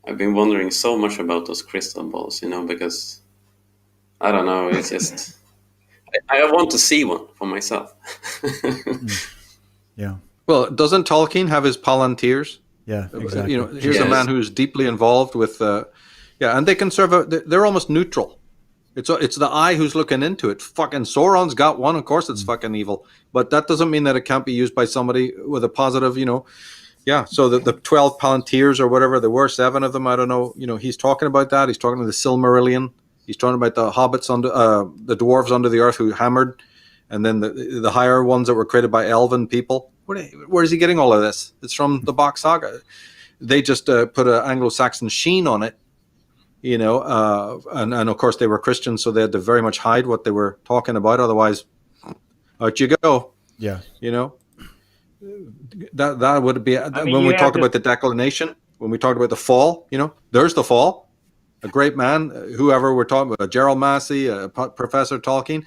I've been wondering so much about those crystal balls, because I don't know, it's just I want to see one for myself. Yeah. Well, doesn't Tolkien have his Palantirs? Yeah, exactly. You know, here's a Yes. man who's deeply involved with, yeah, and they can serve. They're almost neutral. It's the eye who's looking into it. Fucking Sauron's got one. Of course, it's fucking evil, but that doesn't mean that it can't be used by somebody with a positive. You know, yeah. So the 12 Palantirs or whatever there were, 7 of them. I don't know. You know, he's talking about that. He's talking about the Silmarillion. He's talking about the hobbits under the dwarves under the earth who hammered, and then the higher ones that were created by elven people. Where is he getting all of this? It's from the BOCK saga. They just put an Anglo-Saxon sheen on it, you know, and of course they were Christians, so they had to very much hide what they were talking about. Otherwise, out you go. Yeah. You know, that would be when we talked about the declination, when we talked about the fall. You know, there's the fall. A great man, whoever we're talking about, Gerald Massey, Professor Tolkien,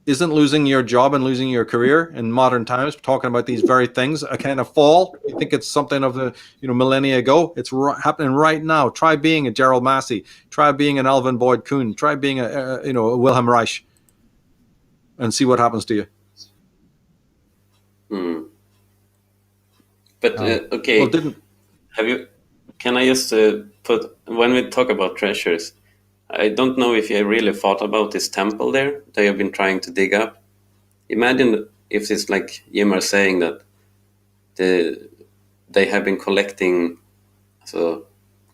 isn't losing your job and losing your career in modern times, talking about these very things, a kind of fall. You think it's something of the, you know, millennia ago. It's happening right now. Try being a Gerald Massey. Try being an Alvin Boyd Kuhn. Try being a Wilhelm Reich, and see what happens to you. But okay, Well, can I just put, when we talk about treasures, I don't know if you really thought about this temple there they have been trying to dig up. Imagine if it's like Jim are saying that they have been collecting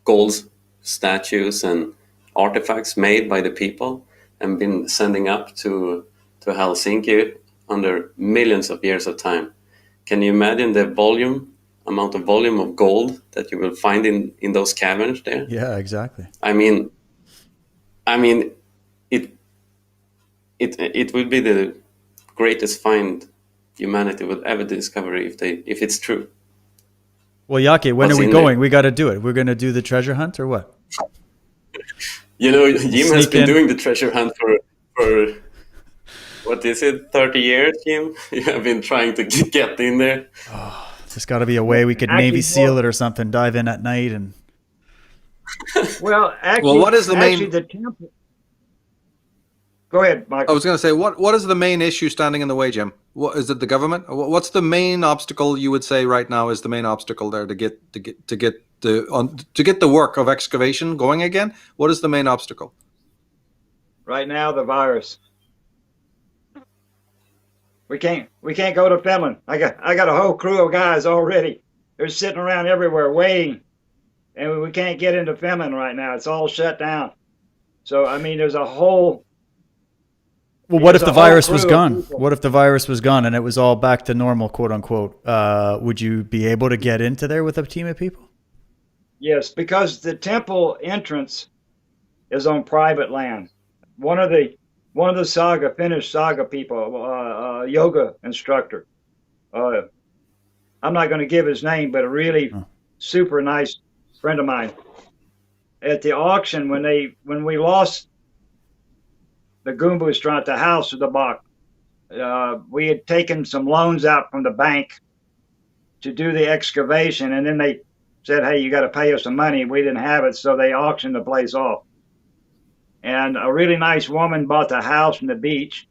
gold statues and artifacts made by the people and been sending up to Helsinki under millions of years of time. Can you imagine the amount of volume of gold that you will find in those caverns there? Yeah, exactly. I mean, it will be the greatest find humanity will ever discover if it's true. Well, Jocke, when What's are we in going? there? We got to do it. We're going to do the treasure hunt or what? You know, Jim has Sneak been in. doing the treasure hunt for what is it, 30 years, Jim? You have been trying to get in there. There's got to be a way we could Actually, Navy SEAL it or something, dive in at night and... Well, actually, what is the actually main- the temple? Go ahead, I Michael. was going to say, what is the main issue standing in the way, Jim? What is it? The government? What's the main obstacle you would say right now is the main obstacle there to get the work of excavation going again? What is the main obstacle? Right now, the virus. We can't go to Finland. I got a whole crew of guys already. They're sitting around everywhere waiting, and we can't get into Finland right now. It's all shut down. So I mean, there's a whole. Well, what if There's the a whole virus was crew of gone? people. What if the virus was gone and it was all back to normal, quote unquote? Would you be able to get into there with a team of people? Yes, because the temple entrance is on private land. One of the Finnish saga people, yoga instructor. I'm not going to give his name, but a really super nice friend of mine. At the auction, when we lost the Goombustranta house of the BOCK, we had taken some loans out from the bank to do the excavation, and then they said, "Hey, you got to pay us some money." We didn't have it, so they auctioned the place off. And a really nice woman bought the house from the beach.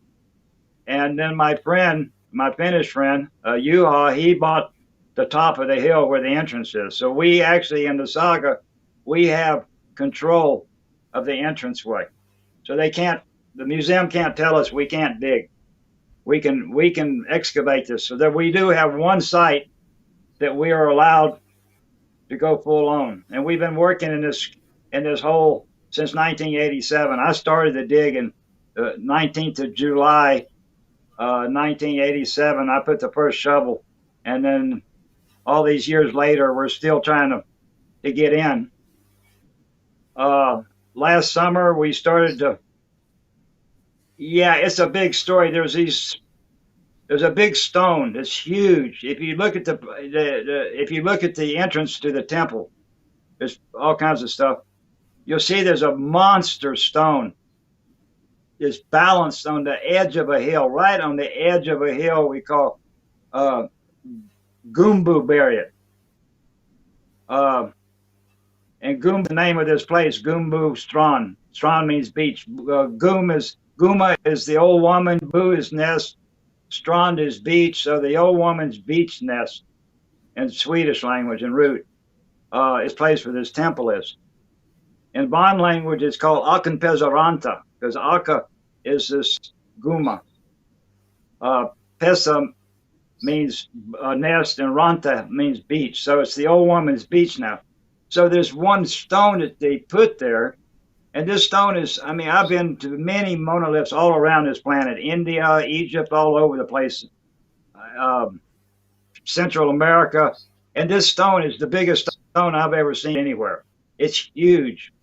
And then my Finnish friend, Juha, he bought the top of the hill where the entrance is. So we actually, in the saga, we have control of the entranceway. So the museum can't tell us we can't dig. We can excavate this. So that we do have one site that we are allowed to go full on. And we've been working in this hole since 1987. I started the dig in 19th of July, 1987. I put the first shovel, and then all these years later, we're still trying to get in. Last summer, we started to. Yeah, it's a big story. There's a big stone that's huge. If you look at the entrance to the temple, there's all kinds of stuff. You'll see there's a monster stone. It's balanced on the edge of a hill, right on the edge of a hill we call Goombu Barrier. And Goombu, the name of this place, Goombu Strand, Strand means beach. Guma is the old woman. Bu is nest. Strand is beach. So the old woman's beach nest in Swedish language and root is place where this temple is. In Bond language, it's called Akenpesaranta because Aka is this Guma. Pesa means nest and Ranta means beach. So it's the old woman's beach now. So there's one stone that they put there. And this stone is, I mean, I've been to many monoliths all around this planet, India, Egypt, all over the place, Central America. And this stone is the biggest stone I've ever seen anywhere. It's huge.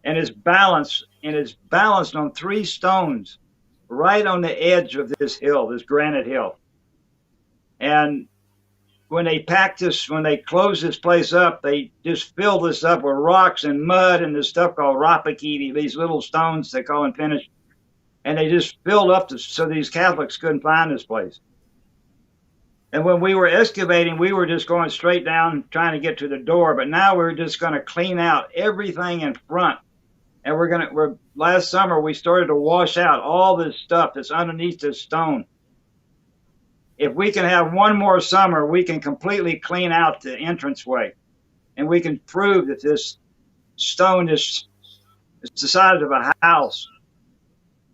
And it's balanced on 3 stones right on the edge of this hill, this granite hill. And when they closed this place up, they just filled this up with rocks and mud and this stuff called rapakiri, these little stones they call in Finnish. And they just filled up so these Catholics couldn't find this place. And when we were excavating, we were just going straight down trying to get to the door. But now we're just going to clean out everything in front. And last summer, we started to wash out all this stuff that's underneath this stone. If we can have one more summer, we can completely clean out the entranceway. And we can prove that this stone is the size of a house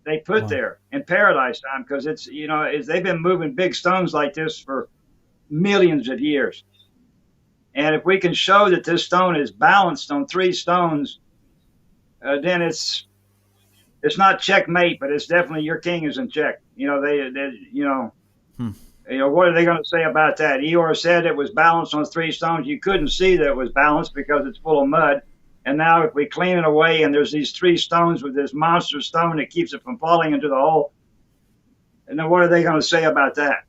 they put there in paradise time, because they've been moving big stones like this for millions of years. And if we can show that this stone is balanced on 3 stones, then it's not checkmate, but it's definitely your king is in check. What are they going to say about that? Eeyore said it was balanced on 3 stones. You couldn't see that it was balanced because it's full of mud. And now if we clean it away and there's these 3 stones with this monster stone that keeps it from falling into the hole, and then what are they going to say about that?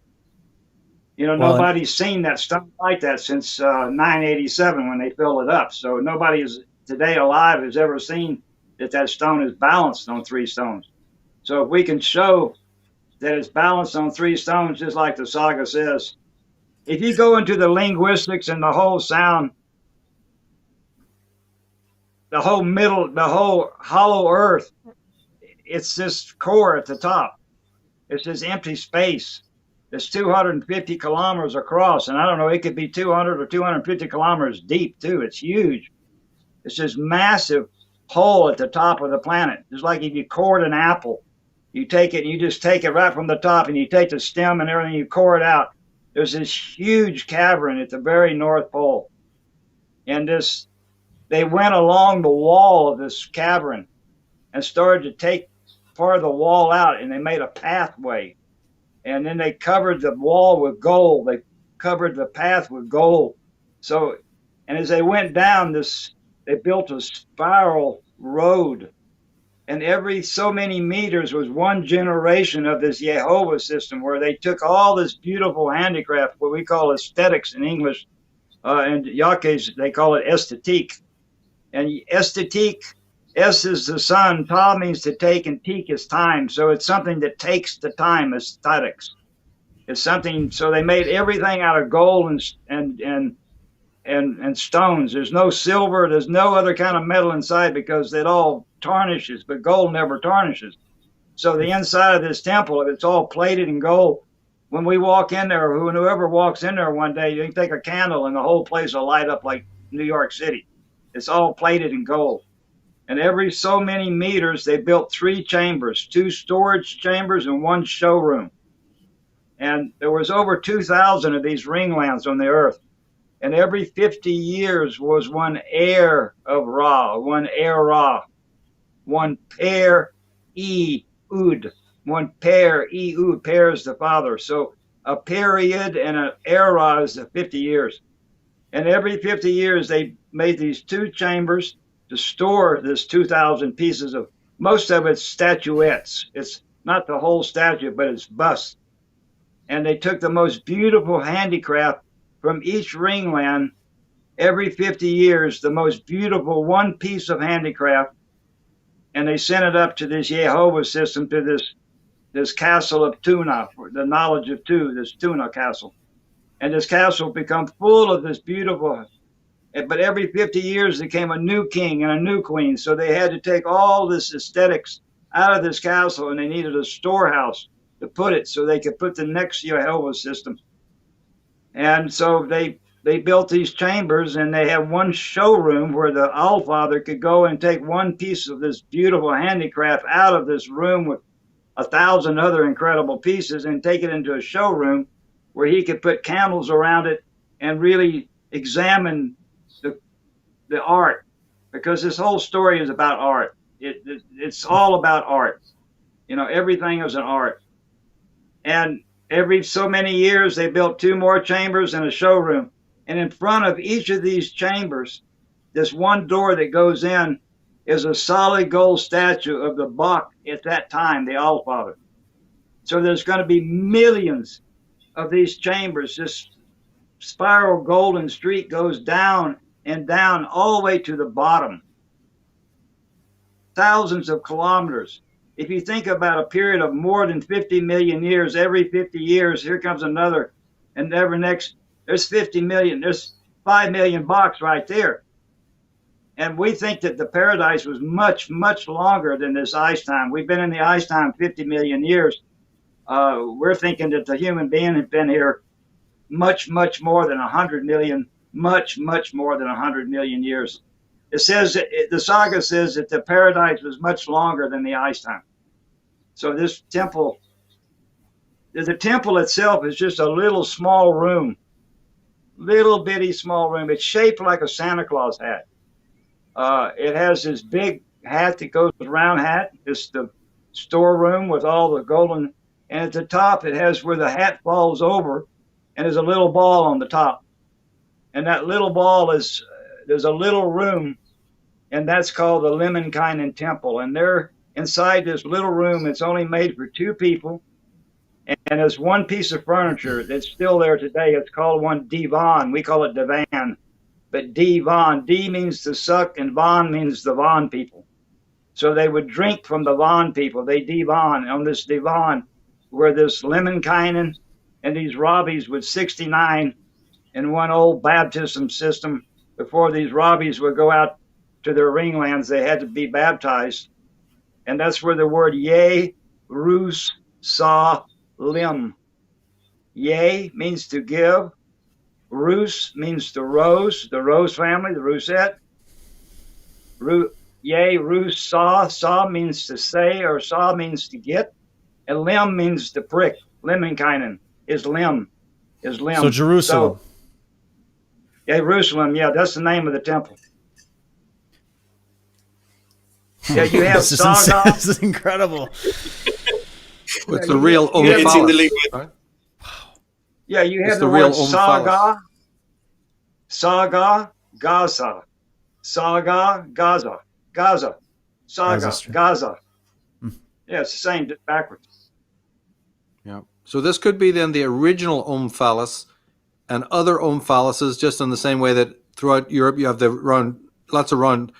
Nobody's seen that stone like that since 987 when they filled it up. So nobody is today alive has ever seen that stone is balanced on 3 stones. So if we can show that it's balanced on 3 stones, just like the saga says, if you go into the linguistics and the whole sound, the whole middle, the whole hollow earth, it's this core at the top. It's this empty space. It's 250 kilometers across, and I don't know, it could be 200 or 250 kilometers deep too. It's huge. It's this massive hole at the top of the planet. It's like if you cored an apple. You take it, and you just take it right from the top, and you take the stem and everything, you core it out. There's this huge cavern at the very North Pole. And they went along the wall of this cavern and started to take part of the wall out, and they made a pathway. And then they covered the wall with gold. They covered the path with gold. So, and as they went down they built a spiral road. And every so many meters was one generation of this Jehovah system, where they took all this beautiful handicraft, what we call aesthetics in English, and Jocke, they call it esthétique. And esthétique, S is the sun, Ta means to take, and teak is time. So it's something that takes the time, aesthetics. It's something, so they made everything out of gold and stones. There's no silver, there's no other kind of metal inside because it all tarnishes, but gold never tarnishes. So the inside of this temple, it's all plated in gold. When we walk in there, whoever walks in there one day, you can take a candle and the whole place will light up like New York City. It's all plated in gold. And every so many meters, they built 3 chambers, 2 storage chambers and 1 showroom. And there was over 2,000 of these ringlands on the earth. And every 50 years was one heir of Ra, one heir Ra, one pair E-ud, one pair E-ud, pair is the father. So a period and an era is the 50 years. And every 50 years, they made these 2 chambers to store this 2,000 pieces of, most of it's statuettes. It's not the whole statue, but it's busts. And they took the most beautiful handicraft from each ringland every 50 years, the most beautiful one piece of handicraft, and they sent it up to this Jehovah system, to this castle of Tuna, the knowledge of two, this Tuna castle. And this castle become full of this beautiful but every 50 years there came a new king and a new queen. So they had to take all this aesthetics out of this castle, and they needed a storehouse to put it so they could put the next Jehovah system. And so they built these chambers, and they had one showroom where the Allfather could go and take one piece of this beautiful handicraft out of this room with 1,000 other incredible pieces and take it into a showroom where he could put candles around it and really examine the art, because this whole story is about art. It's all about art. You know, everything is an art. And every so many years, they built 2 more chambers and a showroom. And in front of each of these chambers, this one door that goes in is a solid gold statue of the BOCK at that time, the Allfather. So there's going to be millions of these chambers. This spiral golden street goes down and down all the way to the bottom. Thousands of kilometers. If you think about a period of more than 50 million years, every 50 years, here comes another, and every next, there's 50 million, there's 5 million BOCKs right there. And we think that the paradise was much, much longer than this ice time. We've been in the ice time 50 million years. We're thinking that the human being has been here much, much more than 100 million, much, much more than 100 million years. It says, the saga says that the paradise was much longer than the ice time. So this temple, the temple itself is just a little small room, little bitty small room. It's shaped like a Santa Claus hat. It has this big hat that goes around hat. It's the storeroom with all the golden, and at the top it has where the hat falls over, and there's a little ball on the top. And that little ball is, there's a little room, and that's called the Lemminkainen Temple. And they're inside this little room. It's only made for 2 people. And there's one piece of furniture that's still there today. It's called one divan. We call it divan. But divan, D means to suck, and van means the Van people. So they would drink from the Van people. They divan on this divan where this Lemminkainen and these Robbies with 69 in one old baptism system. Before these Robbies would go out to their ringlands, they had to be baptized. And that's where the word Ye, Rus, Sa, Lim. Ye means to give. Rus means the rose family, the Rusette. Ye, Rus, Sa means to say, or Sa means to get. And Lim means to prick. Lemminkainen is limb. So Jerusalem. So, yeah, Jerusalem, yeah, that's the name of the temple. Yeah, you have Saga. This is incredible. It's the real It's in the Omphalos, liquid. right? Yeah, you have It's the the real word Saga, Omphalos. Saga, Gaza, Saga, Gaza, Gaza, Saga, Gaza Strip. Gaza. Yeah, it's the same backwards. Yeah. So this could be then the original Omphalos and other Omphaloses, just in the same way that throughout Europe you have lots of round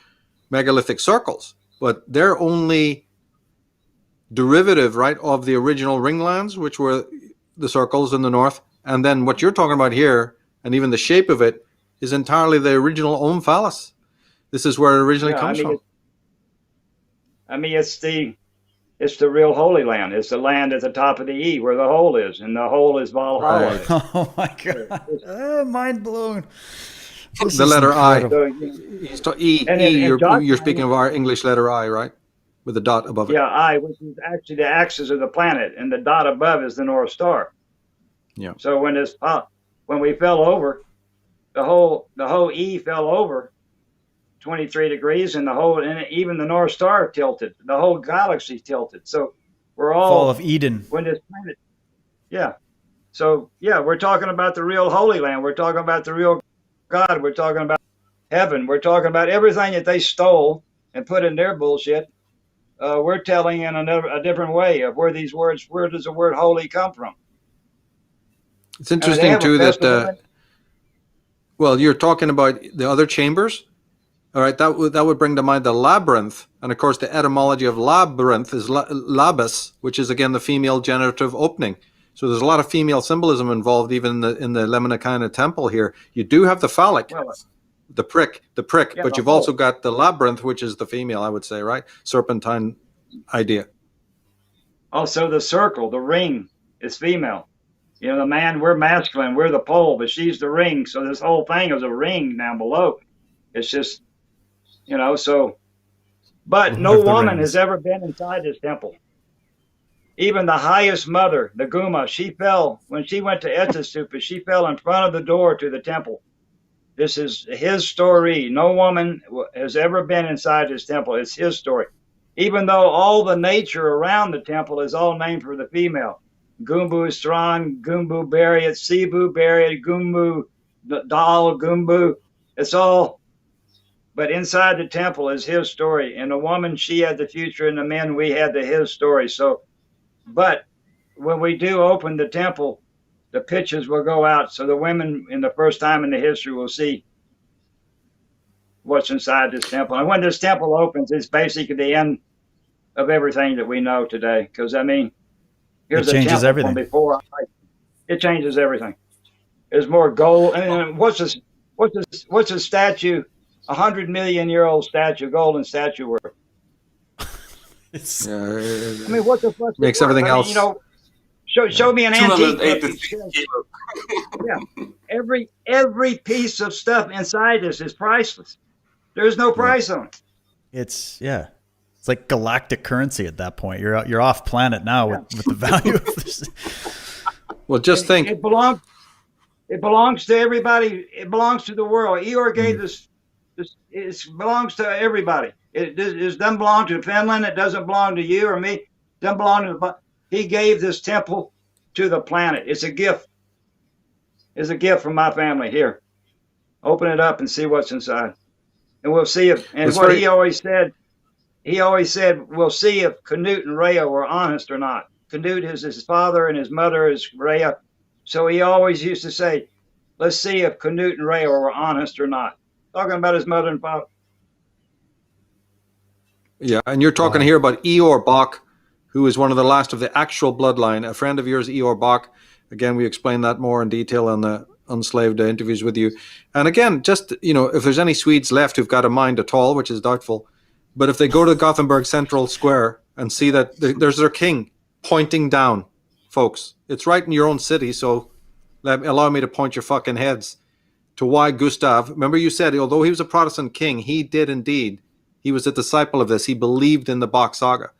megalithic circles, but they're only derivative, right, of the original ringlands, which were the circles in the north. And then what you're talking about here, and even the shape of it, is entirely the original Omphalos. This is where it originally comes from. It's the real Holy Land. It's the land at the top of the E where the hole is, and the hole is Valhalla. Right. Oh my God. Mind blown. This The is letter I. incredible. So, You're speaking of our English letter I, right? With the dot above it. yeah, I, which is actually the axis of the planet, and the dot above is the North Star. Yeah. So when we fell over, the whole E fell over 23 degrees, and even the North Star tilted. The whole galaxy tilted. So we're all Fall of Eden. when this planet. Yeah. So yeah, we're talking about the real Holy Land. We're talking about the real God. We're talking about heaven. We're talking about everything that they stole and put in their bullshit. We're telling in a different way of where does the word holy come from? It's interesting too that well, you're talking about the other chambers. All right, that would bring to mind the labyrinth, and of course the etymology of labyrinth is labis, which is again the female generative opening. So there's a lot of female symbolism involved, even in the Lemminkainen temple here. You do have the phallic, The prick, Yeah, but the you've hole. also got the labyrinth, which is the female, I would say, right? Serpentine idea. Also, the circle, the ring, is female. You know, the man, we're masculine, we're the pole, but she's the ring. So this whole thing is a ring down below. It's just, you know, so. But no Of the woman rings. has ever been inside this temple. Even the highest mother, the Guma, she fell when she went to Etasupa. She fell in front of the door to the temple. This is his story. No woman has ever been inside this temple. It's his story. Even though all the nature around the temple is all named for the female. Gumbu is strong, Gumbu bury it, Sibu bury it, Gumbu Dal, Gumbu. It's all, but inside the temple is his story. And the woman, she had the future, and the men, we had the his story. So, but when we do open the temple, the pictures will go out. So the women, in the first time in the history, will see what's inside this temple. And when this temple opens, it's basically the end of everything that we know today. Because, I mean, here's It changes a temple everything. from before. It changes everything. There's more gold. And what's a statue, 100 million year old statue, golden statue worth? It's, Yeah, I mean, what the fuck? makes everything else. You know, show me an antique. 286 kilos. Yeah, every piece of stuff inside this is priceless. There's no price on it. it's like galactic currency at that point. You're off planet now with the value of this. Well, just think. It belongs to everybody. It belongs to the world. Eeyore gave this. It belongs to everybody. It doesn't belong to Finland. It doesn't belong to you or me. It doesn't belong to the. He gave this temple to the planet. It's a gift. It's a gift from my family. Here, open it up and see what's inside, and we'll see if. And It's what very- he always said, we'll see if Canute and Rhea were honest or not. Canute is his father, and his mother is Rhea. So he always used to say, let's see if Canute and Rhea were honest or not. Talking about his mother and father. Yeah, and you're talking here about Eeyore BOCK, who is one of the last of the actual bloodline. A friend of yours, Eeyore BOCK. Again, we explain that more in detail on the Unslaved interviews with you. And again, just, you know, if there's any Swedes left who've got a mind at all, which is doubtful, but if they go to Gothenburg Central Square and see that there's their king pointing down, folks, it's right in your own city, so allow me to point your fucking heads to why Gustav, remember you said, although he was a Protestant king, he did indeed, he was a disciple of this, he believed in the BOCK saga.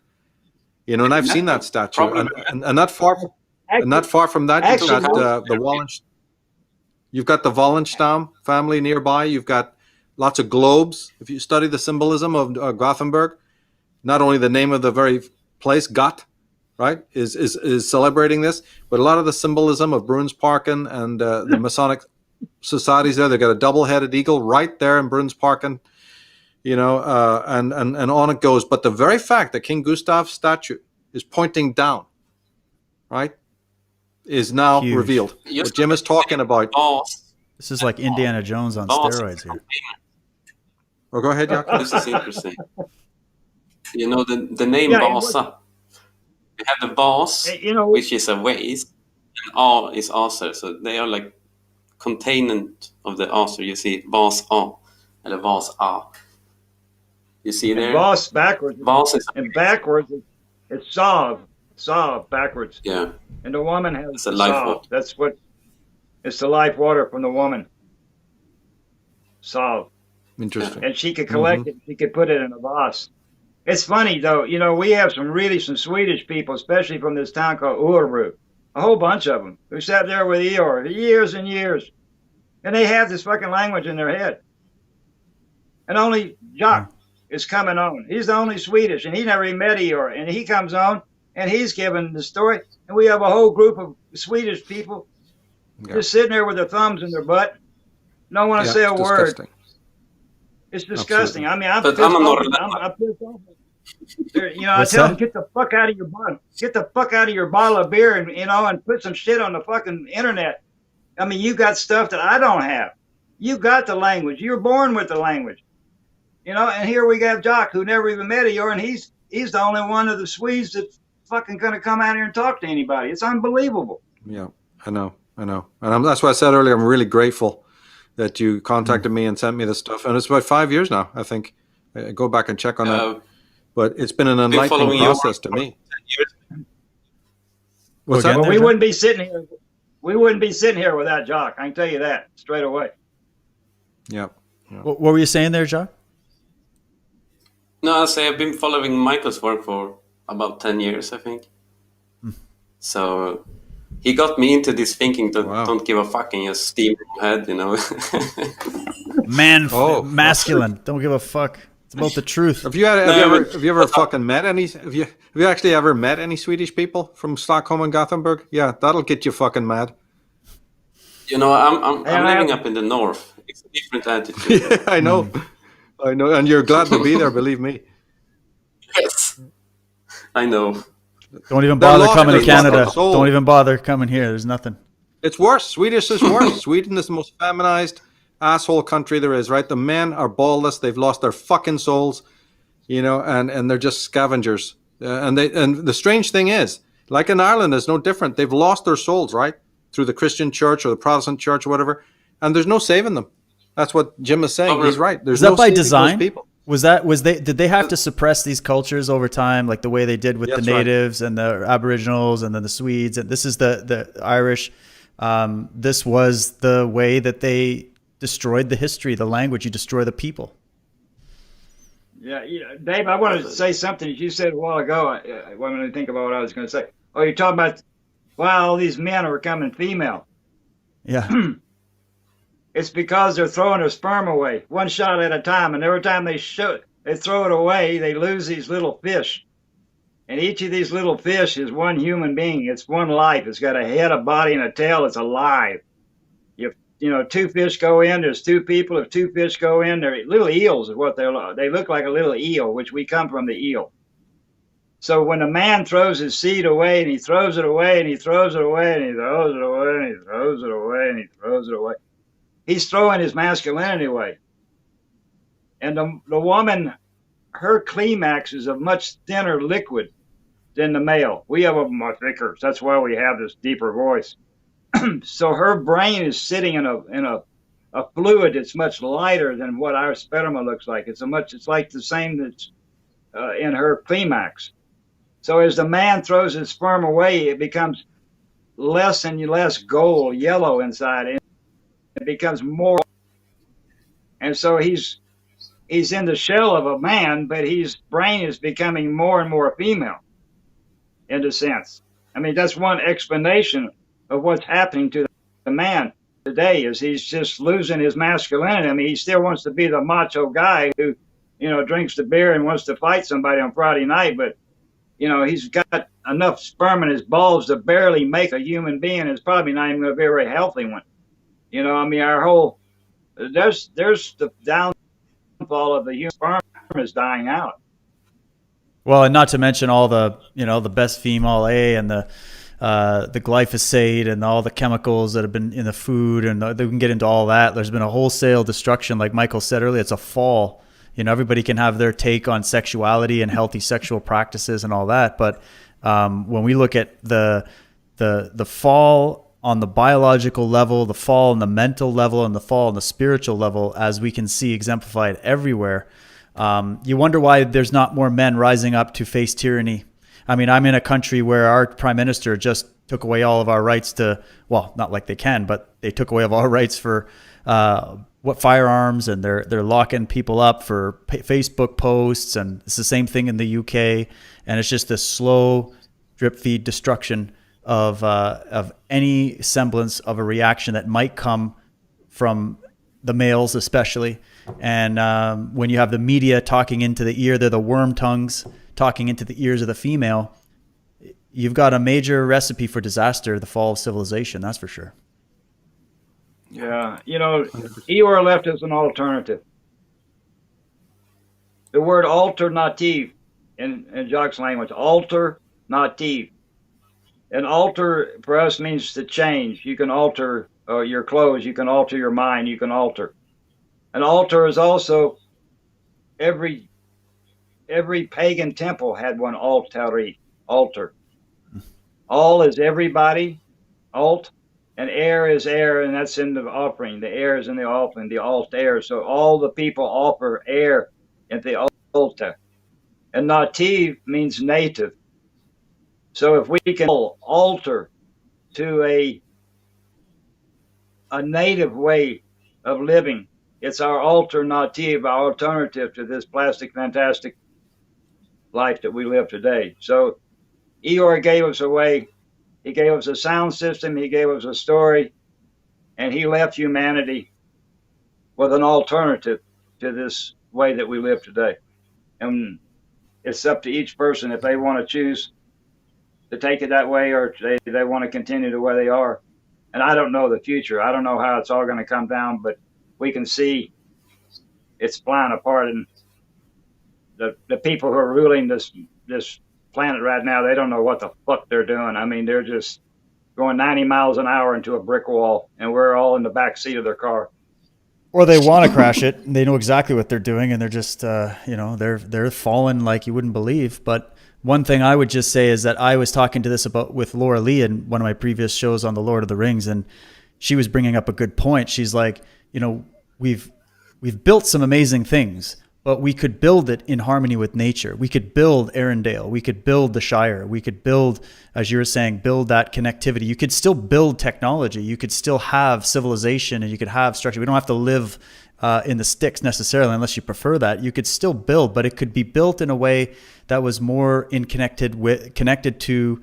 You know, and I've seen that statue, and not far from that, you've got the Wallenstein. You've got the Wallenstein family nearby. You've got lots of globes. If you study the symbolism of Gothenburg, not only the name of the very place, Gott, right, is celebrating this, but a lot of the symbolism of Brunnsparken and the Masonic societies there. They've got a double-headed eagle right there in Brunnsparken, you know, and on it goes. But the very fact that King Gustav's statue is pointing down, right, is now Huge. revealed. What Jim is talking about. This is like Indiana Jones on steroids here. Oh, go ahead, Jocke. This is interesting. You know, the name Yeah, Vasa. We have the Vas, You know, which is a waist, and A is Aser. So they are like containment of the Aser. You see Vas A, and Vas A. You see there? Voss backwards. Vas is And backwards, it's Sav backwards. yeah. And the woman has It's a life Sav. water. That's what, it's the life water from the woman. Sav. Interesting. And she could collect it. She could put it in a vase. It's funny, though. You know, we have some Swedish people, especially from this town called Örebro. A whole bunch of them who sat there with Eeyore for years and years. And they have this fucking language in their head. And only Jocke is coming on. He's the only Swedish, and he never even met Eeyore. And he comes on, and he's giving the story. And we have a whole group of Swedish people just sitting there with their thumbs in their butt. Don't want to say a word. Disgusting. It's disgusting. Absolutely. I mean, I'm But pissed I'm off. not- I'm pissed off. You know, What's I tell that? them, get the fuck out of your bottle. Get the fuck out of your bottle of beer and, you know, and put some shit on the fucking internet. I mean, you got stuff that I don't have. You got the language. You're born with the language. You know, and here we got Jocke, who never even met Eeyore, and he's the only one of the Swedes that's fucking going to come out here and talk to anybody. It's unbelievable. Yeah, I know. And that's why I said earlier, I'm really grateful that you contacted me and sent me this stuff, and it's about 5 years now, I think. Go back and check on that. But it's been an enlightening process to me. What's that? Well, we wouldn't be sitting here. We wouldn't be sitting here without Jocke. I can tell you that straight away. Yeah. What were you saying there, Jocke? No, I'll say I've been following Michael's work for about 10 years, I think. So he got me into this thinking that don't give a fuck and just steam your head, you know. Masculine. Don't give a fuck. It's about the truth. Have you ever fucking met any? Have you actually ever met any Swedish people from Stockholm and Gothenburg? Yeah, that'll get you fucking mad. You know, I'm living up in the north. It's a different attitude. Yeah, I know, and you're glad to be there. Believe me. Yes, I know. Don't even bother coming to Canada. Don't even bother coming here. There's nothing. It's worse. Swedish is worse. Sweden is the most feminized asshole country there is, right? The men are ballless. They've lost their fucking souls, you know, and they're just scavengers. And the strange thing is, like in Ireland, it's no different. They've lost their souls, right? Through the Christian church or the Protestant church or whatever. And there's no saving them. That's what Jim is saying. He's right. There's no by design? People. Did they have to suppress these cultures over time, like the way they did with the natives and the Aboriginals and then the Swedes? And this is the Irish. This was the way that they destroyed the history, the language. You destroy the people. Yeah, Dave, I wanted to say something that you said a while ago. When I think about what I was going to say. Oh, you're talking about, all these men are becoming female. Yeah. It's because they're throwing their sperm away, one shot at a time, and every time they throw it away, they lose these little fish. And each of these little fish is one human being. It's one life. It's got a head, a body, and a tail. It's alive. You know, two fish go in, there's two people. If two fish go in, they're little eels is what they look like, a little eel, which we come from the eel. So when a man throws his seed away, and he throws it away, and he throws it away, and he throws it away, and he throws it away, and he throws it away, he's throwing his masculinity away. And the woman, her climax is a much thinner liquid than the male. We have a much thicker. That's why we have this deeper voice. So her brain is sitting in a fluid that's much lighter than what our sperma looks like. It's like the same that's in her climax. So as the man throws his sperm away, it becomes less and less gold, yellow inside. It becomes more. And so he's in the shell of a man, but his brain is becoming more and more female, in a sense. I mean, that's one explanation of what's happening to the man today, is he's just losing his masculinity. I mean, he still wants to be the macho guy who, you know, drinks the beer and wants to fight somebody on Friday night, but, you know, he's got enough sperm in his balls to barely make a human being. It's probably not even going to be a very healthy one. You know, I mean, there's the downfall of the human sperm is dying out. Well, and not to mention all the, you know, the best female A and the glyphosate and all the chemicals that have been in the food, and they can get into all that. There's been a wholesale destruction, like Michael said earlier. It's a fall. You know, everybody can have their take on sexuality and healthy sexual practices and all that, but when we look at the fall on the biological level, the fall on the mental level, and the fall on the spiritual level, as we can see exemplified everywhere, you wonder why there's not more men rising up to face tyranny. I mean, I'm in a country where our prime minister just took away all of our rights to, well, not like they can, but they took away all of our rights for firearms, and they're locking people up for Facebook posts, and it's the same thing in the UK, and it's just this slow drip feed destruction of any semblance of a reaction that might come from the males, especially. And when you have the media talking into the ear, they're the worm tongues talking into the ears of the female, you've got a major recipe for disaster, the fall of civilization, that's for sure. Yeah, you know, Eeyore left us an alternative. The word alternative in Jocke's language, alternative. And alter for us means to change. You can alter your clothes, you can alter your mind, you can alter. An altar is also every pagan temple had one altar. All is everybody. Alt And air is air, and that's in the offering. The air is in the offering, the altar. So all the people offer air at the altar. And nativ means native. So if we can alter to a native way of living, it's our alternative, our alternative to this plastic, fantastic life that we live today. So Eeyore gave us a way. He gave us a sound system. He gave us a story, and he left humanity with an alternative to this way that we live today. And it's up to each person if they want to choose to take it that way, or they want to continue the way they are. And I don't know the future. I don't know how it's all going to come down, but we can see it's flying apart. And the people who are ruling this planet right now, they don't know what the fuck they're doing. I mean, they're just going 90 miles an hour into a brick wall, and we're all in the back seat of their car. Or they want to crash it, and they know exactly what they're doing, and they're just, they're falling like you wouldn't believe. But one thing I would just say is that I was talking to this about with Laura Lee in one of my previous shows on the Lord of the Rings, and she was bringing up a good point. She's like, we've built some amazing things, but we could build it in harmony with nature. We could build Arendelle. We could build the Shire. We could build, as you were saying, build that connectivity. You could still build technology. You could still have civilization, and you could have structure. We don't have to live in the sticks necessarily, unless you prefer that. You could still build, but it could be built in a way that was more connected to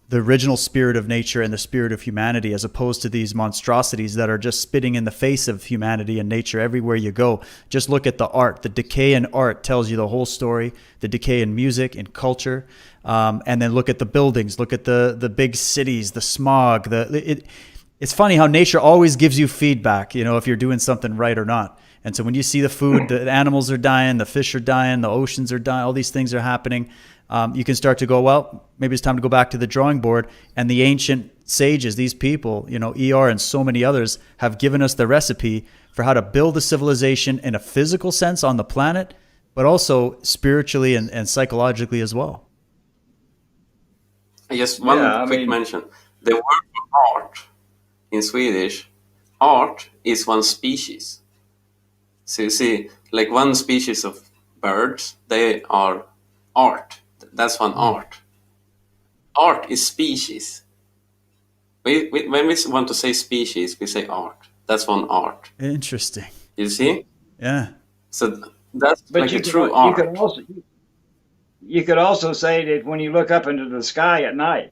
the original spirit of nature and the spirit of humanity, as opposed to these monstrosities that are just spitting in the face of humanity and nature everywhere you go. Just look at the art. The decay in art tells you the whole story. The decay in music and culture, and then look at the buildings. Look at the big cities, the smog. It's funny how nature always gives you feedback, if you're doing something right or not. And so when you see the food, the animals are dying, the fish are dying, the oceans are dying, all these things are happening. You can start to go, well, maybe it's time to go back to the drawing board. And the ancient sages, these people, ER and so many others, have given us the recipe for how to build a civilization in a physical sense on the planet, but also spiritually and psychologically as well. Just one quick mention. The word for art in Swedish, art is one species. So you see, like one species of birds, they are art. That's one art. Art is species. When we want to say species, we say art. That's one art. Interesting. You see? Yeah. So that's like a true art. You could also say that when you look up into the sky at night,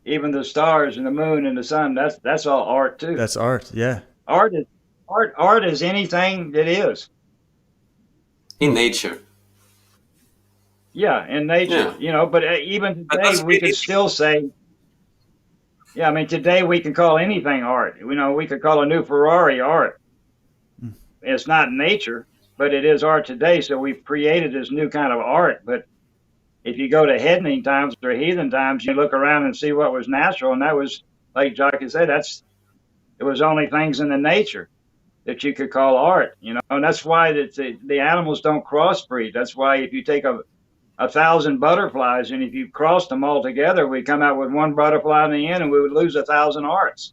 even the stars and the moon and the sun, that's all art too. That's art, yeah. Art is anything that is. In nature. Yeah, in nature, but even today we could still say, today we can call anything art. We could call a new Ferrari art. It's not nature, but it is art today. So we've created this new kind of art. But if you go to heathen times or heathen times, you look around and see what was natural. And that was, like Jocke said, it was only things in the nature that you could call art, and that's why the animals don't crossbreed. That's why if you take a 1,000 butterflies, and if you crossed them all together, we come out with one butterfly in the end, and we would lose 1,000 arts.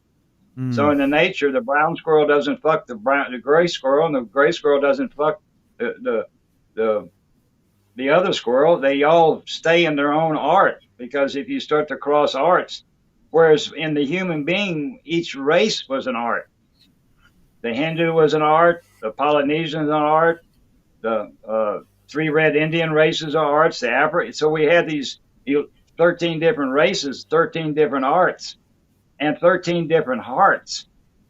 So in the nature, the brown squirrel doesn't fuck the gray squirrel, and the gray squirrel doesn't fuck the other squirrel. They all stay in their own art, because if you start to cross arts, whereas in the human being, each race was an art. The Hindu was an art, the Polynesians an art, the three red Indian races are arts, the African. So we had these 13 different races, 13 different arts, and 13 different hearts,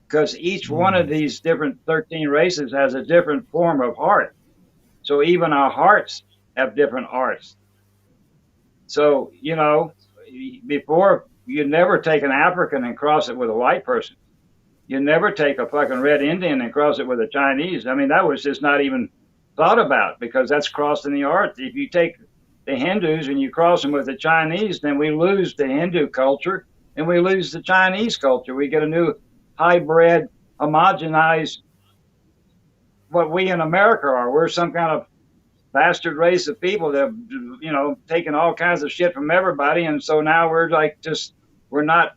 because each one of these different 13 races has a different form of heart. So even our hearts have different arts. So, before, you'd never take an African and cross it with a white person. You never take a fucking red Indian and cross it with a Chinese. That was just not even thought about, because that's crossing the art. If you take the Hindus and you cross them with the Chinese, then we lose the Hindu culture and we lose the Chinese culture. We get a new hybrid, homogenized, what we in America are. We're some kind of bastard race of people that have, taken all kinds of shit from everybody. And so now we're like, we're not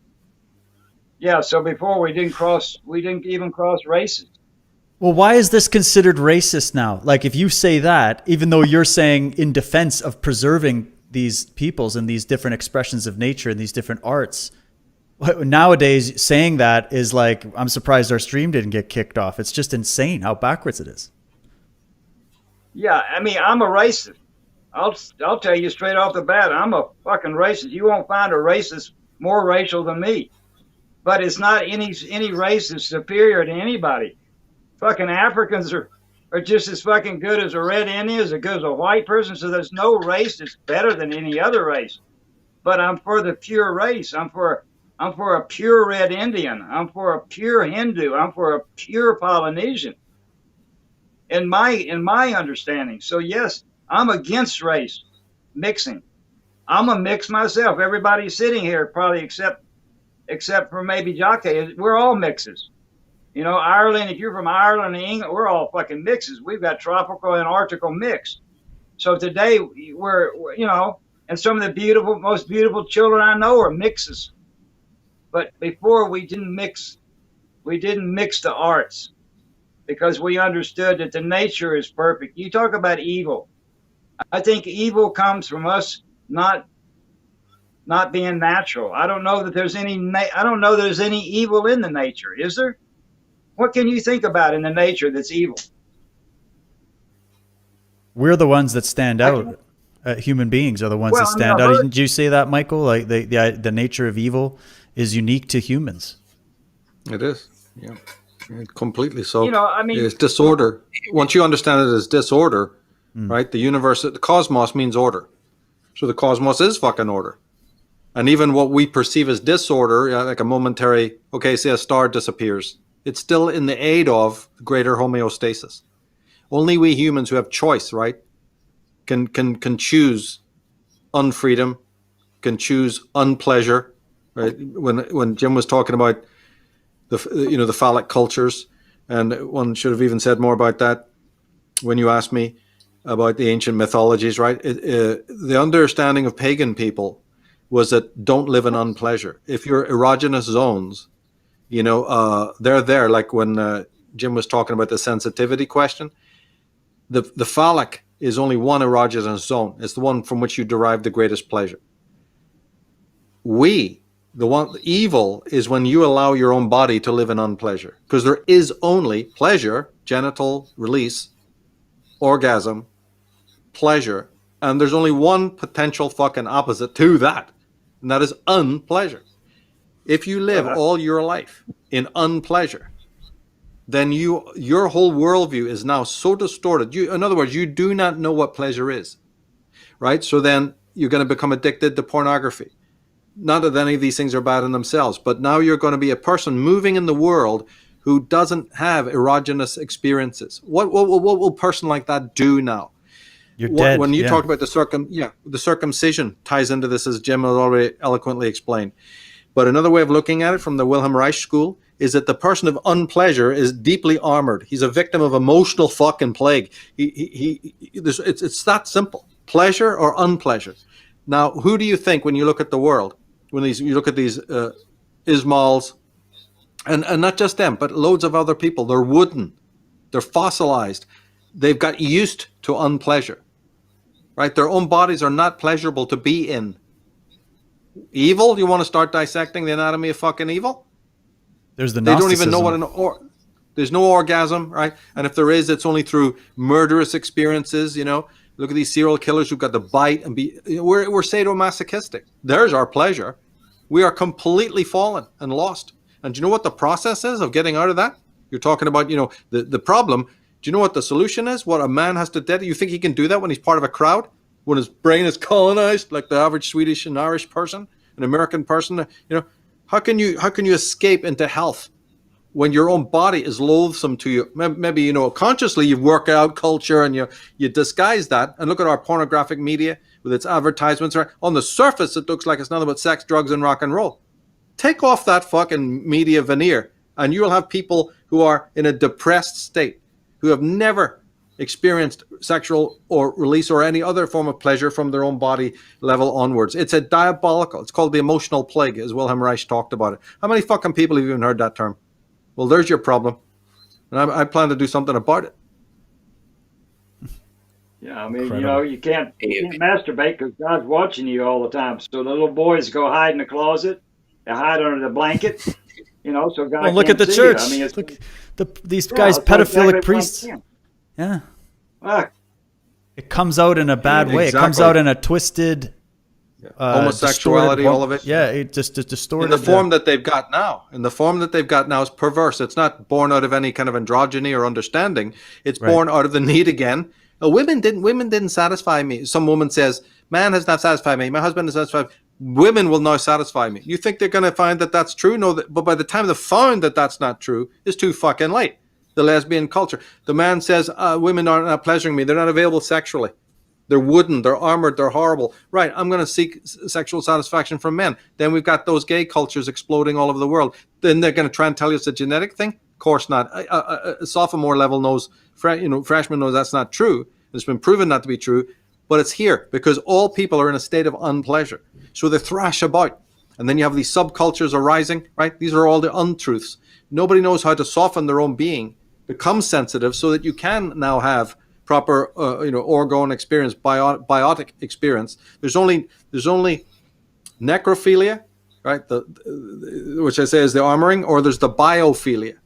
Yeah. So before we didn't even cross races. Well, why is this considered racist now? Like, if you say that, even though you're saying in defense of preserving these peoples and these different expressions of nature and these different arts, nowadays saying that is like, I'm surprised our stream didn't get kicked off. It's just insane how backwards it is. Yeah, I mean, I'm a racist. I'll tell you straight off the bat, I'm a fucking racist. You won't find a racist more racial than me. But it's not any race is superior to anybody. Fucking Africans are just as fucking good as a red Indian, as good as a white person. So there's no race that's better than any other race. But I'm for the pure race. I'm for a pure red Indian. I'm for a pure Hindu. I'm for a pure Polynesian. In my understanding. So yes, I'm against race mixing. I'm a mix myself. Everybody sitting here, probably except for maybe Jocke, we're all mixes. You know, Ireland, if you're from Ireland and England, we're all fucking mixes. We've got tropical and Arctical mix. So today we're you know, and some of the most beautiful children I know are mixes. But before we didn't mix the arts because we understood that the nature is perfect. You talk about evil. I think evil comes from us not being natural. I don't know that there's any evil in the nature. Is there? What can you think about in the nature that's evil? We're the ones that stand out. Human beings are the ones that stand out. Didn't you say that, Michael? Like the nature of evil is unique to humans. It is. Yeah. Completely so. You know, I mean, it's disorder. Once you understand it as disorder, right? The universe, the cosmos means order. So the cosmos is fucking order. And even what we perceive as disorder, like a momentary, okay, say a star disappears, it's still in the aid of greater homeostasis. Only we humans who have choice, right, can choose unfreedom, can choose unpleasure. Right? When Jim was talking about the phallic cultures, and one should have even said more about that when you asked me about the ancient mythologies, right? The understanding of pagan people was that don't live in unpleasure. If you're erogenous zones, they're there. Like when Jim was talking about the sensitivity question, the phallic is only one erogenous zone. It's the one from which you derive the greatest pleasure. The evil is when you allow your own body to live in unpleasure, because there is only pleasure, genital release, orgasm, pleasure, and there's only one potential fucking opposite to that, and that is unpleasure. If you live all your life in unpleasure, then your whole worldview is now so distorted. In other words, you do not know what pleasure is, right? So then you're going to become addicted to pornography. Not that any of these things are bad in themselves, but now you're going to be a person moving in the world who doesn't have erogenous experiences. What will a person like that do now? You're dead. When you talk about the circumcision ties into this, as Jim has already eloquently explained. But another way of looking at it from the Wilhelm Reich school is that the person of unpleasure is deeply armored. He's a victim of emotional fucking plague. It's that simple. Pleasure or unpleasure. Now, who do you think when you look at the world, when you look at these Ismails, and not just them, but loads of other people, they're wooden, they're fossilized, they've got used to unpleasure, right? Their own bodies are not pleasurable to be in. Evil? You want to start dissecting the anatomy of fucking evil? There's the They don't even Gnosticism. know there's no orgasm, right? And if there is, it's only through murderous experiences, Look at these serial killers who've got to bite and be. We're sadomasochistic. There's our pleasure. We are completely fallen and lost. And do you know what the process is of getting out of that? You're talking about, the problem. Do you know what the solution is? What a man has to dedicate. You think he can do that when he's part of a crowd? When his brain is colonized, like the average Swedish and Irish person, an American person? How can you escape into health when your own body is loathsome to you? Maybe, consciously you work out culture and you disguise that. And look at our pornographic media with its advertisements. On the surface, it looks like it's nothing but sex, drugs, and rock and roll. Take off that fucking media veneer, and you will have people who are in a depressed state, who have never experienced sexual or release or any other form of pleasure from their own body level onwards. It's a diabolical. It's called the emotional plague, as Wilhelm Reich talked about it. How many fucking people have even heard that term? Well, there's your problem. And I plan to do something about it. Yeah, I mean, Incredible. you can't masturbate because God's watching you all the time. So the little boys go hide in the closet, they hide under the blanket, so God Well, look can't at the see church. You. I mean, it's, Look, these guys, it's like pedophilic exactly priests. like him. Yeah, Ah, it comes out in a bad way. It comes Exactly. out in a twisted, Homosexuality, distorted all of it. Yeah, it just distorted. In the form that they've got now. In the form that they've got now is perverse. It's not born out of any kind of androgyny or understanding. It's Right. born out of the need again. Women didn't satisfy me. Some woman says, man has not satisfied me. My husband has satisfied me. Women will now satisfy me. You think they're going to find that that's true? No, but by the time they found that that's not true, it's too fucking late. The lesbian culture. The man says, women are not pleasuring me. They're not available sexually. They're wooden, they're armored, they're horrible. Right, I'm going to seek sexual satisfaction from men. Then we've got those gay cultures exploding all over the world. Then they're going to try and tell you it's a genetic thing? Of course not. A sophomore level knows, freshman knows that's not true. It's been proven not to be true, but it's here because all people are in a state of unpleasure. So they thrash about. And then you have these subcultures arising, right? These are all the untruths. Nobody knows how to soften their own being, become sensitive so that you can now have proper, orgone experience, biotic experience. There's only necrophilia, right? Which I say is the armoring, or there's the biophilia.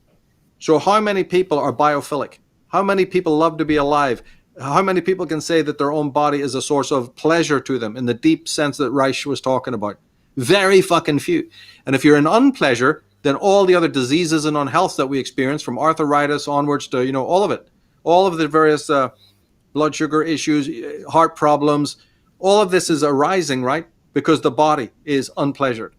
So how many people are biophilic? How many people love to be alive? How many people can say that their own body is a source of pleasure to them in the deep sense that Reich was talking about? Very fucking few. And if you're in unpleasure, then all the other diseases and unhealth that we experience, from arthritis onwards to, all of it, all of the various blood sugar issues, heart problems, all of this is arising, right? Because the body is unpleasured.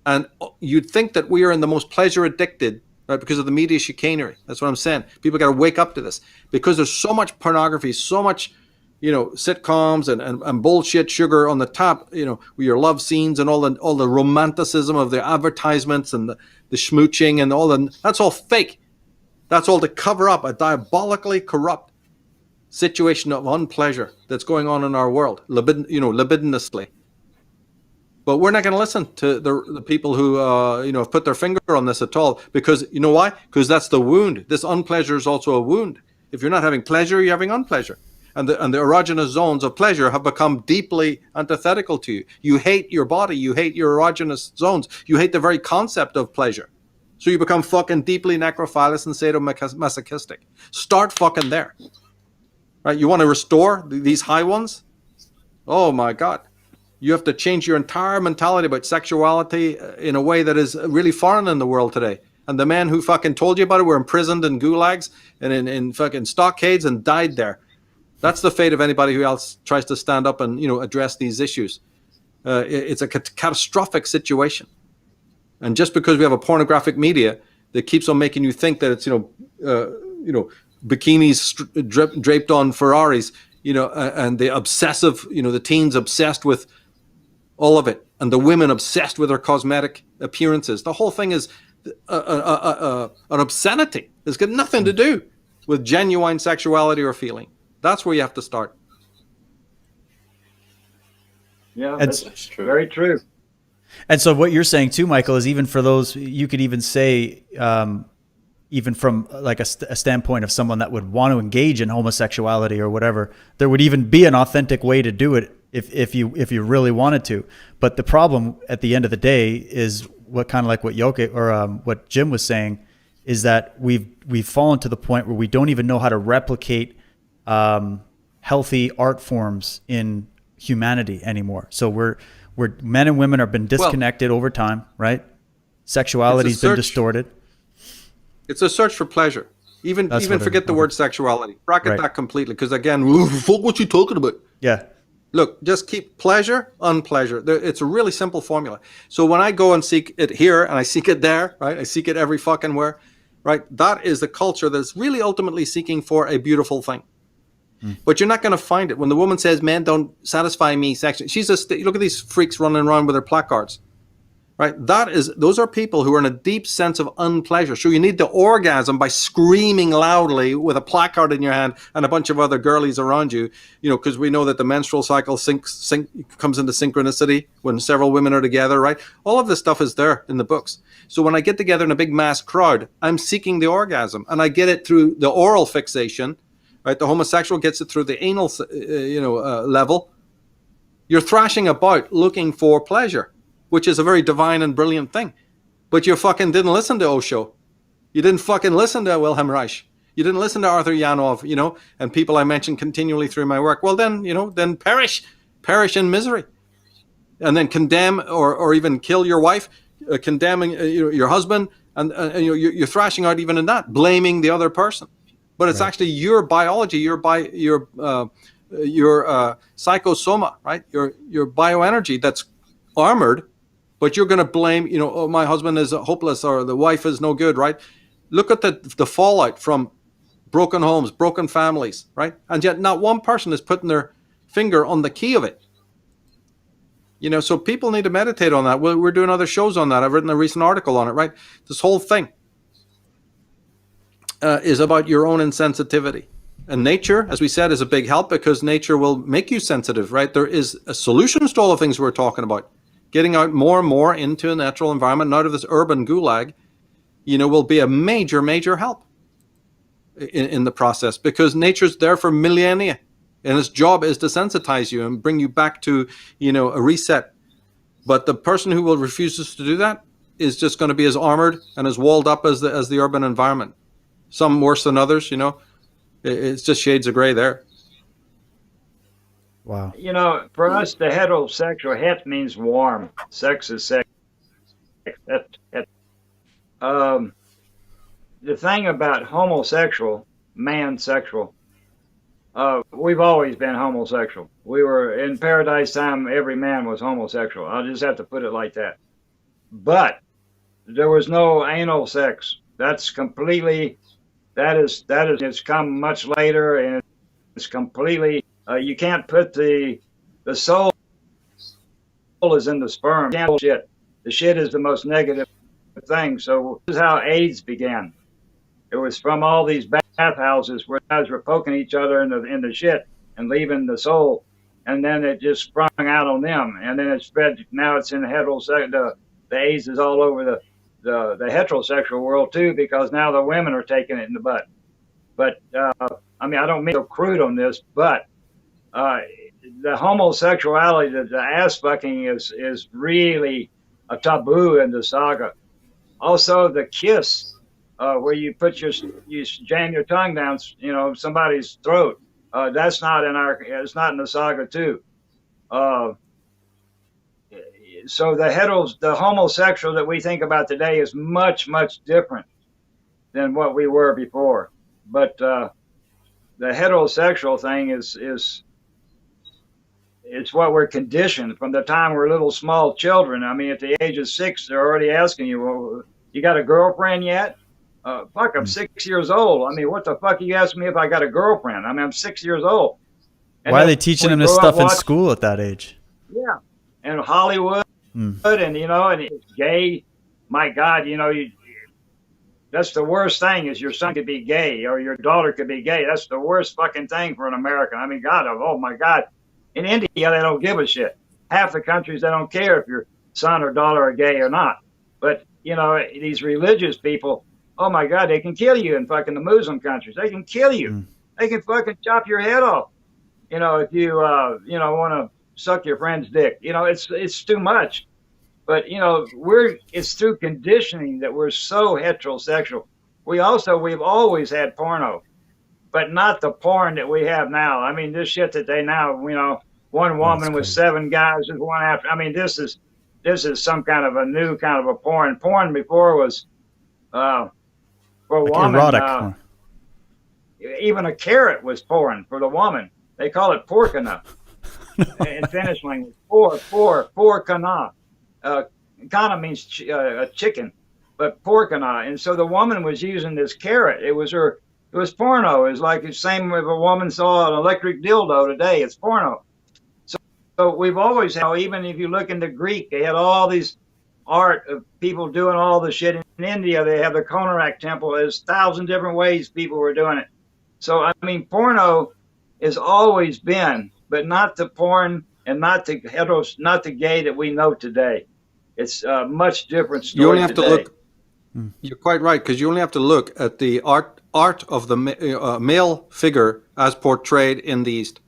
And you'd think that we are in the most pleasure addicted, right? Because of the media chicanery. That's what I'm saying. People got to wake up to this because there's so much pornography, so much, sitcoms and bullshit sugar on the top, with your love scenes and all the romanticism of the advertisements and the schmooching and all that's all fake. That's all to cover up a diabolically corrupt situation of unpleasure that's going on in our world, libidinously. But we're not going to listen to the people who, have put their finger on this at all, because you know why? Because that's the wound. This unpleasure is also a wound. If you're not having pleasure, you're having unpleasure. And the erogenous zones of pleasure have become deeply antithetical to you. You hate your body. You hate your erogenous zones. You hate the very concept of pleasure. So you become fucking deeply necrophilous and sadomasochistic. Start fucking there. Right? You want to restore these high ones? Oh my God. You have to change your entire mentality about sexuality in a way that is really foreign in the world today. And the men who fucking told you about it were imprisoned in gulags and in fucking stockades and died there. That's the fate of anybody who else tries to stand up and, address these issues. It's a catastrophic situation. And just because we have a pornographic media that keeps on making you think that it's, bikinis draped on Ferraris, and the obsessive, the teens obsessed with all of it, and the women obsessed with their cosmetic appearances. The whole thing is an obscenity. It's got nothing to do with genuine sexuality or feeling. That's where you have to start. yeah, That's that's true. very true. And so what you're saying too, Michael, is even for those, you could even say, even from like a standpoint of someone that would want to engage in homosexuality or whatever, there would even be an authentic way to do it if you really wanted to. But the problem at the end of the day is what kind of like what Jocke or what Jim was saying is that we've fallen to the point where we don't even know how to replicate healthy art forms in humanity anymore. So we're men and women have been disconnected over time, right? Sexuality's been distorted. It's a search for pleasure. Even forget the word sexuality. Bracket that completely, because again, fuck what you talking about. Yeah. Look, just keep pleasure, unpleasure. It's a really simple formula. So when I go and seek it here and I seek it there, right? I seek it every fucking where, right? That is the culture that's really ultimately seeking for a beautiful thing. But you're not going to find it. When the woman says, men don't satisfy me sexually, look at these freaks running around with their placards, right? Those are people who are in a deep sense of unpleasure. So you need to orgasm by screaming loudly with a placard in your hand and a bunch of other girlies around you, because we know that the menstrual cycle comes into synchronicity when several women are together, right? All of this stuff is there in the books. So when I get together in a big mass crowd, I'm seeking the orgasm, and I get it through the oral fixation, right? The homosexual gets it through the anal, level. You're thrashing about looking for pleasure, which is a very divine and brilliant thing. But you fucking didn't listen to Osho. You didn't fucking listen to Wilhelm Reich. You didn't listen to Arthur Janov, and people I mention continually through my work. Well, then perish in misery. And then condemn or even kill your wife, condemning your husband, and you're thrashing out even in that, blaming the other person. But it's actually your biology, your psychosoma, right? Your bioenergy that's armored. But you're going to blame, oh, my husband is hopeless or the wife is no good, right? Look at the fallout from broken homes, broken families, right? And yet not one person is putting their finger on the key of it. So people need to meditate on that. We're doing other shows on that. I've written a recent article on it, right? This whole thing is about your own insensitivity. And nature, as we said, is a big help because nature will make you sensitive, right? There is solutions to all the things we're talking about. Getting out more and more into a natural environment and out of this urban gulag, will be a major, major help in the process because nature's there for millennia. And its job is to sensitize you and bring you back to, a reset. But the person who will refuses to do that is just going to be as armored and as walled up as the urban environment. Some worse than others, It's just shades of gray there. Wow. For us, the heterosexual, het means warm. Sex is sex. The thing about homosexual, man-sexual, we've always been homosexual. We were in Paradise Time, every man was homosexual. I'll just have to put it like that. But there was no anal sex. It's come much later, and it's completely, you can't put the soul is in the sperm. Shit. The shit is the most negative thing. So this is how AIDS began. It was from all these bathhouses where guys were poking each other in the shit and leaving the soul, and then it just sprung out on them, and then it spread. Now it's in the heterosexual. The AIDS is all over the heterosexual world too, because now the women are taking it in the butt. But I don't mean to crude on this, but the homosexuality, the ass fucking is really a taboo in the saga. Also, the kiss, where you jam your tongue down, somebody's throat. That's not it's not in the saga too. So the homosexual that we think about today is much, much different than what we were before. But the heterosexual thing is it's what we're conditioned from the time we're little small children. At the age of 6, they're already asking you, well, you got a girlfriend yet? Fuck, I'm 6 years old. What the fuck you asking me if I got a girlfriend? I'm 6 years old. And why are they teaching them this stuff in school at that age? Yeah. And Hollywood, and, and it's gay. My God, that's the worst thing is your son could be gay or your daughter could be gay. That's the worst fucking thing for an American. God, oh my God. In India, they don't give a shit. Half the countries, they don't care if your son or daughter are gay or not. But, these religious people, oh my God, they can kill you in fucking the Muslim countries. They can kill you. They can fucking chop your head off. If you, want to suck your friend's dick. It's too much. But, it's through conditioning that we're so heterosexual. We've always had porno, but not the porn that we have now. This shit that they now, one woman with 7 guys and one after. This is some kind of a new kind of a porn. Porn before was, for a woman, erotic porn. Even a carrot was porn for the woman. They call it porkana. In Finnish language, porkana. Kana means chicken, but porkana. And so the woman was using this carrot. It was porno. It was like the same if a woman saw an electric dildo today, it's porno. So we've always had, even if you look into Greek, they had all these art of people doing all the shit in India. They have the Konarak temple. There's 1,000 different ways people were doing it. So, I mean, porno has always been, but not the porn and not the heteros, not the gay that we know today. It's a much different story. You only have today. to look. You're quite right, because you only have to look at the art of the male figure as portrayed in the East.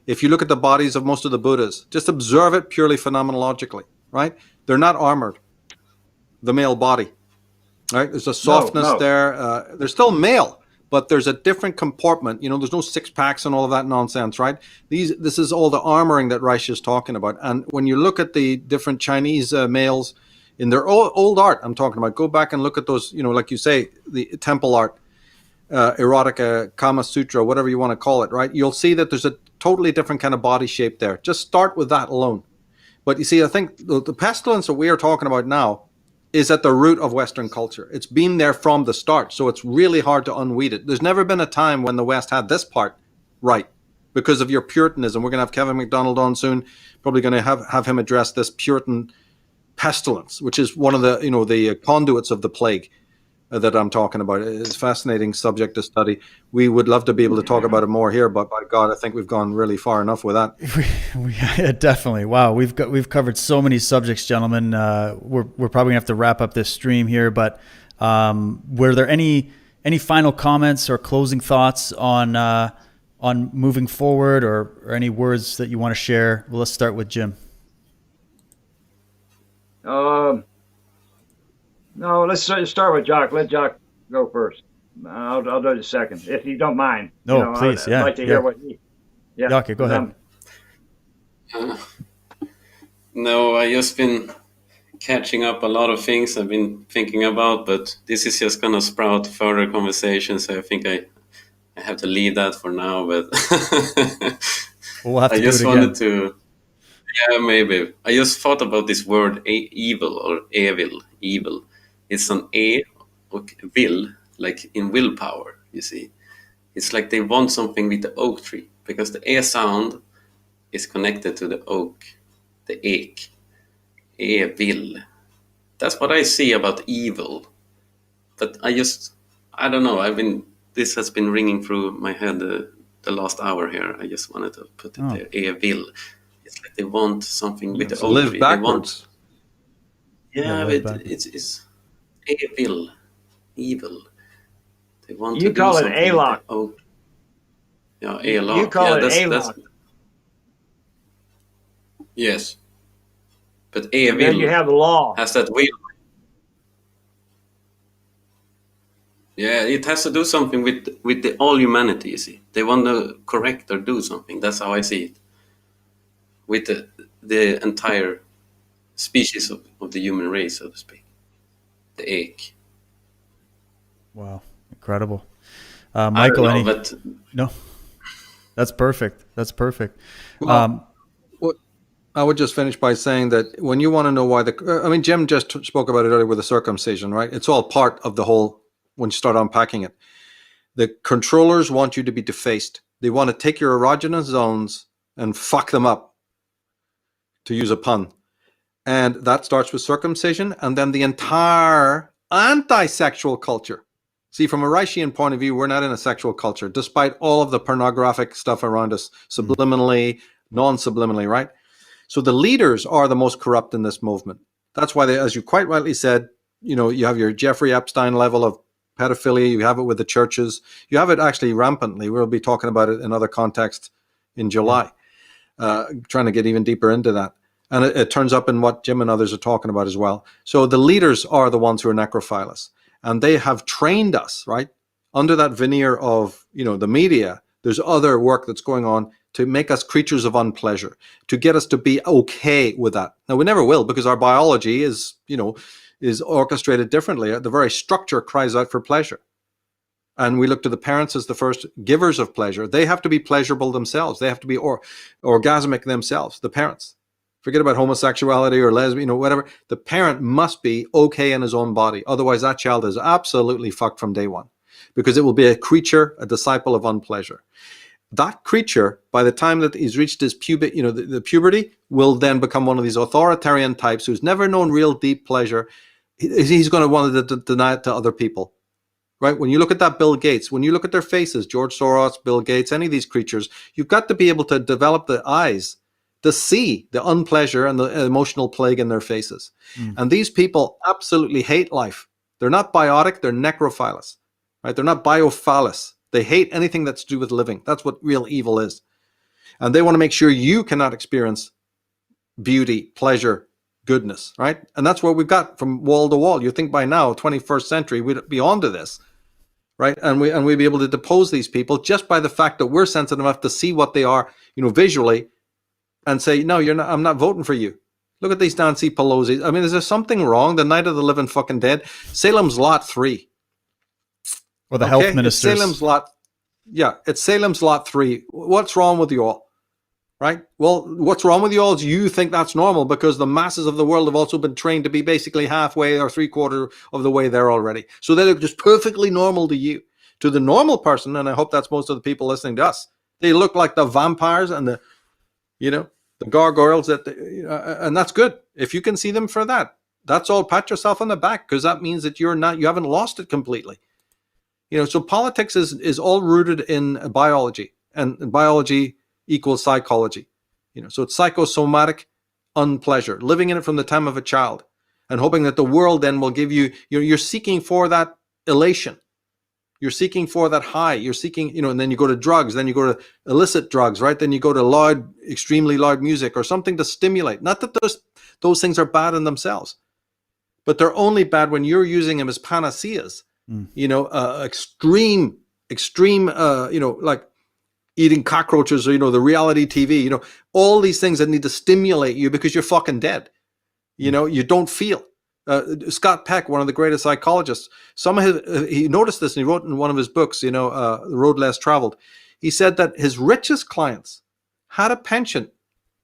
If you look at the bodies of most of the Buddhas, just observe it purely phenomenologically, right? They're not armored, the male body, right? There's a softness there. They're still male, but there's a different comportment. There's no six packs and all of that nonsense, right? This is all the armoring that Reich is talking about. And when you look at the different Chinese males in their old art, I'm talking about, go back and look at those, like you say, the temple art, erotica, Kama Sutra, whatever you want to call it, right? You'll see that there's a totally different kind of body shape there. Just start with that alone. But you see, I think the pestilence that we are talking about now is at the root of Western culture. It's been there from the start, so it's really hard to unweed it. There's never been a time when the West had this part right because of your Puritanism. We're going to have Kevin MacDonald on soon, probably going to have him address this Puritan pestilence, which is one of the, the conduits of the plague that I'm talking about. It's a fascinating subject to study. We would love to be able to talk about it more here, but by God, I think we've gone really far enough with that. Yeah, definitely. Wow, we've covered so many subjects, gentlemen. We're probably gonna have to wrap up this stream here, but were there any final comments or closing thoughts on moving forward, or any words that you want to share? Well, let's start with Jim. No, let's start with Jocke. Let Jocke go first. I'll do it second, if you don't mind. No, please. I'd like to hear what you... Yeah. Jocke, go ahead. No, I just been catching up a lot of things I've been thinking about, but this is just going to sprout further conversations, so I think I have to leave that for now, but we'll have to I just do it again. wanted to... Yeah, maybe. I just thought about this word evil or evil. It's an will, like in willpower, you see. It's like they want something with the oak tree, because the e sound is connected to the oak, the ek. Evil. That's what I see about evil. But I don't know, this has been ringing through my head the last hour here. I just wanted to put it there, evil. It's like they want something with the oak live tree. backwards. It's evil. They want you to call do it something A-lock. with the oak. Yeah, A-lock. You call it A-lock. Yes. But And then you have the law. has that will. Yeah, it has to do something with the all humanity, you see. They want to correct or do something. That's how I see it. With the entire species of the human race, so to speak. The egg. Wow, incredible. Michael, No, that's perfect. Well, I would just finish by saying that when you want to know why Jim just spoke about it earlier with the circumcision, right? It's all part of the whole, when you start unpacking it. The controllers want you to be defaced. They want to take your erogenous zones and fuck them up, to use a pun. And that starts with circumcision, and then the entire anti-sexual culture. See, from a Reichian point of view, we're not in a sexual culture, despite all of the pornographic stuff around us, subliminally, non-subliminally, right? So the leaders are the most corrupt in this movement. That's why, as you quite rightly said, you have your Jeffrey Epstein level of pedophilia. You have it with the churches. You have it actually rampantly. We'll be talking about it in other contexts in July, trying to get even deeper into that. And it turns up in what Jim and others are talking about as well. So the leaders are the ones who are necrophilous. And they have trained us, right? Under that veneer of, the media, there's other work that's going on to make us creatures of unpleasure, to get us to be okay with that. Now, we never will, because our biology is orchestrated differently. The very structure cries out for pleasure. And we look to the parents as the first givers of pleasure. They have to be pleasurable themselves. They have to be orgasmic themselves, the parents. Forget about homosexuality or lesbian, whatever. The parent must be okay in his own body. Otherwise, that child is absolutely fucked from day one, because it will be a creature, a disciple of unpleasure. that creature, by the time that he's reached his the puberty, will then become one of these authoritarian types who's never known real deep pleasure. He's going to want to deny it to other people, right? When you look at that Bill Gates, when you look at their faces, George Soros, Bill Gates, any of these creatures, you've got to be able to develop the eyes to see the unpleasure and the emotional plague in their faces. And these people absolutely hate life. They're not biotic, they're necrophilous, right? They're not biophilous. They hate anything that's to do with living. That's what real evil is. And they want to make sure you cannot experience beauty, pleasure, goodness, right? And that's what we've got from wall to wall. You think by now, 21st century, we'd be onto this, right? And we'd be able to depose these people just by the fact that we're sensitive enough to see what they are, visually, and say, no, you're not. I'm not voting for you. Look at these Nancy Pelosi. I mean, is there something wrong? The night of the living fucking dead. Salem's Lot 3. Well, the health ministers. It's Salem's Lot 3. What's wrong with you all? Right? Well, what's wrong with you all is you think that's normal because the masses of the world have also been trained to be basically halfway or 3/4 of the way there already. So they look just perfectly normal to you. To the normal person, and I hope that's most of the people listening to us, they look like the vampires and the gargoyles and that's good. If you can see them for that, that's all. Pat yourself on the back, because that means that you haven't lost it completely. So politics is all rooted in biology, and biology equals psychology. So it's psychosomatic unpleasure, living in it from the time of a child and hoping that the world then will give you, you're seeking for that elation. You're seeking for that high. You're seeking, and then you go to drugs, then you go to illicit drugs, right? Then you go to extremely loud music or something to stimulate. Not that those things are bad in themselves, but they're only bad when you're using them as panaceas. Extreme, like eating cockroaches or, the reality TV, all these things that need to stimulate you because you're fucking dead. You don't feel. Scott Peck, one of the greatest psychologists, he noticed this, and he wrote in one of his books, The Road Less Traveled. He said that his richest clients had a pension,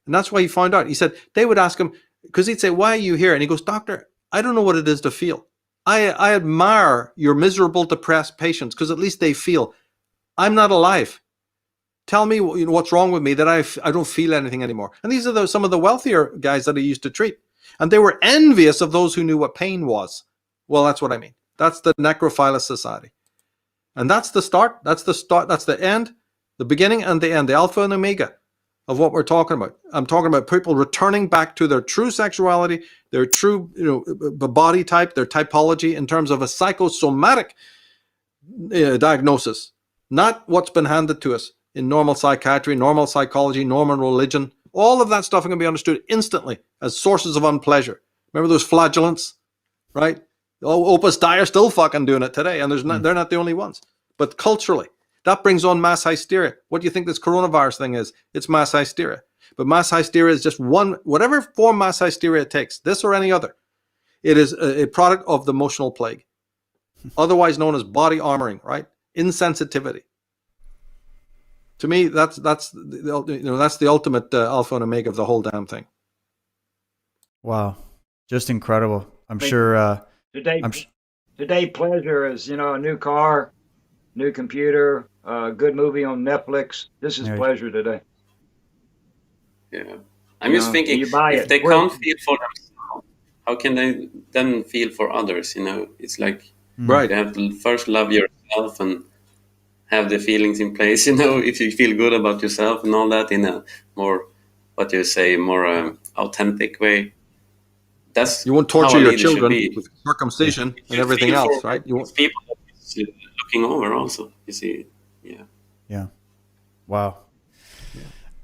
and that's why he found out. He said they would ask him, because he'd say, "Why are you here?" And he goes, "Doctor, I don't know what it is to feel. I admire your miserable, depressed patients because at least they feel. I'm not alive. Tell me what's wrong with me that I don't feel anything anymore." And these are some of the wealthier guys that he used to treat. And they were envious of those who knew what pain was. Well, that's what I mean. That's the necrophilous society. And that's the start. That's the end, the beginning and the end, the alpha and omega of what we're talking about. I'm talking about people returning back to their true sexuality, their true body type, their typology in terms of a psychosomatic diagnosis, not what's been handed to us in normal psychiatry, normal psychology, normal religion. All of that stuff can be understood instantly as sources of unpleasure. Remember those flagellants, right? Opus Dei are still fucking doing it today, and they're not the only ones. But culturally, that brings on mass hysteria. What do you think this coronavirus thing is? It's mass hysteria. But mass hysteria is just whatever form mass hysteria takes, this or any other. It is a product of the emotional plague, otherwise known as body armoring, right? Insensitivity. To me, that's the ultimate alpha and omega of the whole damn thing. Wow, just incredible. I'm sure. Today, pleasure is a new car, new computer, a good movie on Netflix. This is pleasure today. Yeah, I'm just thinking, if they can't feel for themselves, how can they then feel for others? It's like right. You have to first love yourself and have the feelings in place, if you feel good about yourself and all that in a more, more authentic way. That's you won't torture your children with circumcision and everything else, right? You want people looking over also, you see. Yeah. Wow.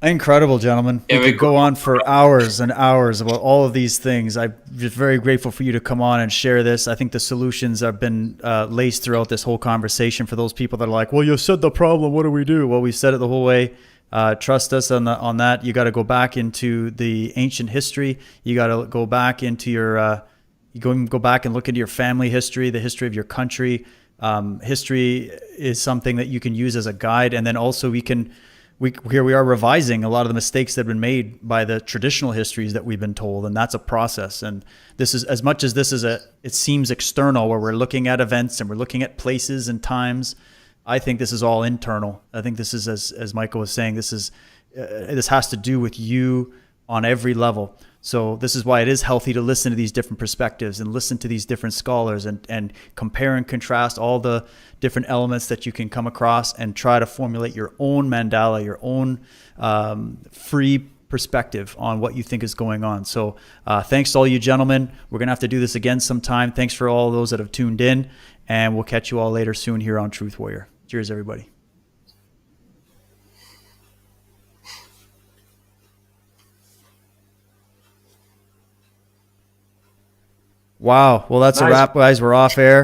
Incredible, gentlemen. We could go on for hours and hours about all of these things. I'm just very grateful for you to come on and share this. I think the solutions have been laced throughout this whole conversation for those people that are like, well, you said the problem. What do we do? Well, we said it the whole way. Trust us on that. You got to go back into the ancient history. You got to go back into your, go back and look into your family history, the history of your country. History is something that you can use as a guide. And then also here we are revising a lot of the mistakes that have been made by the traditional histories that we've been told, and that's a process. And this is, as much as this is it seems external, where we're looking at events and we're looking at places and times, I think this is all internal. I think this is, as Michael was saying, this has to do with you on every level. So this is why it is healthy to listen to these different perspectives and listen to these different scholars and compare and contrast all the different elements that you can come across and try to formulate your own mandala, your own free perspective on what you think is going on. So thanks to all you gentlemen. We're going to have to do this again sometime. Thanks for all those that have tuned in, and we'll catch you all later soon here on Truth Warrior. Cheers, everybody. Wow. Well, that's a wrap, guys. We're off air.